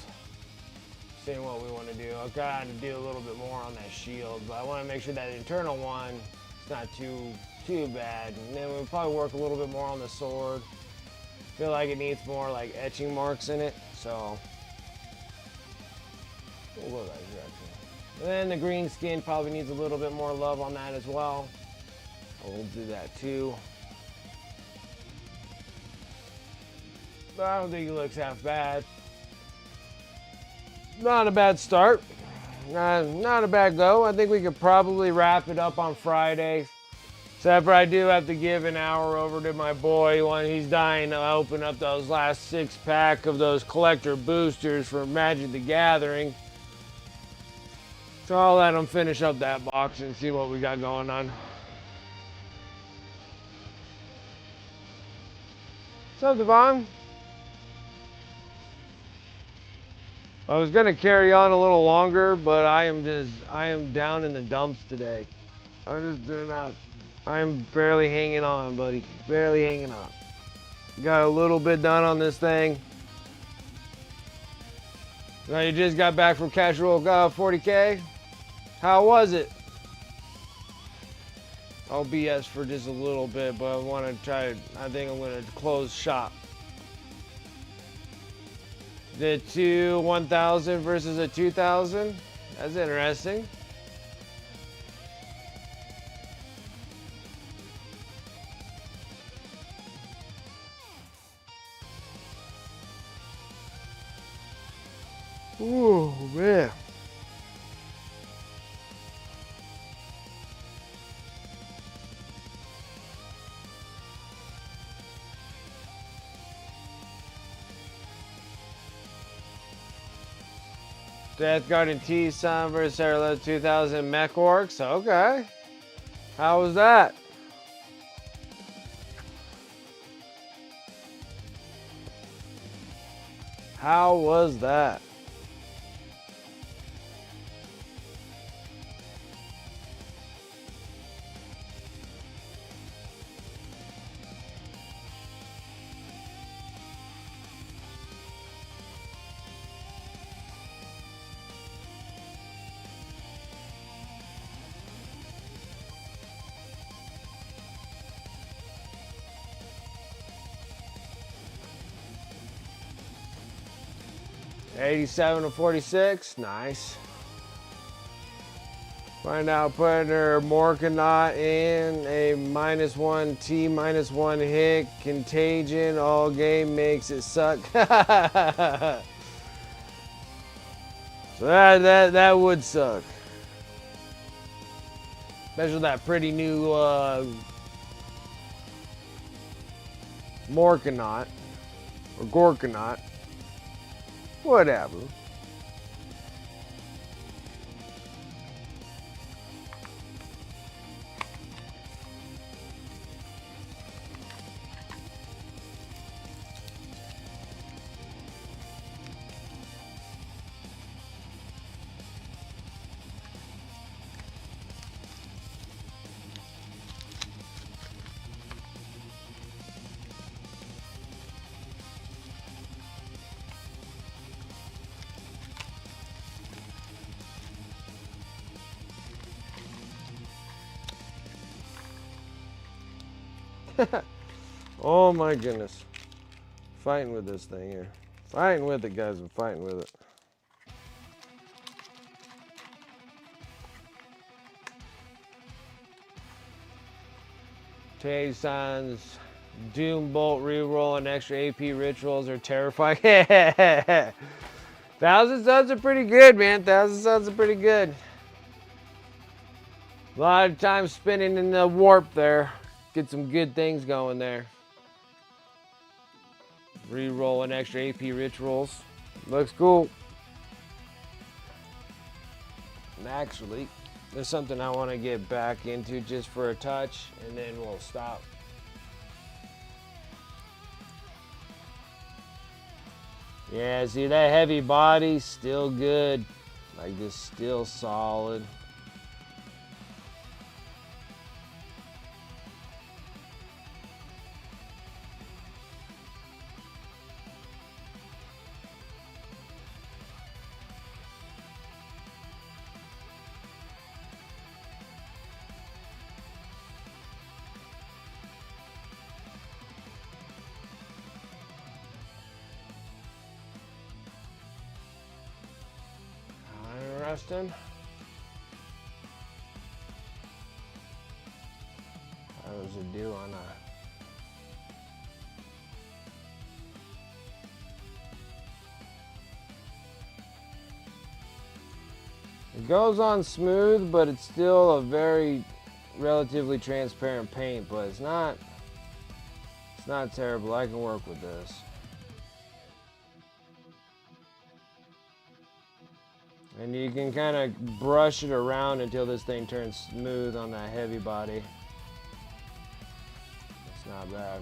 seeing what we want to do. I've got to do a little bit more on that shield, but I want to make sure that internal one is not too bad. And then we'll probably work a little bit more on the sword. Feel like it needs more like etching marks in it, so we'll go that direction. And then the green skin probably needs a little bit more love on that as well. We'll do that too. But I don't think it looks half bad. Not a bad start. Not a bad go. I think we could probably wrap it up on Friday. Except for I do have to give an hour over to my boy when he's dying to open up those last 6-pack of those collector boosters for Magic the Gathering. So I'll let him finish up that box and see what we got going on. What's up, Devon? I was gonna carry on a little longer, but I am down in the dumps today. I'm just doing that. I'm barely hanging on, buddy. Barely hanging on. Got a little bit done on this thing. Now you just got back from Casual 40K. How was it? I'll BS for just a little bit, but I want to try. I think I'm gonna close shop. The two 1,000 versus a 2,000. That's interesting. Ooh, man. Death Guard and T-Sun versus Sarah 2000 Mech Orcs. Okay. How was that? How was that? $87 to $46, nice. Find out partner Morkanaut in a -1 T -1 hit contagion all game makes it suck. So that would suck. Especially that pretty new Morkanaut or Gorkanaut. Whatever. Oh my goodness. Fighting with this thing here. Fighting with it, guys. I'm fighting with it. Tayson's Doom Bolt reroll and extra AP rituals are terrifying. 1,000 subs are pretty good, man. 1,000 subs are pretty good. A lot of time spinning in the warp there. Get some good things going there. Reroll and extra AP rituals. Looks cool. And actually, there's something I want to get back into just for a touch, and then we'll stop. Yeah, see that heavy body, still good. Like this, still solid. Interesting. How does it do on a... It goes on smooth, but it's still a very relatively transparent paint, but it's not terrible. I can work with this. And you can kind of brush it around until this thing turns smooth on that heavy body. It's not bad.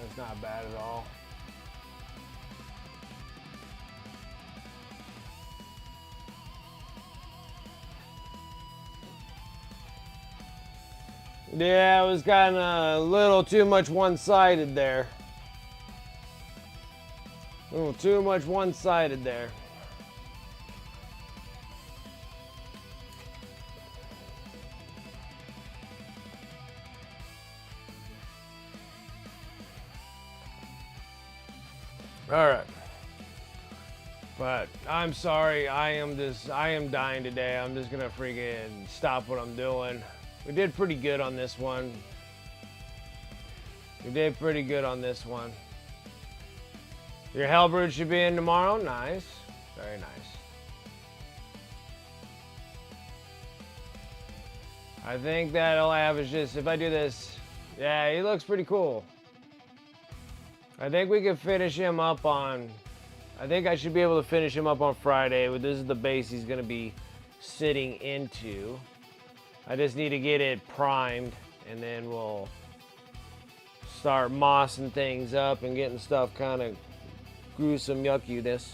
That's not bad at all. Yeah, it was kind of a little too much one-sided there. A little too much one-sided there. All right. But I'm sorry, I am dying today. I'm just gonna freaking stop what I'm doing. We did pretty good on this one. Your Hellbrood should be in tomorrow. Nice. Very nice. I think that all I have is just, if I do this, yeah, he looks pretty cool. I think we can finish him up on, I think I should be able to finish him up on Friday. This is the base he's gonna be sitting into. I just need to get it primed, and then we'll start mossing things up and getting stuff kind of gruesome yuckiness.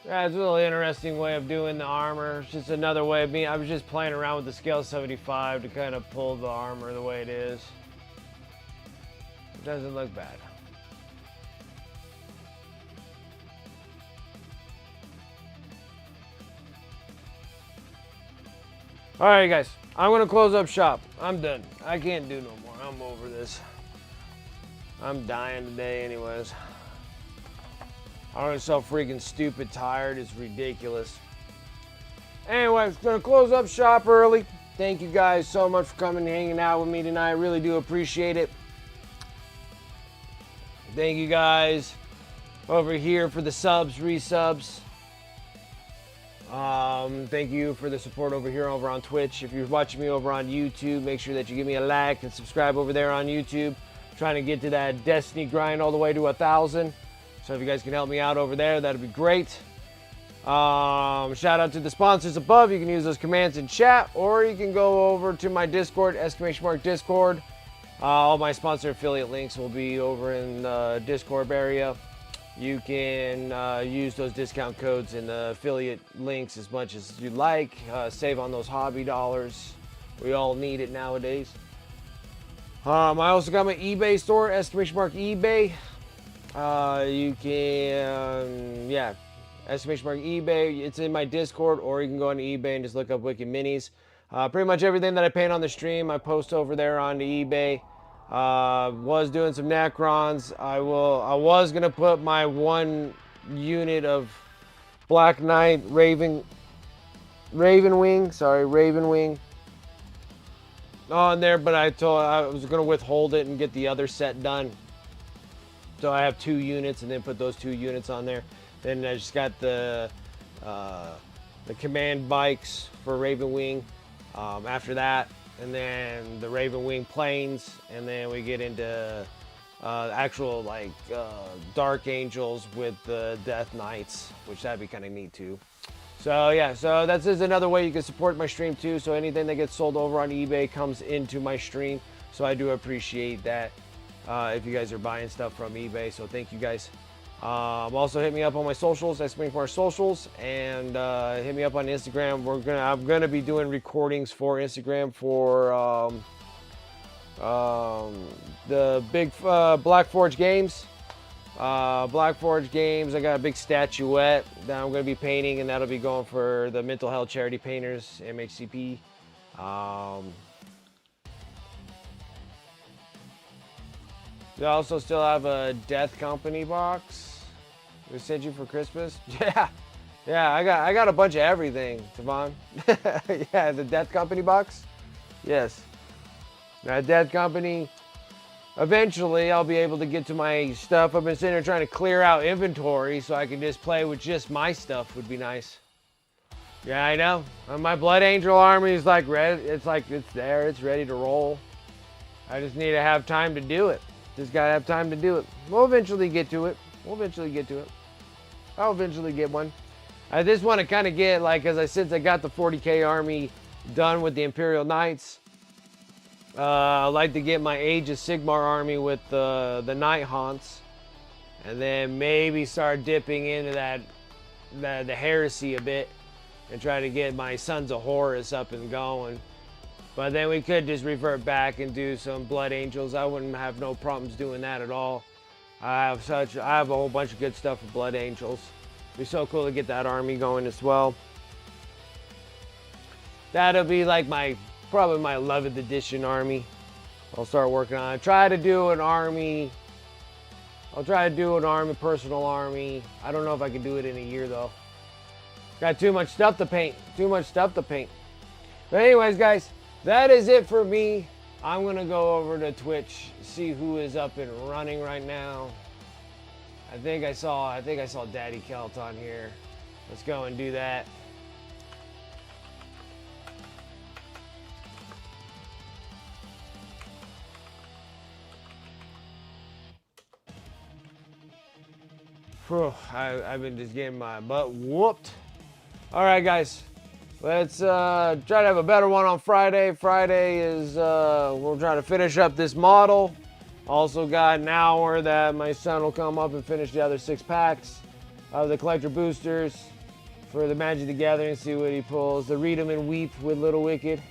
That's a little interesting way of doing the armor. It's just another way of being. I was just playing around with the scale 75 to kind of pull the armor the way it is. It doesn't look bad. All right, guys, I'm gonna close up shop. I'm done. I can't do no more. I'm over this. I'm dying today anyways. I'm so freaking stupid tired. It's ridiculous. Anyways, gonna close up shop early. Thank you guys so much for coming and hanging out with me tonight. I really do appreciate it. Thank you guys over here for the subs, resubs. Thank you for the support over here over on Twitch. If you're watching me over on YouTube, make sure that you give me a like and subscribe over there on YouTube. I'm trying to get to that Destiny grind all the way to 1,000. So if you guys can help me out over there, that'd be great. Shout out to the sponsors above. You can use those commands in chat, or you can go over to my Discord, !Discord. All my sponsor affiliate links will be over in the Discord area. You can use those discount codes and the affiliate links as much as you like. Save on those hobby dollars. We all need it nowadays. I also got my eBay store, !eBay. You can, yeah, !eBay. It's in my Discord, or you can go on eBay and just look up Wicked Minis. Pretty much everything that I paint on the stream, I post over there on the eBay. Was doing some Necrons. I was gonna put my 1 unit of Black Knight Raven Wing on there, but I was gonna withhold it and get the other set done. So I have 2 units, and then put those 2 units on there. Then I just got the command bikes for Raven Wing after that. And then the Raven Wing planes, and then we get into actual like Dark Angels with the Death Knights, which that'd be kind of neat too. So yeah, so that's just another way you can support my stream too. So anything that gets sold over on eBay comes into my stream. So I do appreciate that if you guys are buying stuff from eBay. So thank you guys. Also hit me up on my socials, !Socials, and hit me up on Instagram. I'm gonna be doing recordings for Instagram for the big Black Forge games. I got a big statuette that I'm gonna be painting, and that'll be going for the Mental Health Charity Painters, MHCP. I also still have a Death Company box we sent you for Christmas. Yeah, I got a bunch of everything, Tavon. Yeah, the Death Company box. Yes. At Death Company, eventually I'll be able to get to my stuff. I've been sitting here trying to clear out inventory so I can just play with just my stuff. Would be nice. Yeah, I know. My Blood Angel army is like ready. It's like it's there. It's ready to roll. I just need to have time to do it. Just gotta have time to do it. We'll eventually get to it. We'll eventually get to it. I'll eventually get one. I just want to kind of get, like, since I got the 40k army done with the Imperial Knights, I'd like to get my Age of Sigmar army with the Night Haunts, and then maybe start dipping into the Heresy a bit, and try to get my Sons of Horus up and going. But then we could just revert back and do some Blood Angels. I wouldn't have no problems doing that at all. I have a whole bunch of good stuff for Blood Angels. It'd be so cool to get that army going as well. That'll be like probably my 11th edition army. I'll start working on it. I'll try to do an army, personal army. I don't know if I can do it in a year though. Got too much stuff to paint. But anyways, guys, that is it for me. I'm gonna go over to Twitch, see who is up and running right now. I think I saw Daddy Kelt on here. Let's go and do that. Whew, I've been just getting my butt whooped. All right, guys. Let's try to have a better one on Friday. Friday is, we'll try to finish up this model. Also got an hour that my son will come up and finish the other 6 packs of the collector boosters for the Magic the Gathering, see what he pulls. The Read 'em and Weep with Little Wicked.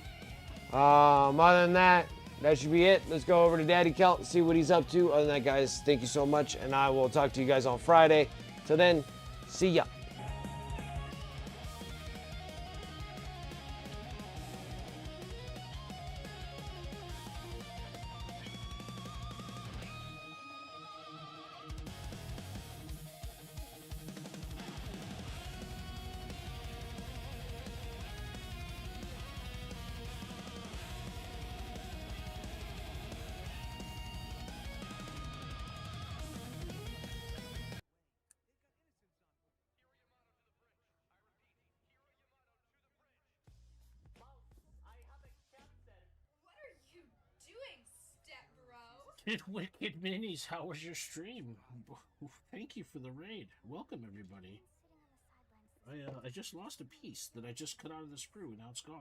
Other than that, that should be it. Let's go over to Daddy Kelt and see what he's up to. Other than that, guys, thank you so much, and I will talk to you guys on Friday. Till then, see ya. Wicked Minis, how was your stream? Thank you for the raid. Welcome, everybody. I just lost a piece that I just cut out of the sprue. Now it's gone.